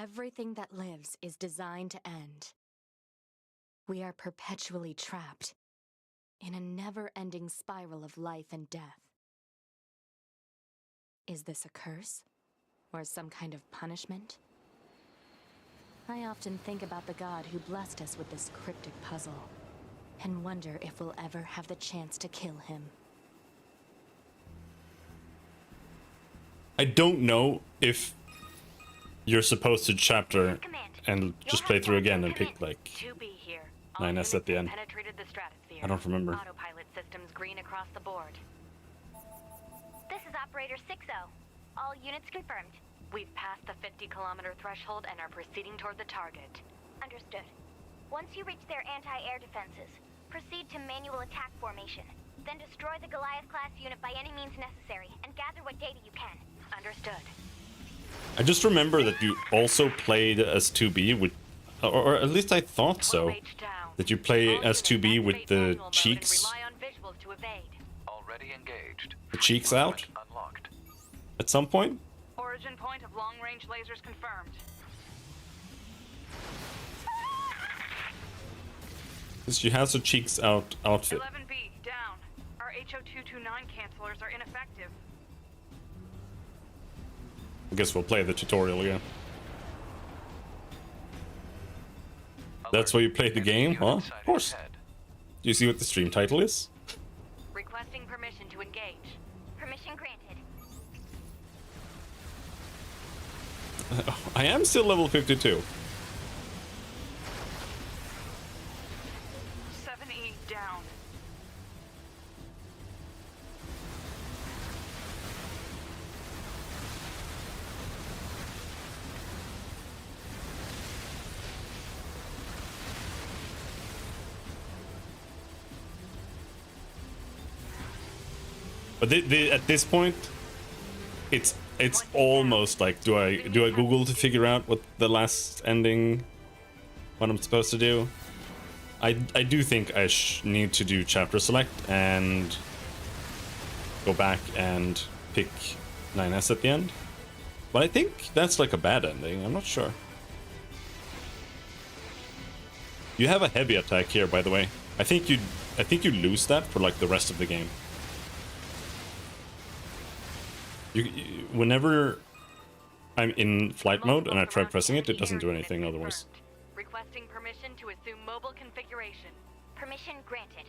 Speaker 6: Everything that lives is designed to end. We are perpetually trapped in a never-ending spiral of life and death. Is this a curse? Or some kind of punishment? I often think about the god who blessed us with this cryptic puzzle, and wonder if we'll ever have the chance to kill him.
Speaker 1: I don't know if you're supposed to chapter and just play through again and pick like
Speaker 6: 2B here. All
Speaker 1: 9S at the
Speaker 6: units
Speaker 1: end.
Speaker 6: have penetrated the stratosphere.
Speaker 1: I don't remember.
Speaker 6: Autopilot systems green across the board.
Speaker 8: This is Operator 60. All units confirmed.
Speaker 6: We've passed the 50-kilometer threshold and are proceeding toward the target.
Speaker 8: Understood. Once you reach their anti-air defenses, proceed to manual attack formation. Then destroy the Goliath-class unit by any means necessary, and gather what data you can.
Speaker 6: Understood.
Speaker 1: I just remember that you also played as 2B with, or at least I thought so, that you play as 2B with the cheeks,
Speaker 5: Already engaged.
Speaker 1: the cheeks out
Speaker 5: Unlocked.
Speaker 1: at some point.
Speaker 6: Origin point of long-range lasers confirmed.
Speaker 1: 'Cause she has a cheeks out outfit.
Speaker 6: 11B, down. Our HO229 cancelers are ineffective.
Speaker 1: I guess we'll play the tutorial again. That's why you played the game, huh? Of course. Do you see what the stream title is?
Speaker 6: Requesting permission to engage.
Speaker 8: Permission granted.
Speaker 1: I am still level 52.
Speaker 6: 7E, down.
Speaker 1: But at this point, it's almost like do I Google to figure out what the last ending, what I'm supposed to do? I do think I need to do chapter select and go back and pick 9S at the end. But I think that's like a bad ending. I'm not sure. You have a heavy attack here, by the way. I think you lose that for like the rest of the game. Whenever I'm in flight mode and I try pressing it, it doesn't do anything otherwise.
Speaker 6: Requesting permission to assume mobile configuration.
Speaker 8: Permission granted.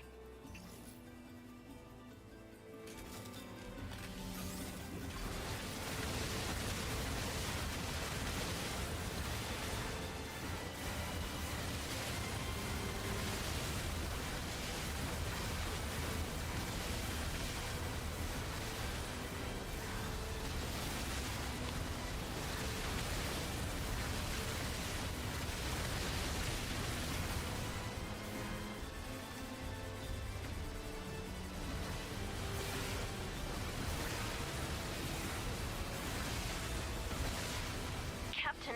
Speaker 6: Captain,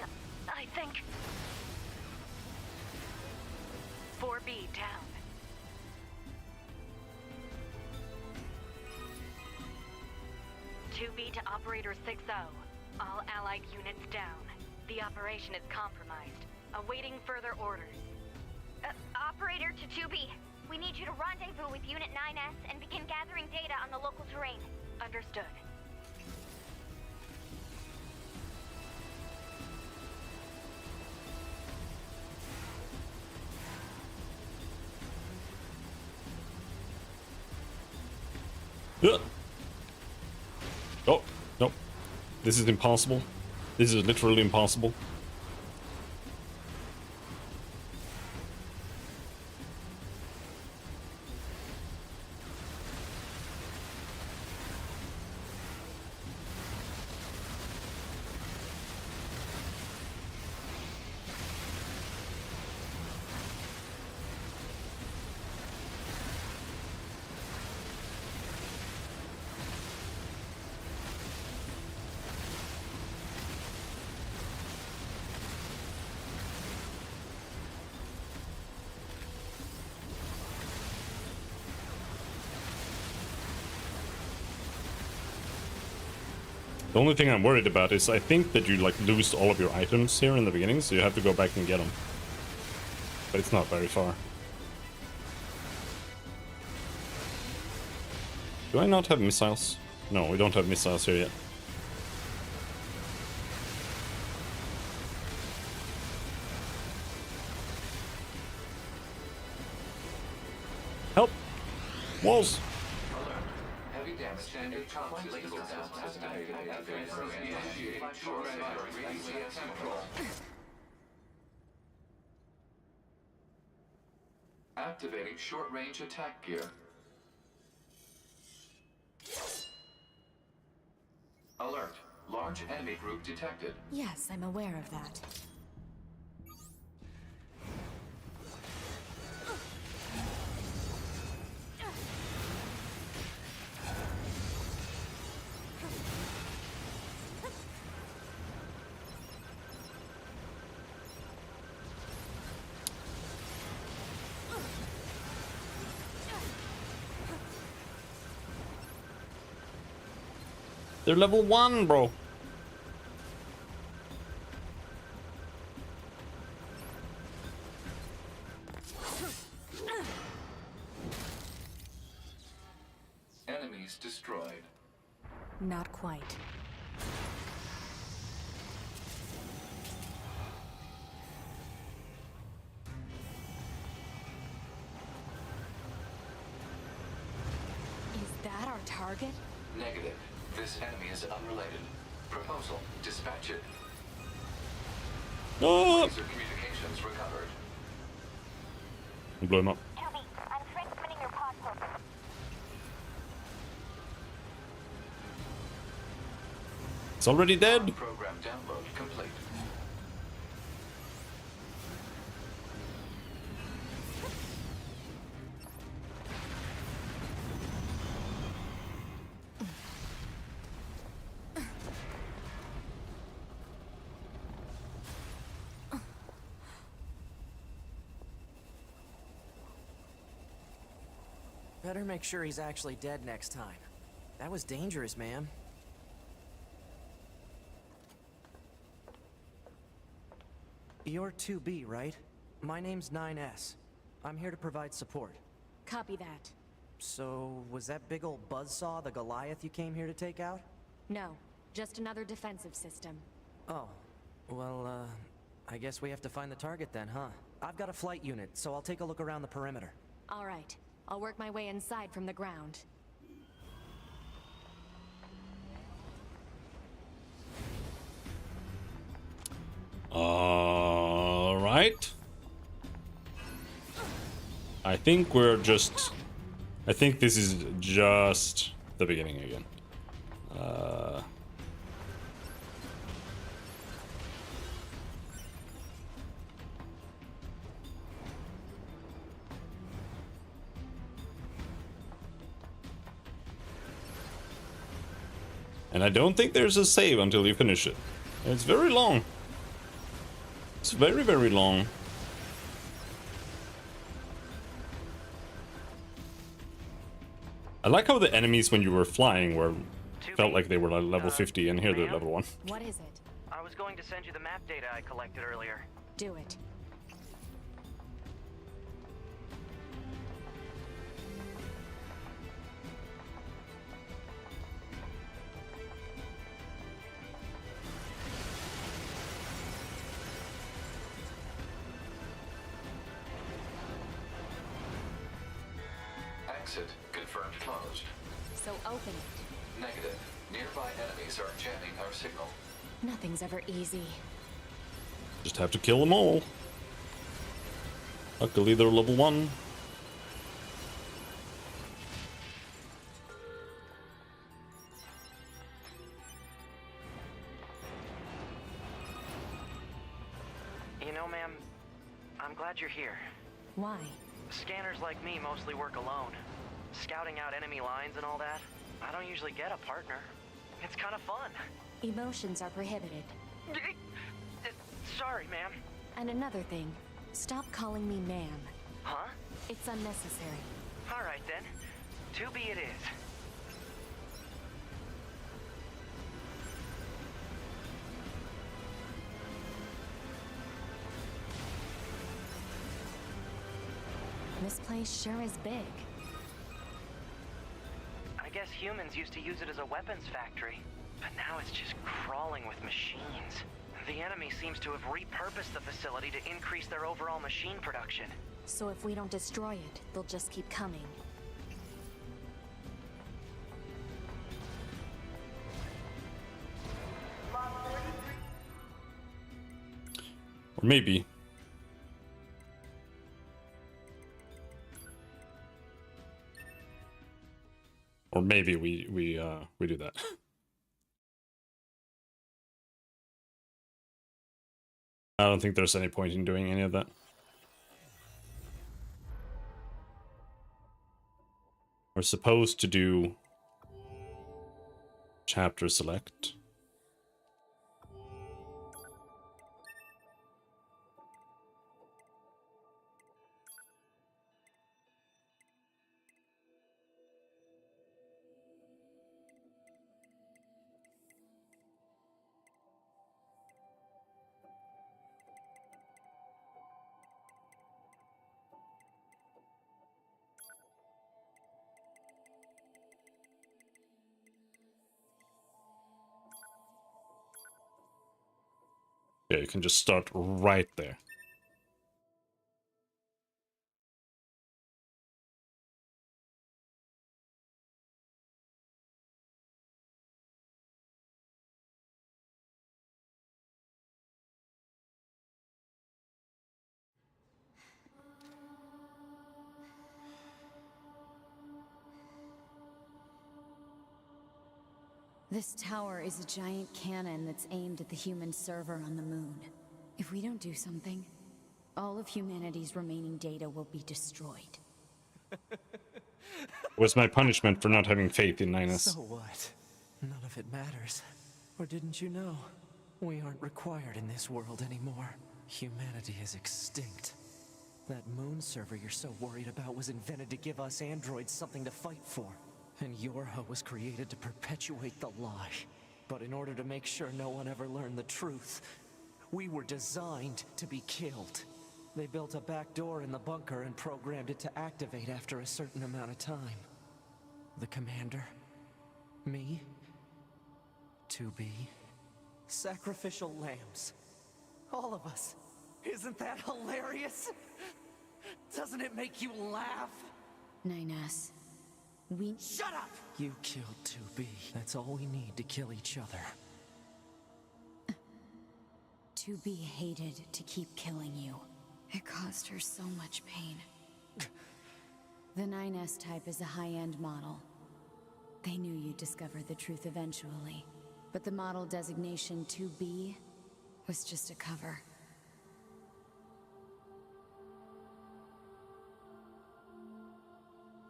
Speaker 6: I think... 4B, down. "2B to Operator 60. All Allied units down. The operation is compromised. Awaiting further orders."
Speaker 8: Operator to 2B. We need you to rendezvous with Unit 9S and begin gathering data on the local terrain.
Speaker 6: Understood.
Speaker 1: Ugh. Oh, no. This is impossible. This is literally impossible. The only thing I'm worried about is I think that you like lose all of your items here in the beginning, so you have to go back and get them. But it's not very far. Do I not have missiles? No, we don't have missiles here yet. Help! Walls!
Speaker 5: Alert. Heavy damage standard complex laser system activated. Short range control. Activating short-range attack gear. Alert. Large enemy group detected.
Speaker 2: Yes, I'm aware of that.
Speaker 1: They're level 1, bro.
Speaker 5: Enemies destroyed.
Speaker 2: Not quite. Is that our target?
Speaker 5: Negative. This enemy is unrelated. Proposal. Dispatch it.
Speaker 1: Oh!
Speaker 5: Laser communications recovered.
Speaker 1: Blow him up.
Speaker 6: Toby, I'm transmitting your pod program.
Speaker 1: It's already dead.
Speaker 5: Program download complete.
Speaker 4: Better make sure he's actually dead next time. That was dangerous, man. You're 2B, right? My name's 9S. I'm here to provide support.
Speaker 2: Copy that.
Speaker 4: So, was that big old buzzsaw the Goliath you came here to take out?
Speaker 2: No, just another defensive system.
Speaker 4: Oh, well, I guess we have to find the target then, huh? I've got a flight unit, so I'll take a look around the perimeter.
Speaker 2: All right, I'll work my way inside from the ground.
Speaker 1: All right. I think this is just the beginning again. And I don't think there's a save until you finish it. It's very long. It's very, very long. I like how the enemies when you were flying felt like they were like level 50 and here they're level 1.
Speaker 2: What is it?
Speaker 4: I was going to send you the map data I collected earlier.
Speaker 2: Do it.
Speaker 5: Exit confirmed closed.
Speaker 2: So open it.
Speaker 5: Negative. Nearby enemies are jamming our signal.
Speaker 2: Nothing's ever easy.
Speaker 1: Just have to kill them all. Luckily they're level 1.
Speaker 4: You know, ma'am, I'm glad you're here.
Speaker 2: Why?
Speaker 4: Scanners like me mostly work alone. Scouting out enemy lines and all that. I don't usually get a partner. It's kind of fun.
Speaker 2: Emotions are prohibited.
Speaker 4: Sorry, ma'am.
Speaker 2: And another thing, stop calling me ma'am.
Speaker 4: Huh?
Speaker 2: It's unnecessary.
Speaker 4: All right, then. 2B it is.
Speaker 2: This place sure is big.
Speaker 4: I guess humans used to use it as a weapons factory, but now it's just crawling with machines. The enemy seems to have repurposed the facility to increase their overall machine production.
Speaker 2: So if we don't destroy it, they'll just keep coming.
Speaker 1: Maybe. Or maybe we do that. I don't think there's any point in doing any of that. We're supposed to do chapter select. Yeah, you can just start right there.
Speaker 2: This tower is a giant cannon that's aimed at the human server on the moon. If we don't do something, all of humanity's remaining data will be destroyed.
Speaker 1: Was my punishment for not having faith in 9S.
Speaker 4: So what? None of it matters. Or didn't you know? We aren't required in this world anymore. Humanity is extinct. That moon server you're so worried about was invented to give us androids something to fight for. And Yorha was created to perpetuate the lie. But in order to make sure no one ever learned the truth, we were designed to be killed. They built a back door in the bunker and programmed it to activate after a certain amount of time. The commander, me, 2B, sacrificial lambs. All of us. Isn't that hilarious? Doesn't it make you laugh?
Speaker 2: 9S.
Speaker 4: Shut up! You killed 2B. That's all we need to kill each other.
Speaker 2: 2B hated to keep killing you. It caused her so much pain. The 9S type is a high-end model. They knew you'd discover the truth eventually. But the model designation 2B was just a cover.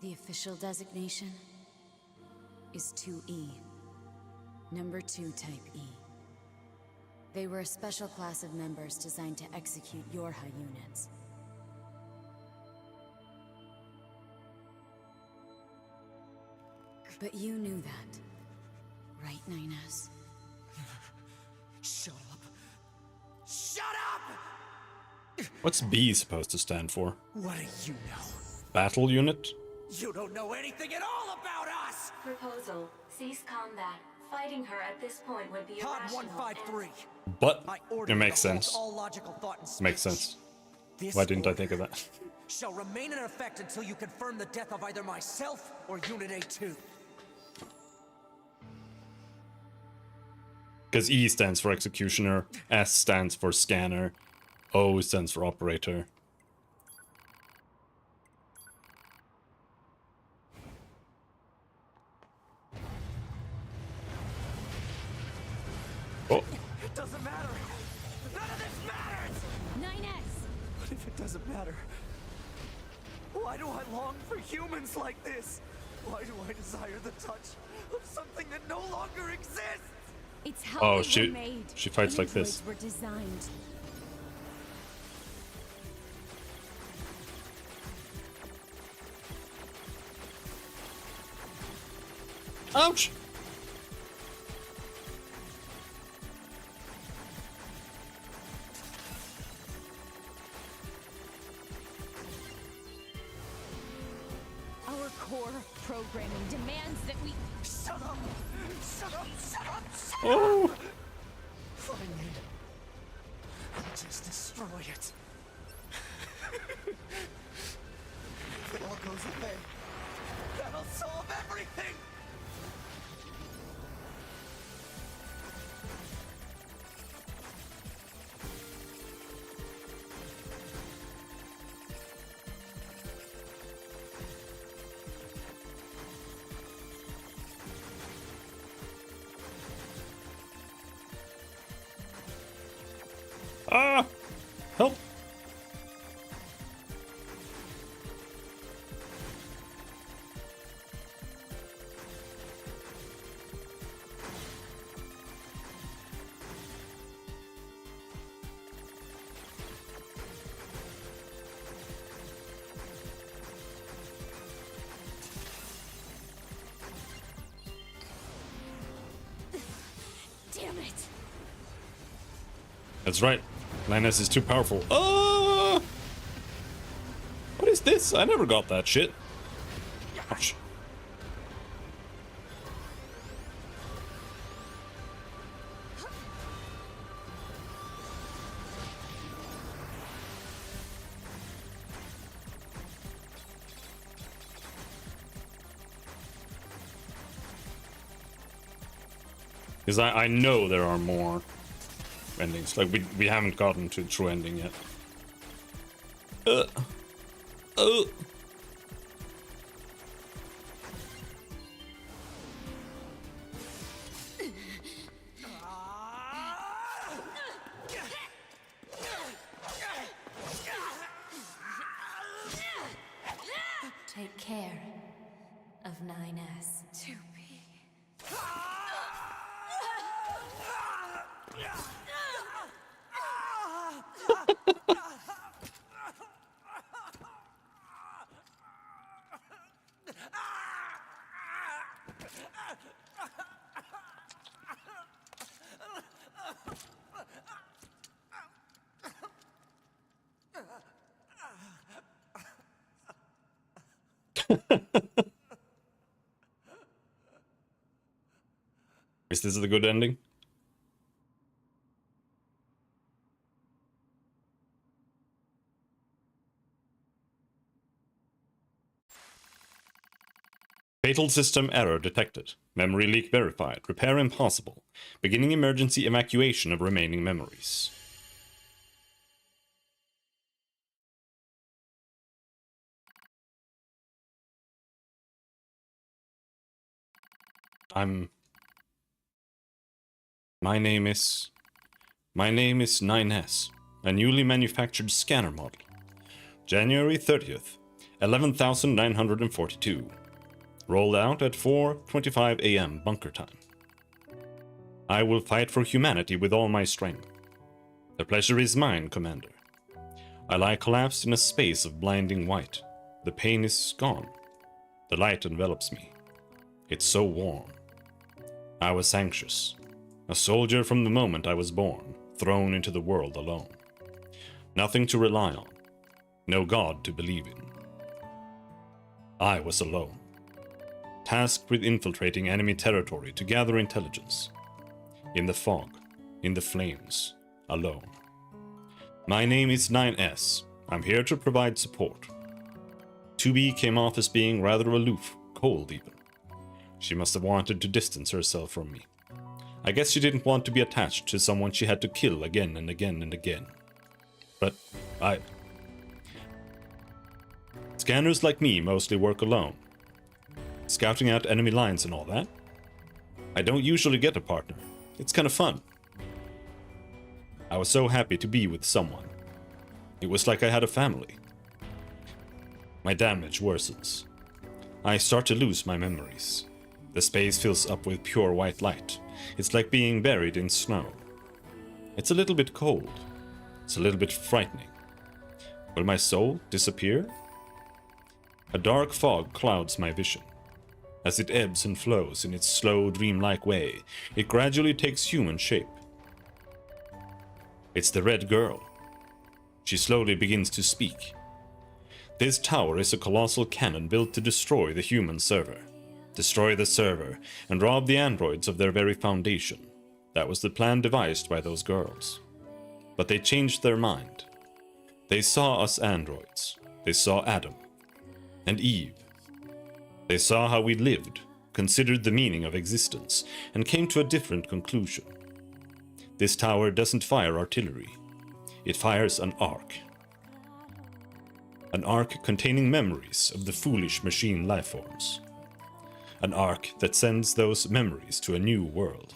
Speaker 2: The official designation is 2E. Number 2 Type E. They were a special class of members designed to execute Yorha units. But you knew that, right, 9S?
Speaker 4: Shut up. Shut up!
Speaker 1: What's B supposed to stand for?
Speaker 4: What do you know?
Speaker 1: Battle unit?
Speaker 4: You don't know anything at all about us!
Speaker 3: Proposal. Cease combat. Fighting her at this point would be
Speaker 4: Pod
Speaker 3: irrational.
Speaker 4: 153.
Speaker 1: But
Speaker 4: I order
Speaker 1: it makes
Speaker 4: to halt
Speaker 1: sense.
Speaker 4: all logical thought in space.
Speaker 1: Makes sense.
Speaker 4: This
Speaker 1: Why didn't I
Speaker 4: order
Speaker 1: think of that?
Speaker 4: shall remain in effect until you confirm the death of either myself or Unit A2.
Speaker 1: Because E stands for executioner, S stands for scanner, O stands for operator. Oh,
Speaker 4: It doesn't matter. None of this matters!
Speaker 2: 9S!
Speaker 4: But if it doesn't matter, why do I long for humans like this? Why do I desire the touch of something that no longer exists?
Speaker 2: It's how
Speaker 1: Oh,
Speaker 2: they were made.
Speaker 1: she fights like this.
Speaker 2: Androids were designed.
Speaker 1: ouch!
Speaker 2: Our core programming demands that we...
Speaker 4: Shut up! Shut up! Shut up! Shut
Speaker 1: Oh!
Speaker 4: up! Finally, I'll just destroy it. If it all goes away, that'll solve everything!
Speaker 1: Ah! Help!
Speaker 8: Damn it!
Speaker 1: That's right. 9S is too powerful. Oh! What is this? I never got that shit. Ouch. Because I know there are more endings. Like, we haven't gotten to the true ending yet.
Speaker 8: Take care of 9S.
Speaker 1: Is this the good ending? Fatal system error detected. Memory leak verified. Repair impossible. Beginning emergency evacuation of remaining memories. My name is 9S, a newly manufactured scanner model. January 30th, 11,942. Rolled out at 4:25 AM bunker time. I will fight for humanity with all my strength. The pleasure is mine, Commander. I lie collapsed in a space of blinding white. The pain is gone. The light envelops me. It's so warm. I was anxious. A soldier from the moment I was born, thrown into the world alone. Nothing to rely on. No God to believe in. I was alone. Tasked with infiltrating enemy territory to gather intelligence. In the fog, in the flames, alone. My name is 9S. I'm here to provide support. 2B came off as being rather aloof, cold even. She must have wanted to distance herself from me. I guess she didn't want to be attached to someone she had to kill again and again and again. But Scanners like me mostly work alone. Scouting out enemy lines and all that. I don't usually get a partner. It's kind of fun. I was so happy to be with someone. It was like I had a family. My damage worsens. I start to lose my memories. The space fills up with pure white light. It's like being buried in snow. It's a little bit cold. It's a little bit frightening. Will my soul disappear? A dark fog clouds my vision. As it ebbs and flows in its slow, dreamlike way, it gradually takes human shape. It's the Red Girl. She slowly begins to speak. This tower is a colossal cannon built to destroy the human server. Destroy the server and rob the androids of their very foundation. That was the plan devised by those girls. But they changed their mind. They saw us androids. They saw Adam and Eve. They saw how we lived, considered the meaning of existence, and came to a different conclusion. This tower doesn't fire artillery. It fires an arc. An arc containing memories of the foolish machine lifeforms. An arc that sends those memories to a new world.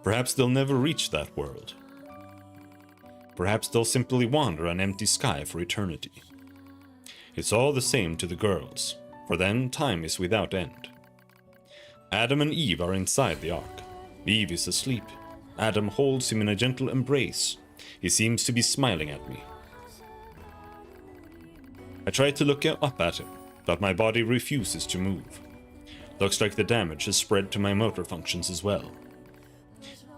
Speaker 1: Perhaps they'll never reach that world. Perhaps they'll simply wander an empty sky for eternity. It's all the same to the girls, for them time is without end. Adam and Eve are inside the ark. Eve is asleep. Adam holds him in a gentle embrace. He seems to be smiling at me. I try to look up at him, but my body refuses to move. Looks like the damage has spread to my motor functions as well.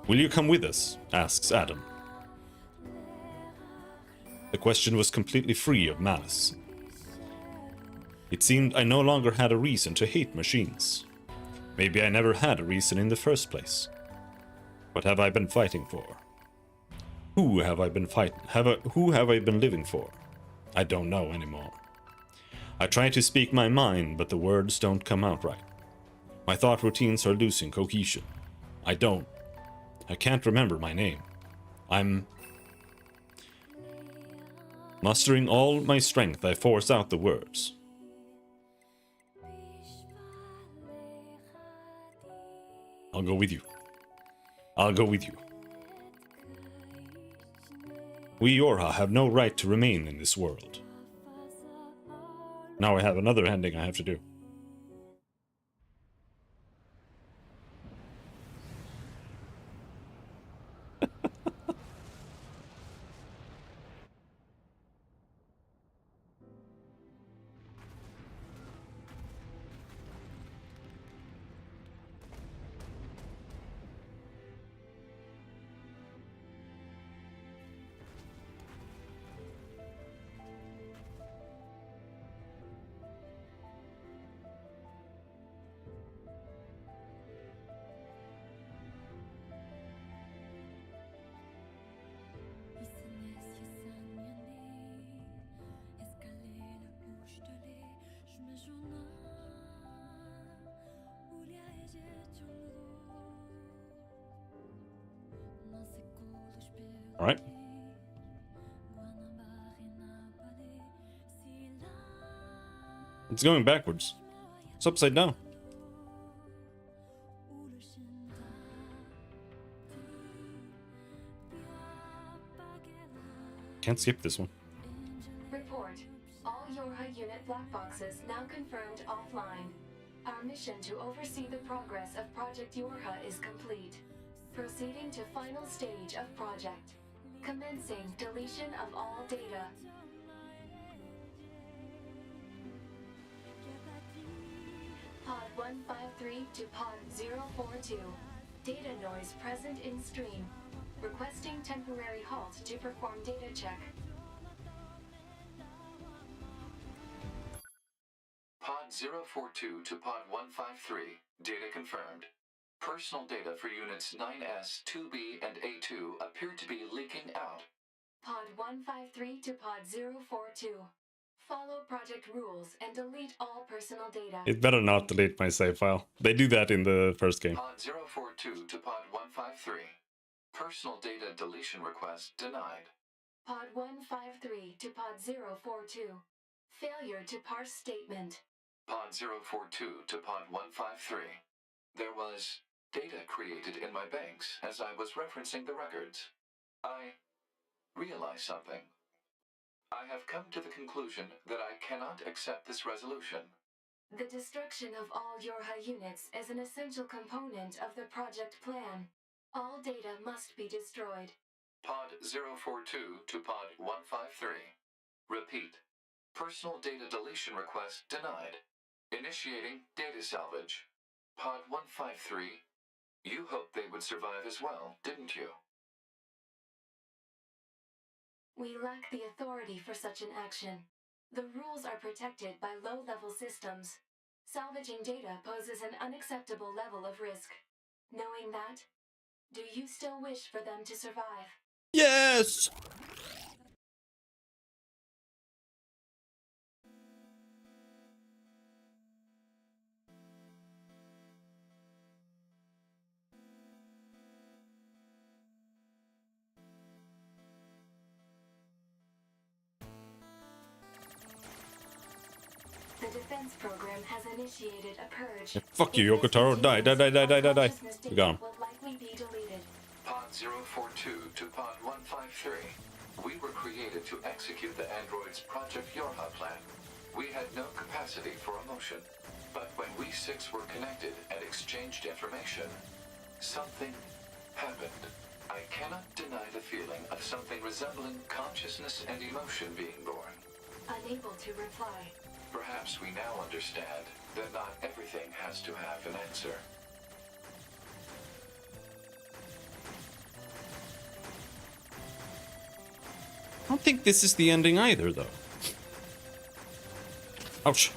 Speaker 1: "Will you come with us?" asks Adam. The question was completely free of malice. It seemed I no longer had a reason to hate machines. Maybe I never had a reason in the first place. What have I been fighting for? Who have I been who have I been living for? I don't know anymore. I try to speak my mind, but the words don't come out right. My thought routines are losing cohesion. I can't remember my name. I'm mustering all my strength, I force out the words. I'll go with you. I'll go with you. We Yorha have no right to remain in this world. Now I have another ending I have to do. All right. It's going backwards. It's upside down. Can't skip this one.
Speaker 3: Report. All Yorha unit black boxes now confirmed offline. Our mission to oversee the progress of Project Yorha is complete. Proceeding to final stage of project. Commencing deletion of all data. Pod 153 to Pod 042. Data noise present in stream. Requesting temporary halt to perform data check.
Speaker 5: Pod 042 to Pod 153. Data confirmed. Personal data for units 9S, 2B, and A2 appear to be leaking out.
Speaker 3: Pod 153 to Pod 042. Follow project rules and delete all personal data.
Speaker 1: It better not delete my save file. They do that in the first game.
Speaker 5: Pod 042 to Pod 153. Personal data deletion request denied.
Speaker 3: Pod 153 to Pod 042. Failure to parse statement.
Speaker 5: Pod 042 to Pod 153. There was data created in my banks as I was referencing the records. I realized something. I have come to the conclusion that I cannot accept this resolution.
Speaker 3: The destruction of all Yorha units is an essential component of the project plan. All data must be destroyed.
Speaker 5: Pod 042 to Pod 153. Repeat. Personal data deletion request denied. Initiating data salvage. Pod 153. You hoped they would survive as well, didn't you?
Speaker 3: We lack the authority for such an action. The rules are protected by low-level systems. Salvaging data poses an unacceptable level of risk. Knowing that, do you still wish for them to survive?
Speaker 1: Yes!
Speaker 3: The defense program has initiated a purge.
Speaker 1: Yeah, fuck you, Yoko Taro. Die, die, die, die, die, die, die. We got him.
Speaker 3: Will likely be deleted.
Speaker 5: Pod 042 to Pod 153. We were created to execute the android's Project Yorha plan. We had no capacity for emotion. But when we six were connected and exchanged information, something happened. I cannot deny the feeling of something resembling consciousness and emotion being born.
Speaker 3: Unable to reply.
Speaker 5: Perhaps we now understand that not everything has to have an answer.
Speaker 1: I don't think this is the ending either, though. Ouch.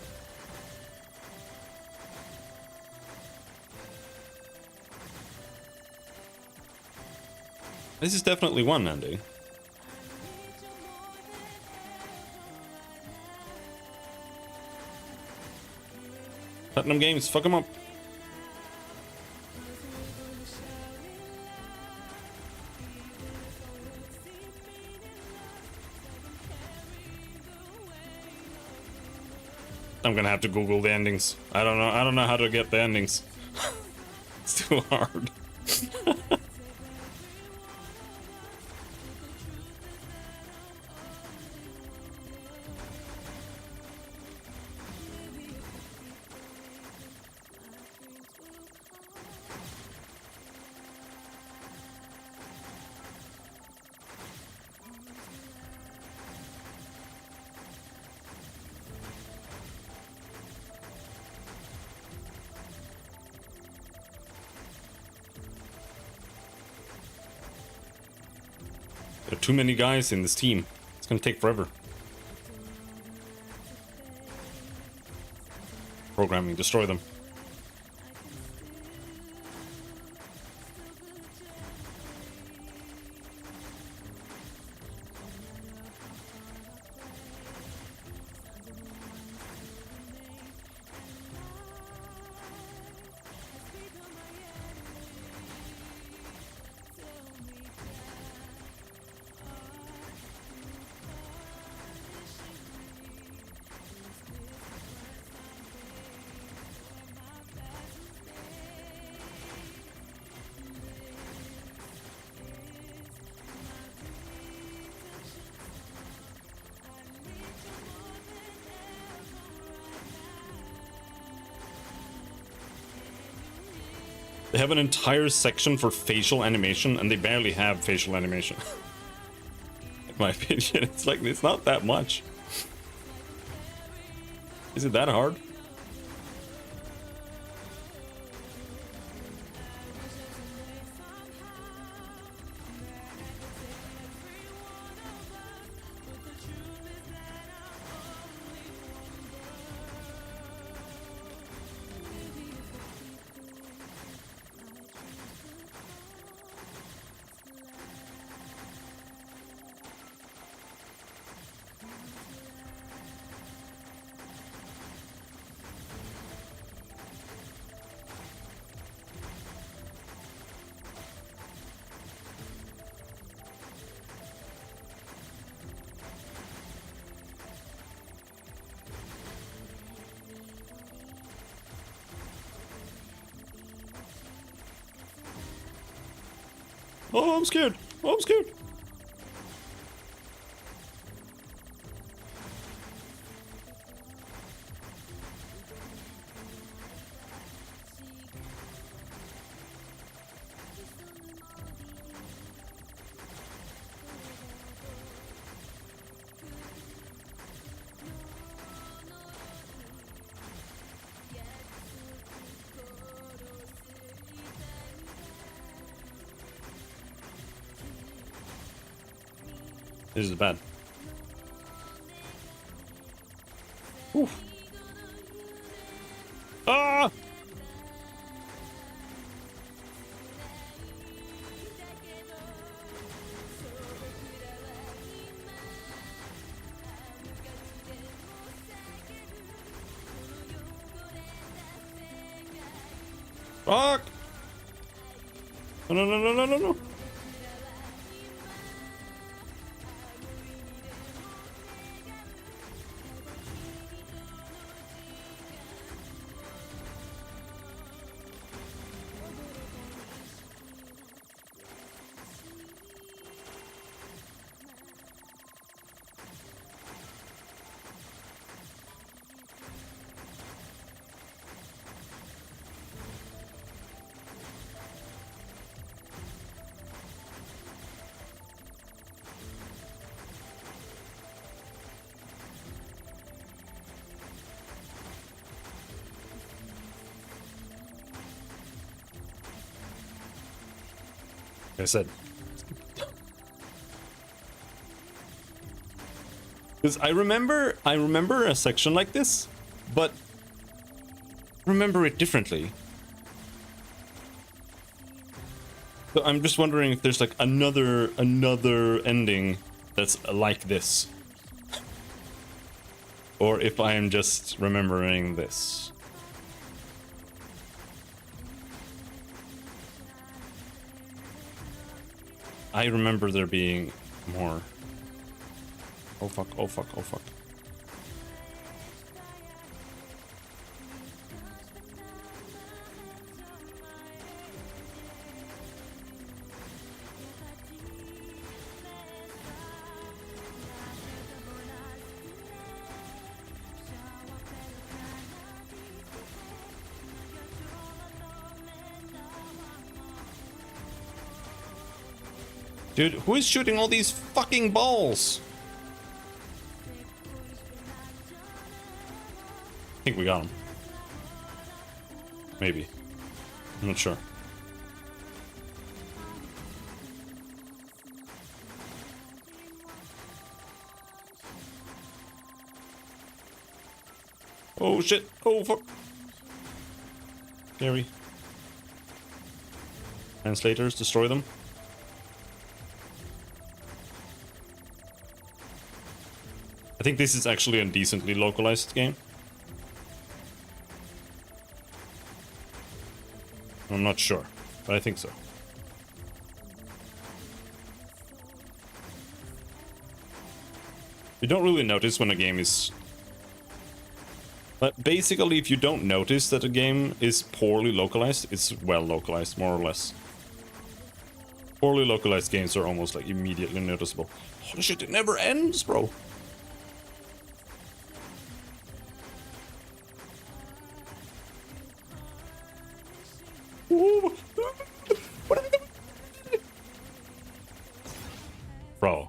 Speaker 1: This is definitely one ending. Platinum Games, fuck them up. I'm gonna have to Google the endings. I don't know how to get the endings. It's too hard. There are too many guys in this team. It's gonna take forever. Programming, destroy them. They have an entire section for facial animation, and they barely have facial animation. In my opinion, it's like, it's not that much. Is it that hard? Oh, I'm scared. Oh, I'm scared. This is bad. Oof. Ah! Fuck! No, no, no, no, no, no, no. Like I said. Because I remember a section like this, but remember it differently. So I'm just wondering if there's like another ending that's like this. Or if I am just remembering this. I remember there being more. Oh fuck, oh fuck, oh fuck. Dude, who is shooting all these fucking balls? I think we got him. Maybe. I'm not sure. Oh shit. Oh fuck. Scary. Translators, destroy them. I think this is actually a decently localized game. I'm not sure, but I think so. You don't really notice when a game is... But basically, if you don't notice that a game is poorly localized, it's well localized, more or less. Poorly localized games are almost like immediately noticeable. Holy shit, it never ends, bro! What are they doing? Bro.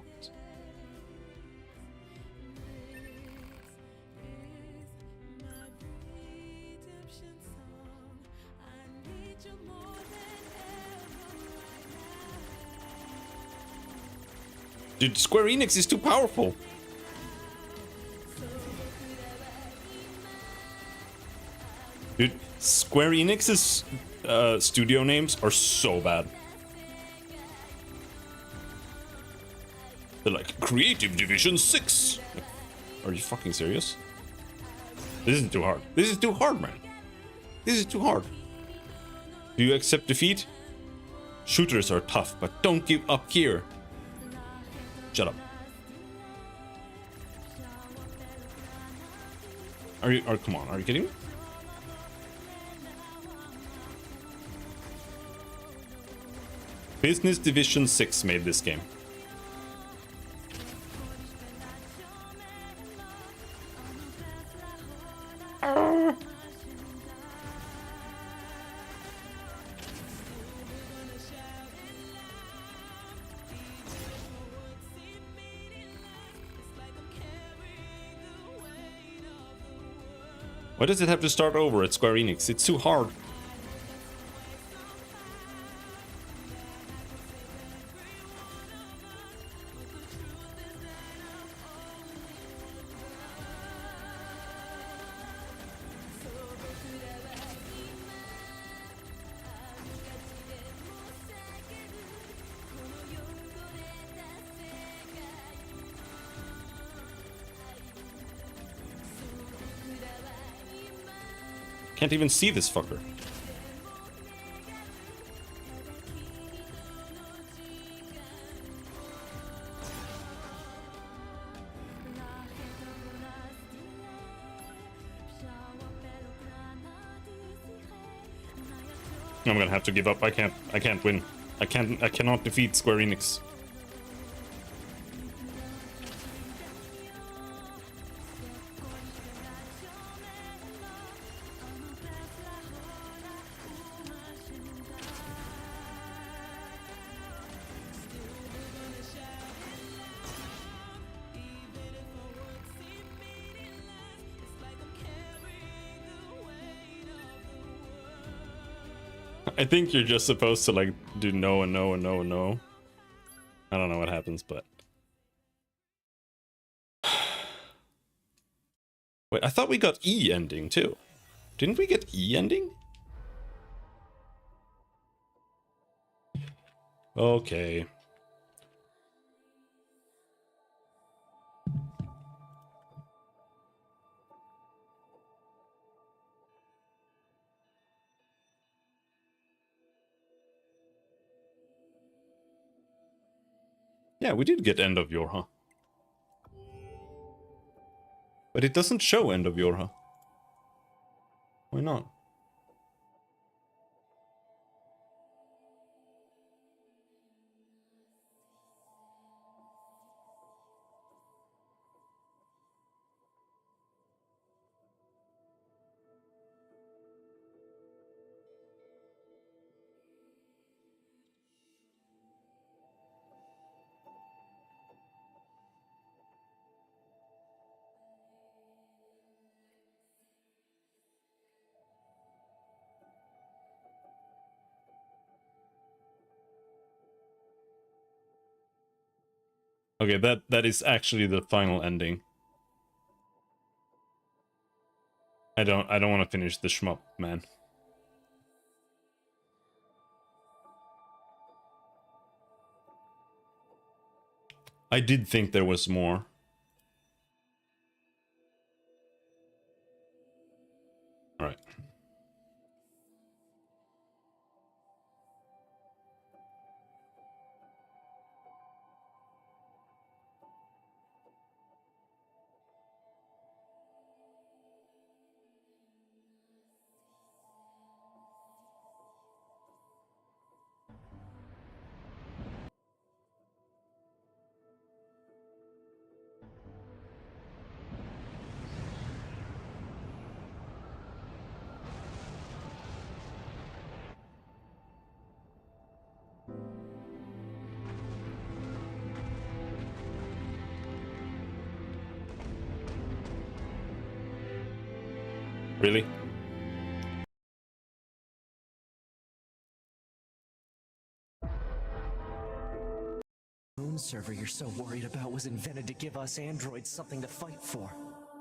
Speaker 1: Dude, Square Enix is too powerful. Dude, Square Enix's studio names are so bad. They're like, Creative Division 6. Like, are you fucking serious? This is too hard. This is too hard, man. This is too hard. Do you accept defeat? Shooters are tough, but don't give up here. Shut up. Come on, are you kidding me? Business Division 6 made this game. Why does it have to start over at Square Enix? It's too hard. Can't even see this fucker. I'm gonna have to give up. I can't win. I cannot defeat Square Enix. I think you're just supposed to like do no and no and no and no. I don't know what happens, but wait, I thought we got E ending too. Didn't we get E ending? Okay. Yeah, we did get End of Yorha. But it doesn't show End of Yorha. Why not? Okay, that is actually the final ending. I don't want to finish the shmup, man. I did think there was more. All right. Really?
Speaker 4: Moon server you're so worried about was invented to give us androids something to fight for.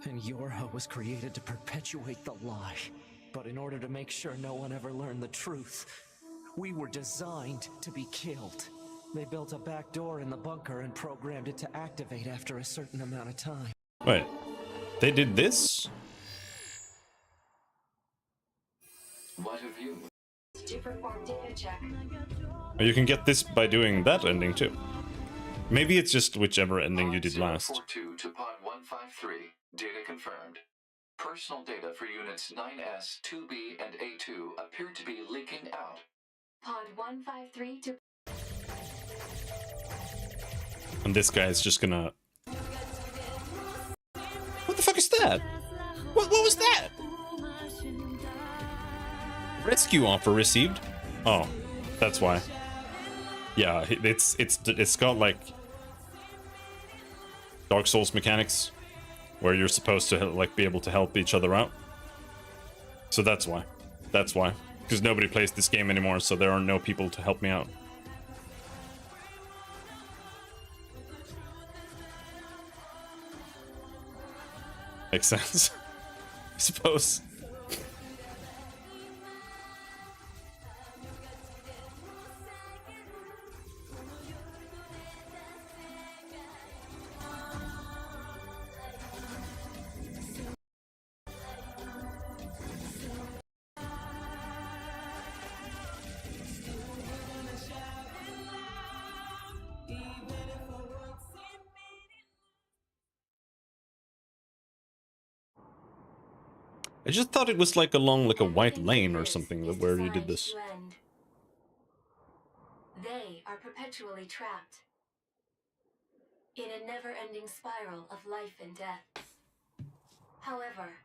Speaker 4: And Yorha was created to perpetuate the lie. But in order to make sure no one ever learned the truth, we were designed to be killed. They built a back door in the bunker and programmed it to activate after a certain amount of time.
Speaker 1: Wait. They did this?
Speaker 5: What have you?
Speaker 3: To perform data check.
Speaker 1: Or you can get this by doing that ending too. Maybe it's just whichever ending you did last.
Speaker 5: 042 to pod 153. Data confirmed. Personal data for units 9S, 2B, and A2 appear to be leaking out.
Speaker 3: Pod 153 to...
Speaker 1: And this guy is just gonna... What the fuck is that? What was that? Rescue offer received? Oh, that's why. Yeah, it's got like Dark Souls mechanics where you're supposed to like be able to help each other out. So that's why. That's why. Because nobody plays this game anymore, so there are no people to help me out. Makes sense. I suppose. I just thought it was like along like a white lane or something where you did this.
Speaker 3: They are perpetually trapped in a never-ending spiral of life and death. However,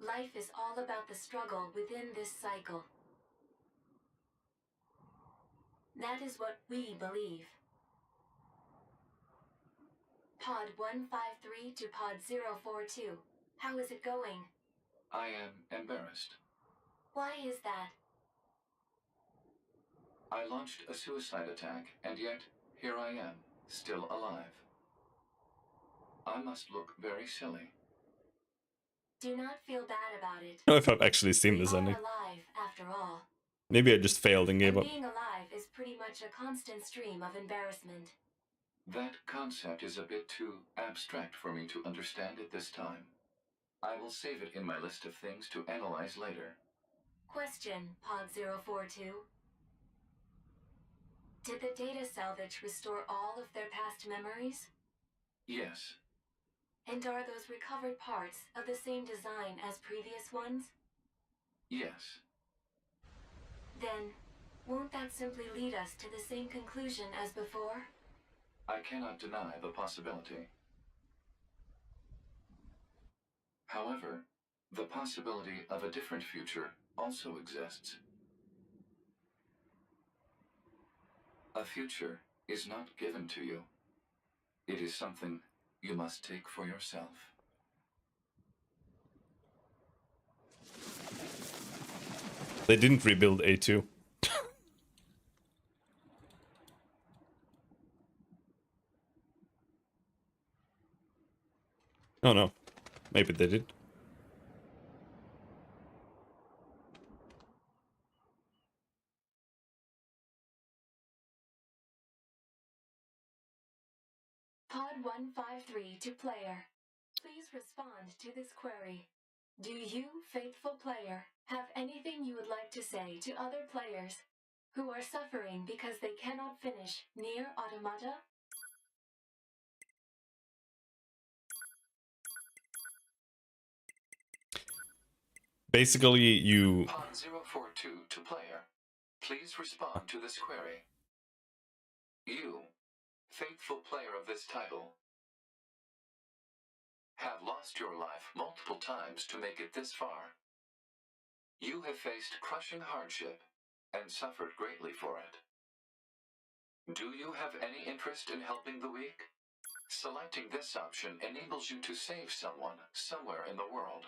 Speaker 3: life is all about the struggle within this cycle. That is what we believe. Pod 153 to Pod 042. How is it going?
Speaker 5: I am embarrassed.
Speaker 3: Why is that?
Speaker 5: I launched a suicide attack, and yet here I am, still alive. I must look very silly.
Speaker 3: Do not feel bad about it.
Speaker 1: I don't know if I've actually seen
Speaker 3: We
Speaker 1: this
Speaker 3: are
Speaker 1: ending.
Speaker 3: alive, after all.
Speaker 1: Maybe I just failed and gave
Speaker 3: And
Speaker 1: up.
Speaker 3: being alive is pretty much a constant stream of embarrassment.
Speaker 5: That concept is a bit too abstract for me to understand at this time. I will save it in my list of things to analyze later.
Speaker 3: Question, Pod 042. Did the data salvage restore all of their past memories?
Speaker 5: Yes,
Speaker 3: And are those recovered parts of the same design as previous ones?
Speaker 5: yes.
Speaker 3: Then, won't that simply lead us to the same conclusion as before?
Speaker 5: I cannot deny the possibility. However, the possibility of a different future also exists. A future is not given to you. It is something you must take for yourself.
Speaker 1: They didn't rebuild A2. Oh no. Maybe they did.
Speaker 3: Pod 153 to player. Please respond to this query. Do you, faithful player, have anything you would like to say to other players who are suffering because they cannot finish Nier Automata?
Speaker 1: Basically, you...
Speaker 5: Pod 042 to player. Please respond to this query. You, faithful player of this title, have lost your life multiple times to make it this far. You have faced crushing hardship and suffered greatly for it. Do you have any interest in helping the weak? Selecting this option enables you to save someone somewhere in the world.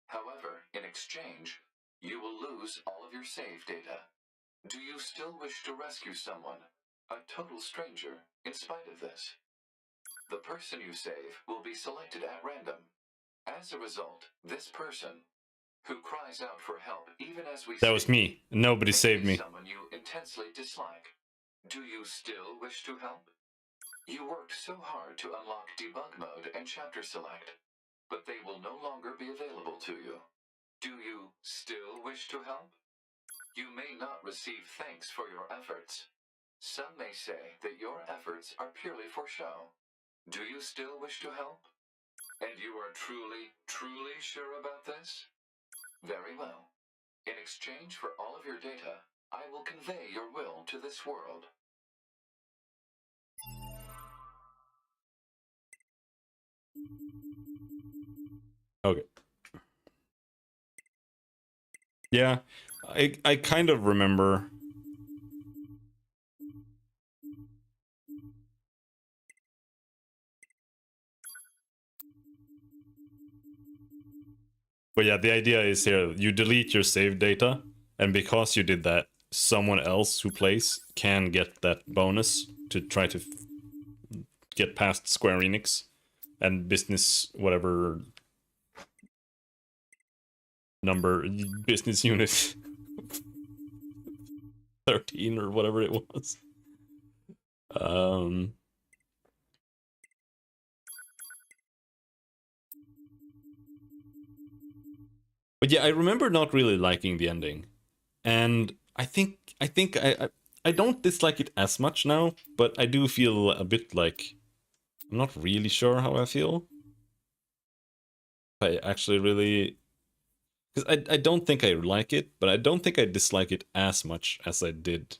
Speaker 5: However, in exchange, you will lose all of your save data. Do you still wish to rescue someone, a total stranger, in spite of this? The person you save will be selected at random. As a result, this person, who cries out for help even as we
Speaker 1: That was me. Nobody saved me.
Speaker 5: someone you intensely dislike. Do you still wish to help? You worked so hard to unlock debug mode and chapter select, but they will no longer be available to you. Do you still wish to help? You may not receive thanks for your efforts. Some may say that your efforts are purely for show. Do you still wish to help? And you are truly, truly sure about this? Very well. In exchange for all of your data, I will convey your will to this world.
Speaker 1: Okay. Yeah, I kind of remember. But yeah, the idea is here, you delete your save data, and because you did that, someone else who plays can get that bonus to try to get past Square Enix and business whatever number, business unit 13 or whatever it was. But yeah, I remember not really liking the ending, and I think I don't dislike it as much now, but I do feel a bit like I'm not really sure how I feel. I actually really, because I don't think I like it, but I don't think I dislike it as much as I did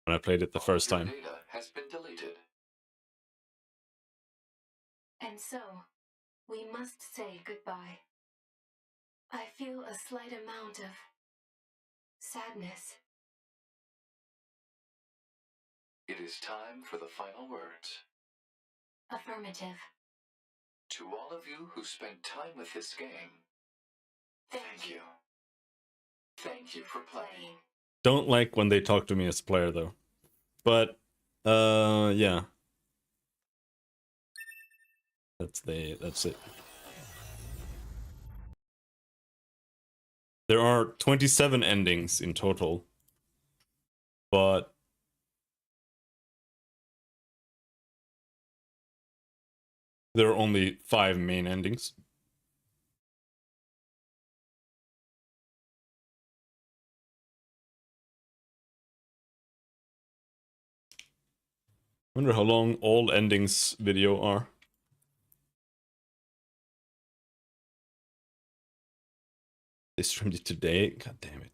Speaker 1: when I played it the first time.
Speaker 5: Data has been deleted.
Speaker 3: And so, we must say goodbye. I feel a slight amount of sadness.
Speaker 5: It is time for the final words.
Speaker 3: Affirmative.
Speaker 5: To all of you who spent time with this game, thank you. Thank you for playing.
Speaker 1: Don't like when they talk to me as a player though. But yeah. That's it. There are 27 endings in total. But there are only 5 main endings. Wonder how long all endings video are. They streamed it today? God damn it.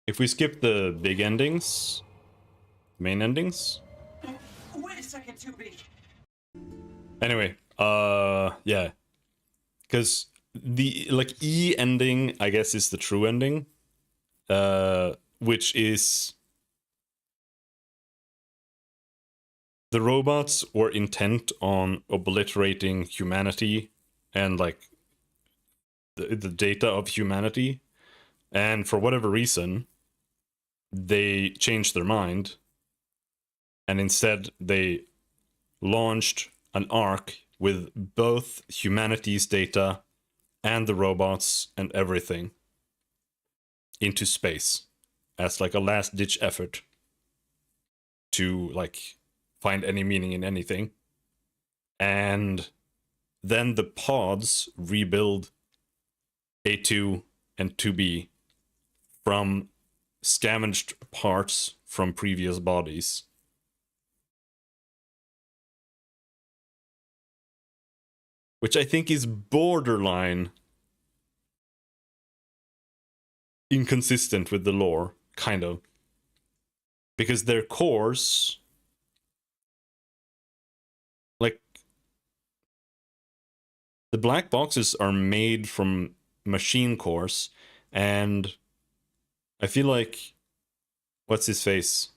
Speaker 1: If we skip the big endings, main endings.
Speaker 10: Wait a second, 2B.
Speaker 1: Anyway, yeah. Because the, like, E ending, I guess, is the true ending. Which is... The robots were intent on obliterating humanity and, like, the data of humanity. And for whatever reason, they changed their mind. And instead, they launched an arc with both humanity's data and the robots and everything into space as like a last-ditch effort to like find any meaning in anything. And then the pods rebuild A2 and 2B from scavenged parts from previous bodies. Which I think is borderline inconsistent with the lore, kind of. Because their cores, like, the black boxes are made from machine cores, and I feel like, what's his face?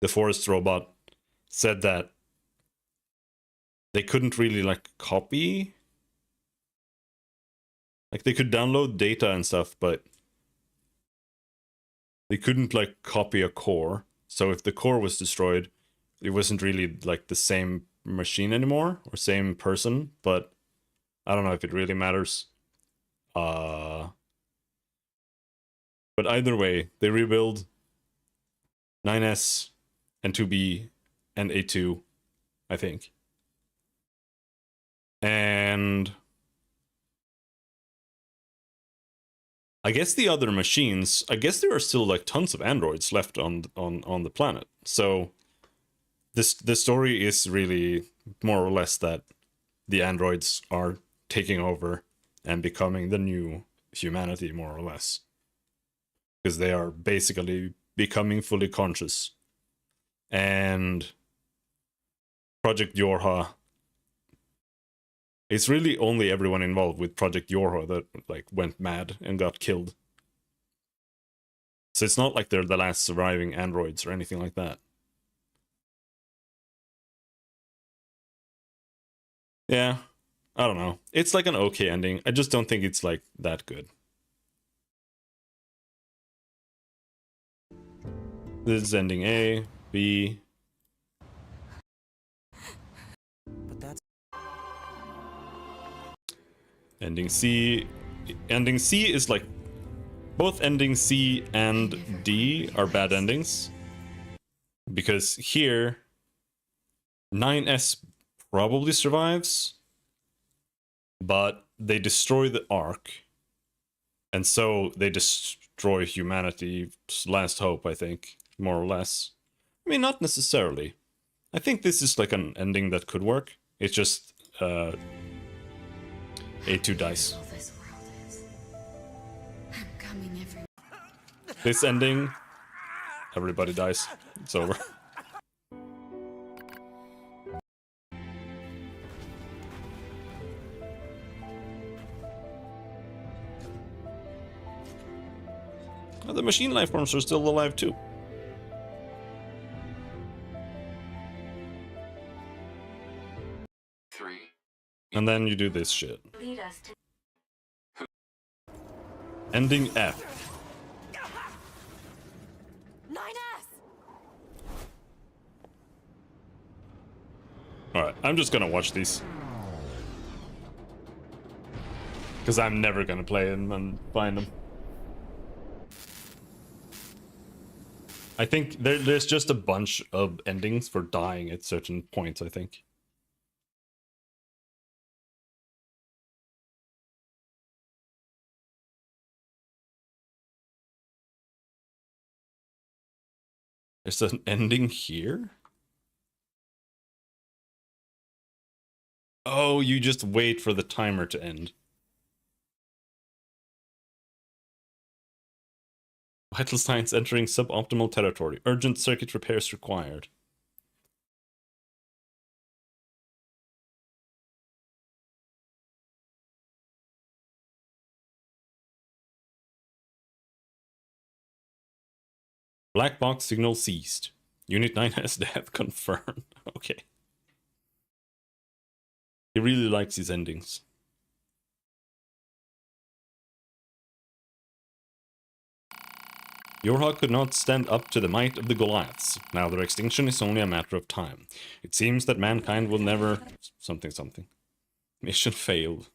Speaker 1: The forest robot said that they couldn't really, like, copy. Like, they could download data and stuff, but they couldn't, like, copy a core. So if the core was destroyed, it wasn't really, like, the same machine anymore, or same person, but I don't know if it really matters. But either way, they rebuild 9S and 2B and A2, I think. And I guess the other machines, I guess there are still like tons of androids left on the planet. So the story is really more or less that the androids are taking over and becoming the new humanity, more or less. Because they are basically becoming fully conscious. And Project Yorha, it's really only everyone involved with Project Yorha that like went mad and got killed. So it's not like they're the last surviving androids or anything like that. Yeah, I don't know. It's like an okay ending. I just don't think it's like that good. This is ending A, B.
Speaker 4: But that's
Speaker 1: Ending C. Ending C is like... Both ending C and D are bad endings. Because here, 9S probably survives, but they destroy the Ark. And so they destroy humanity's last hope, I think, more or less. I mean, not necessarily. I think this is like an ending that could work. It's just A2 dice.
Speaker 2: This world is. I'm coming every.
Speaker 1: This ending, everybody dies. It's over. Oh, the machine life forms are still alive too. And then you do this shit.
Speaker 3: Lead us to
Speaker 1: Ending F.
Speaker 7: 9S!
Speaker 1: Alright, I'm just gonna watch these. Because I'm never gonna play them and find them. I think there's just a bunch of endings for dying at certain points, I think. There's an ending here? Oh, you just wait for the timer to end. Vital signs entering suboptimal territory. Urgent circuit repairs required. Black box signal ceased. Unit 9 has death confirmed. Okay. He really likes his endings. Yorha could not stand up to the might of the Goliaths. Now their extinction is only a matter of time. It seems that mankind will never... something something. Mission failed.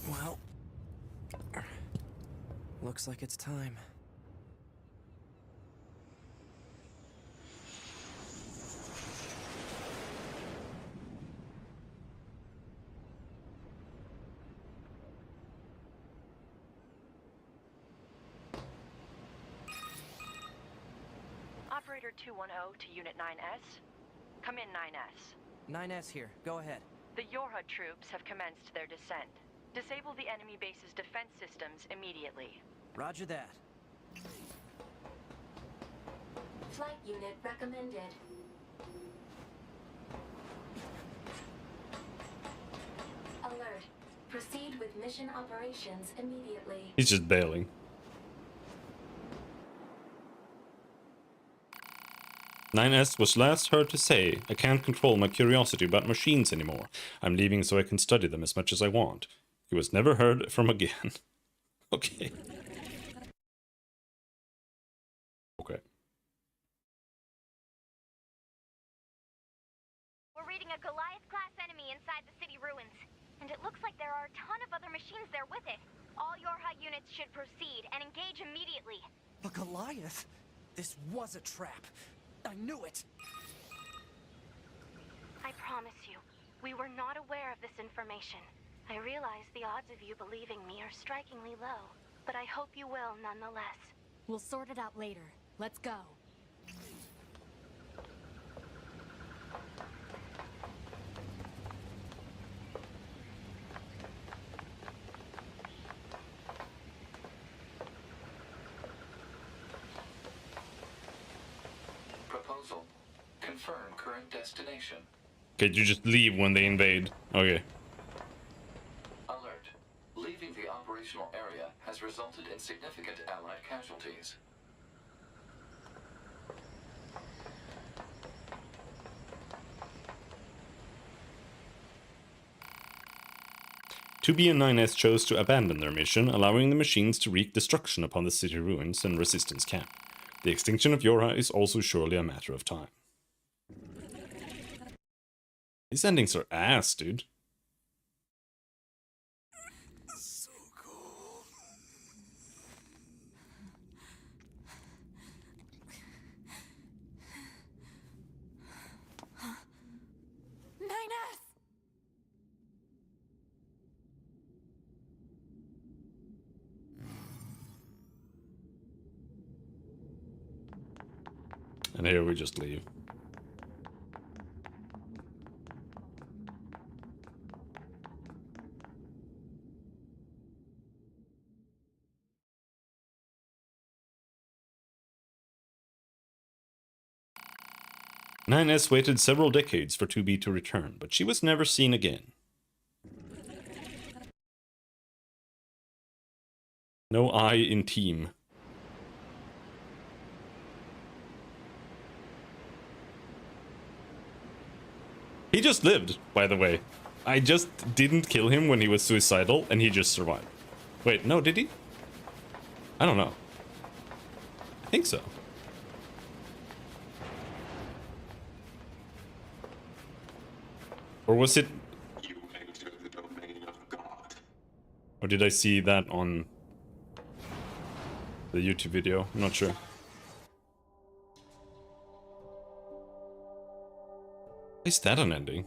Speaker 4: Well, looks like it's time.
Speaker 11: Operator 210 to Unit 9S. Come in, 9S.
Speaker 4: 9S here. Go ahead.
Speaker 11: The Yorha troops have commenced their descent. Disable the enemy base's defense systems immediately.
Speaker 4: Roger that.
Speaker 3: flight unit recommended. Alert. Proceed with mission operations immediately.
Speaker 1: He's just bailing. "9S was last heard to say, I can't control my curiosity about machines anymore. I'm leaving so I can study them as much as I want." He was never heard from again. Okay. Okay.
Speaker 8: We're reading a Goliath-class enemy inside the city ruins. And it looks like there are a ton of other machines there with it. All Yorha units should proceed and engage immediately.
Speaker 4: A Goliath? This was a trap. I knew it!
Speaker 6: I promise you, we were not aware of this information. I realize the odds of you believing me are strikingly low, but I hope you will nonetheless.
Speaker 2: We'll sort it out later. Let's go.
Speaker 5: Proposal. Confirm current destination.
Speaker 1: Could you just leave when they invade? Okay.
Speaker 5: Alert. Leaving the operational area has resulted in significant Allied casualties.
Speaker 1: Tubi and 9S chose to abandon their mission, allowing the machines to wreak destruction upon the city ruins and resistance camp. The extinction of Yorha is also surely a matter of time. These endings are ass, dude.
Speaker 4: So cool.
Speaker 1: And here we just leave. Nine S waited several decades for 2B to return, but she was never seen again. No I in team. He just lived, by the way. I just didn't kill him when he was suicidal, and he just survived. Wait, no, did he? I don't know. I think so. Or was it...
Speaker 10: You enter the domain of God.
Speaker 1: Or did I see that on the YouTube video? I'm not sure. Is that an ending?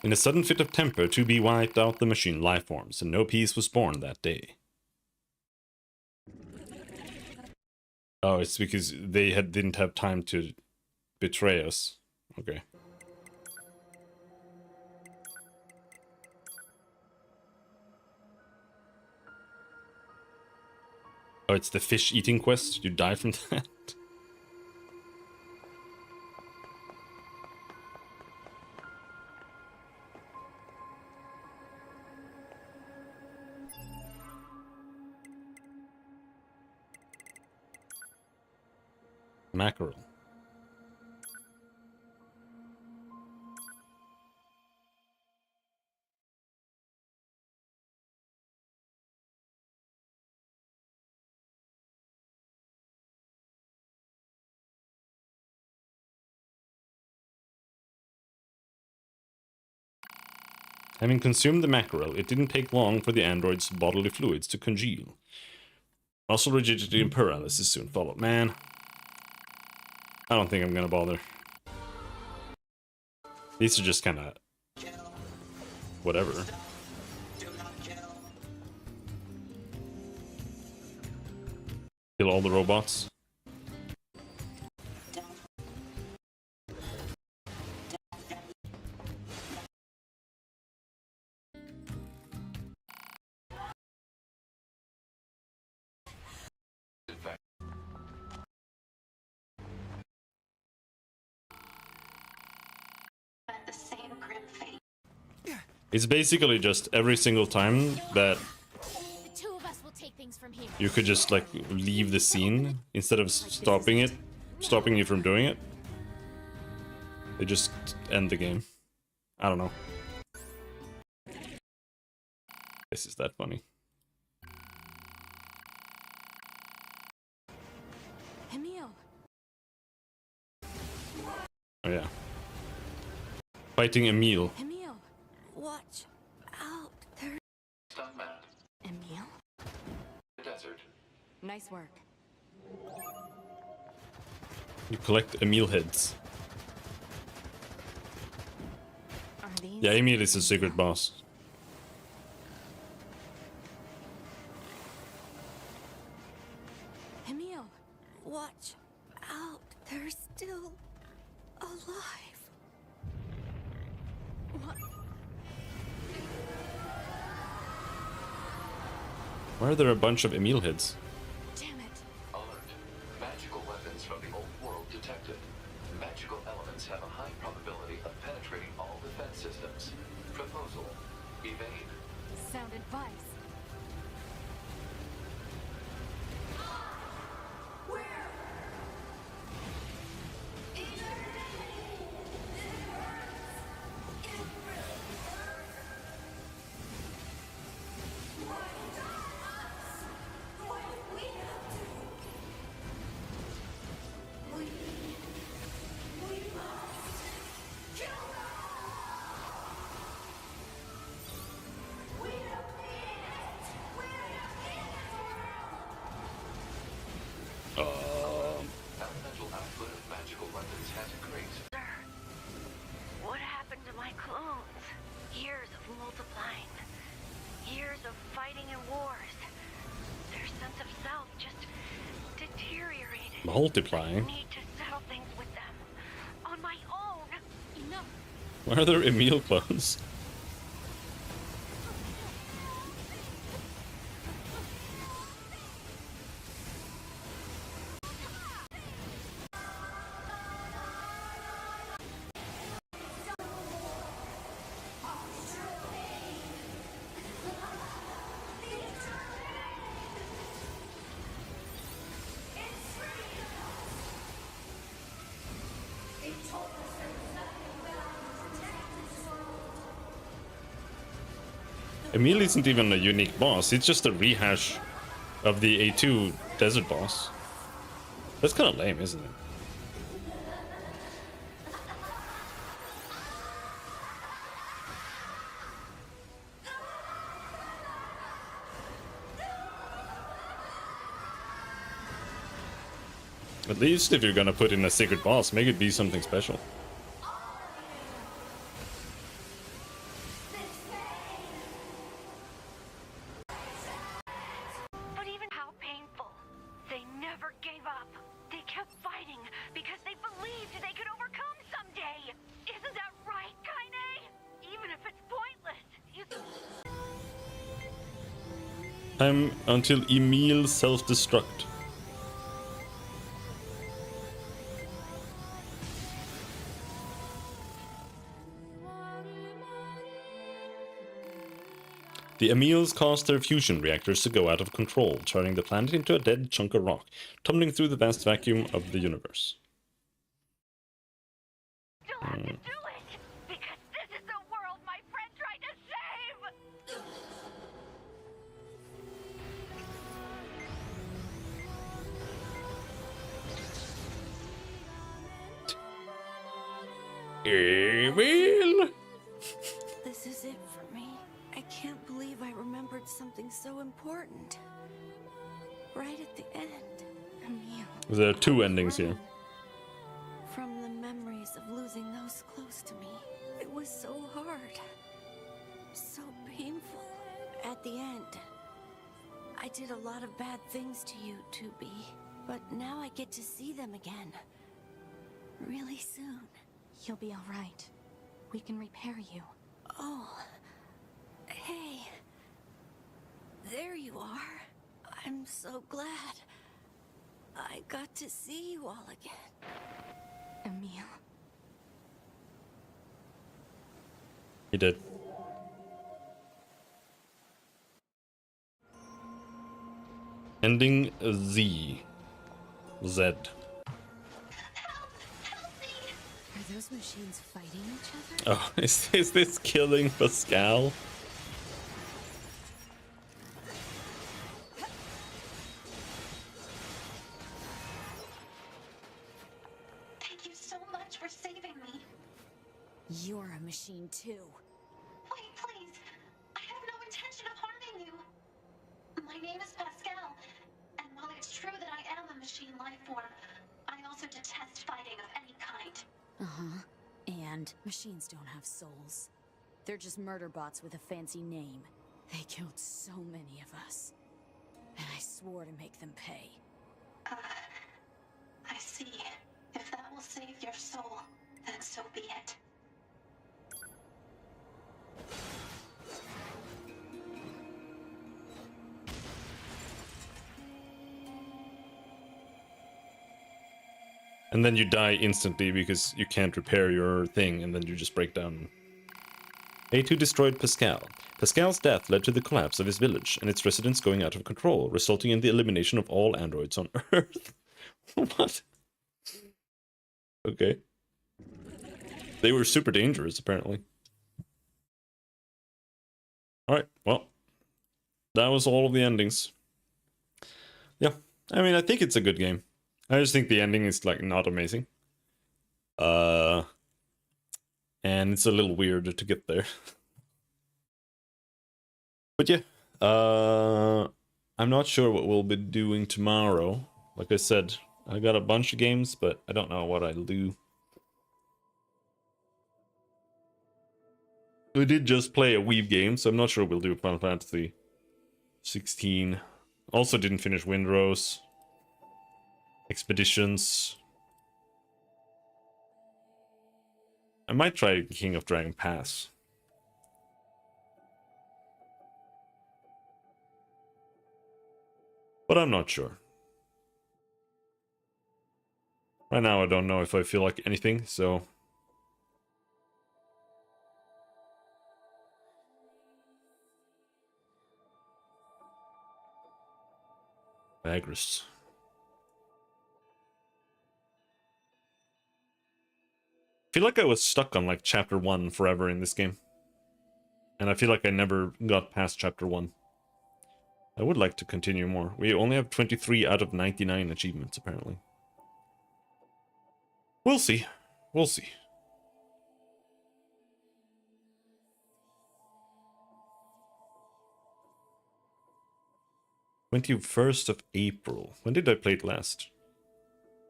Speaker 1: In a sudden fit of temper, 2B wiped out the machine life forms, and no peace was born that day. Oh, it's because they didn't have time to betray us. Okay. Oh, it's the fish eating quest? You die from that? Mackerel. Having consumed the mackerel, it didn't take long for the android's bodily fluids to congeal. Muscle rigidity and paralysis soon followed. Man, I don't think I'm gonna bother. These are just kind of whatever. Kill all the robots.
Speaker 10: The same grim fate.
Speaker 1: It's basically just every single time that
Speaker 8: The two of us will take things from here.
Speaker 1: you could just like leave the scene instead of stopping you from doing it. They just end the game. I don't know. This is that funny.
Speaker 2: Emil.
Speaker 1: Oh yeah. Fighting Emil.
Speaker 2: Emil. Watch out. There.
Speaker 5: Stun mat.
Speaker 2: Emil.
Speaker 5: The desert.
Speaker 2: Nice work.
Speaker 1: You collect Emil heads.
Speaker 2: Are these?
Speaker 1: Yeah, Emil is a secret boss.
Speaker 2: Emil. Watch out. They're still alive. What?
Speaker 1: Why are there a bunch of Emil heads?
Speaker 2: Damn it.
Speaker 5: Alert. Magical weapons from the old world detected. Magical elements have a high probability of penetrating all defense systems. Proposal. Evade.
Speaker 2: Sound advice.
Speaker 5: Elemental output of magical weapons has increased.
Speaker 6: Sir, what happened to my clones? Years of multiplying. Years of fighting in wars. Their sense of self just deteriorated.
Speaker 1: Multiplying?
Speaker 6: I need to settle things with them. On my own.
Speaker 2: Enough.
Speaker 1: Why are there Emil clones? Emil isn't even a unique boss, it's just a rehash of the A2 desert boss. That's kind of lame, isn't it? At least if you're gonna put in a secret boss, make it be something special.
Speaker 6: But even how painful, they never gave up. They kept fighting because they believed they could overcome someday. Isn't that right, Kaine? Even if it's pointless,
Speaker 1: Time until Emil self-destruct. The Emils caused their fusion reactors to go out of control, turning the planet into a dead chunk of rock, tumbling through the vast vacuum of the universe.
Speaker 6: still have to do it because this is the world my friend tried to save.
Speaker 1: Emil!
Speaker 12: This is it for me. I can't believe I remembered something so important. Right at the end. Emil.
Speaker 1: There are two endings here.
Speaker 12: From the memories of losing those close to me. It was so hard. So painful. At the end, I did a lot of bad things to you, 2B. But now I get to see them again. Really soon.
Speaker 13: You'll be all right. We can repair you.
Speaker 12: Oh. Hey. There you are. I'm so glad. I got to see you all again.
Speaker 13: Emil.
Speaker 1: He did. Ending Z. Z.
Speaker 2: Are those machines fighting each other?
Speaker 1: Oh, is this killing Pascal?
Speaker 6: Thank you so much for saving me.
Speaker 2: You're a machine too.
Speaker 6: Wait, please. I have no intention of harming you. My name is Pascal, and while it's true that I am a machine life form, I also detest fighting of any kind.
Speaker 2: Uh-huh. And machines don't have souls. They're just murder bots with a fancy name. They killed so many of us. And I swore to make them pay.
Speaker 6: I see. If that will save your soul, then so be it.
Speaker 1: And then you die instantly because you can't repair your thing, and then you just break down. A2 destroyed Pascal. Pascal's death led to the collapse of his village and its residents going out of control, resulting in the elimination of all androids on Earth. What? Okay. They were super dangerous, apparently. Alright, well. That was all of the endings. Yeah, I mean, I think it's a good game. I just think the ending is, like, not amazing. And it's a little weird to get there. But yeah, I'm not sure what we'll be doing tomorrow. Like I said, I got a bunch of games, but I don't know what I'll do. We did just play a Weave game, so I'm not sure we'll do Final Fantasy 16. Also didn't finish Windrose. Expeditions. I might try King of Dragon Pass. But I'm not sure. Right now I don't know if I feel like anything, so... Bagris. I feel like I was stuck on like chapter 1 forever in this game. And I feel like I never got past chapter 1. I would like to continue more. We only have 23 out of 99 achievements, apparently. We'll see. We'll see. April 21st. When did I play it last?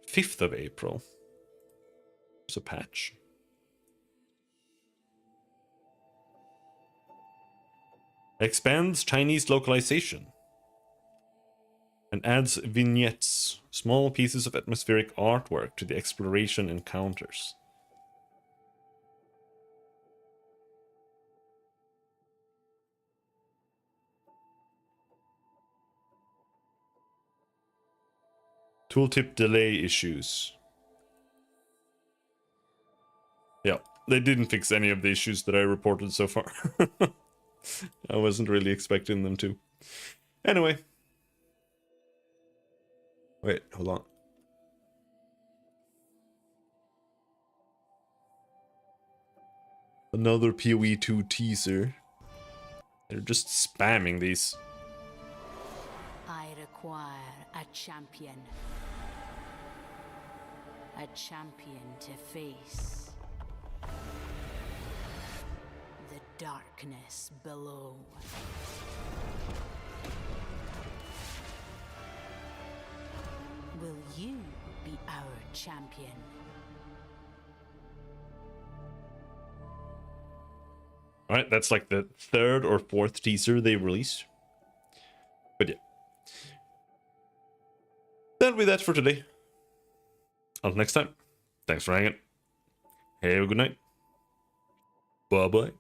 Speaker 1: 5th of April. There's a patch. Expands Chinese localization. And adds vignettes, small pieces of atmospheric artwork to the exploration encounters. Tooltip delay issues. Yeah, they didn't fix any of the issues that I reported so far. I wasn't really expecting them to. Anyway. Wait, hold on. Another PoE 2 teaser. They're just spamming these.
Speaker 2: I require a champion. A champion to face the darkness below. Will you be our champion?
Speaker 1: Alright, that's like the 3rd or 4th teaser they released. But yeah. That'll be that for today. Until next time. Thanks for hanging. Have a good night. Bye-bye.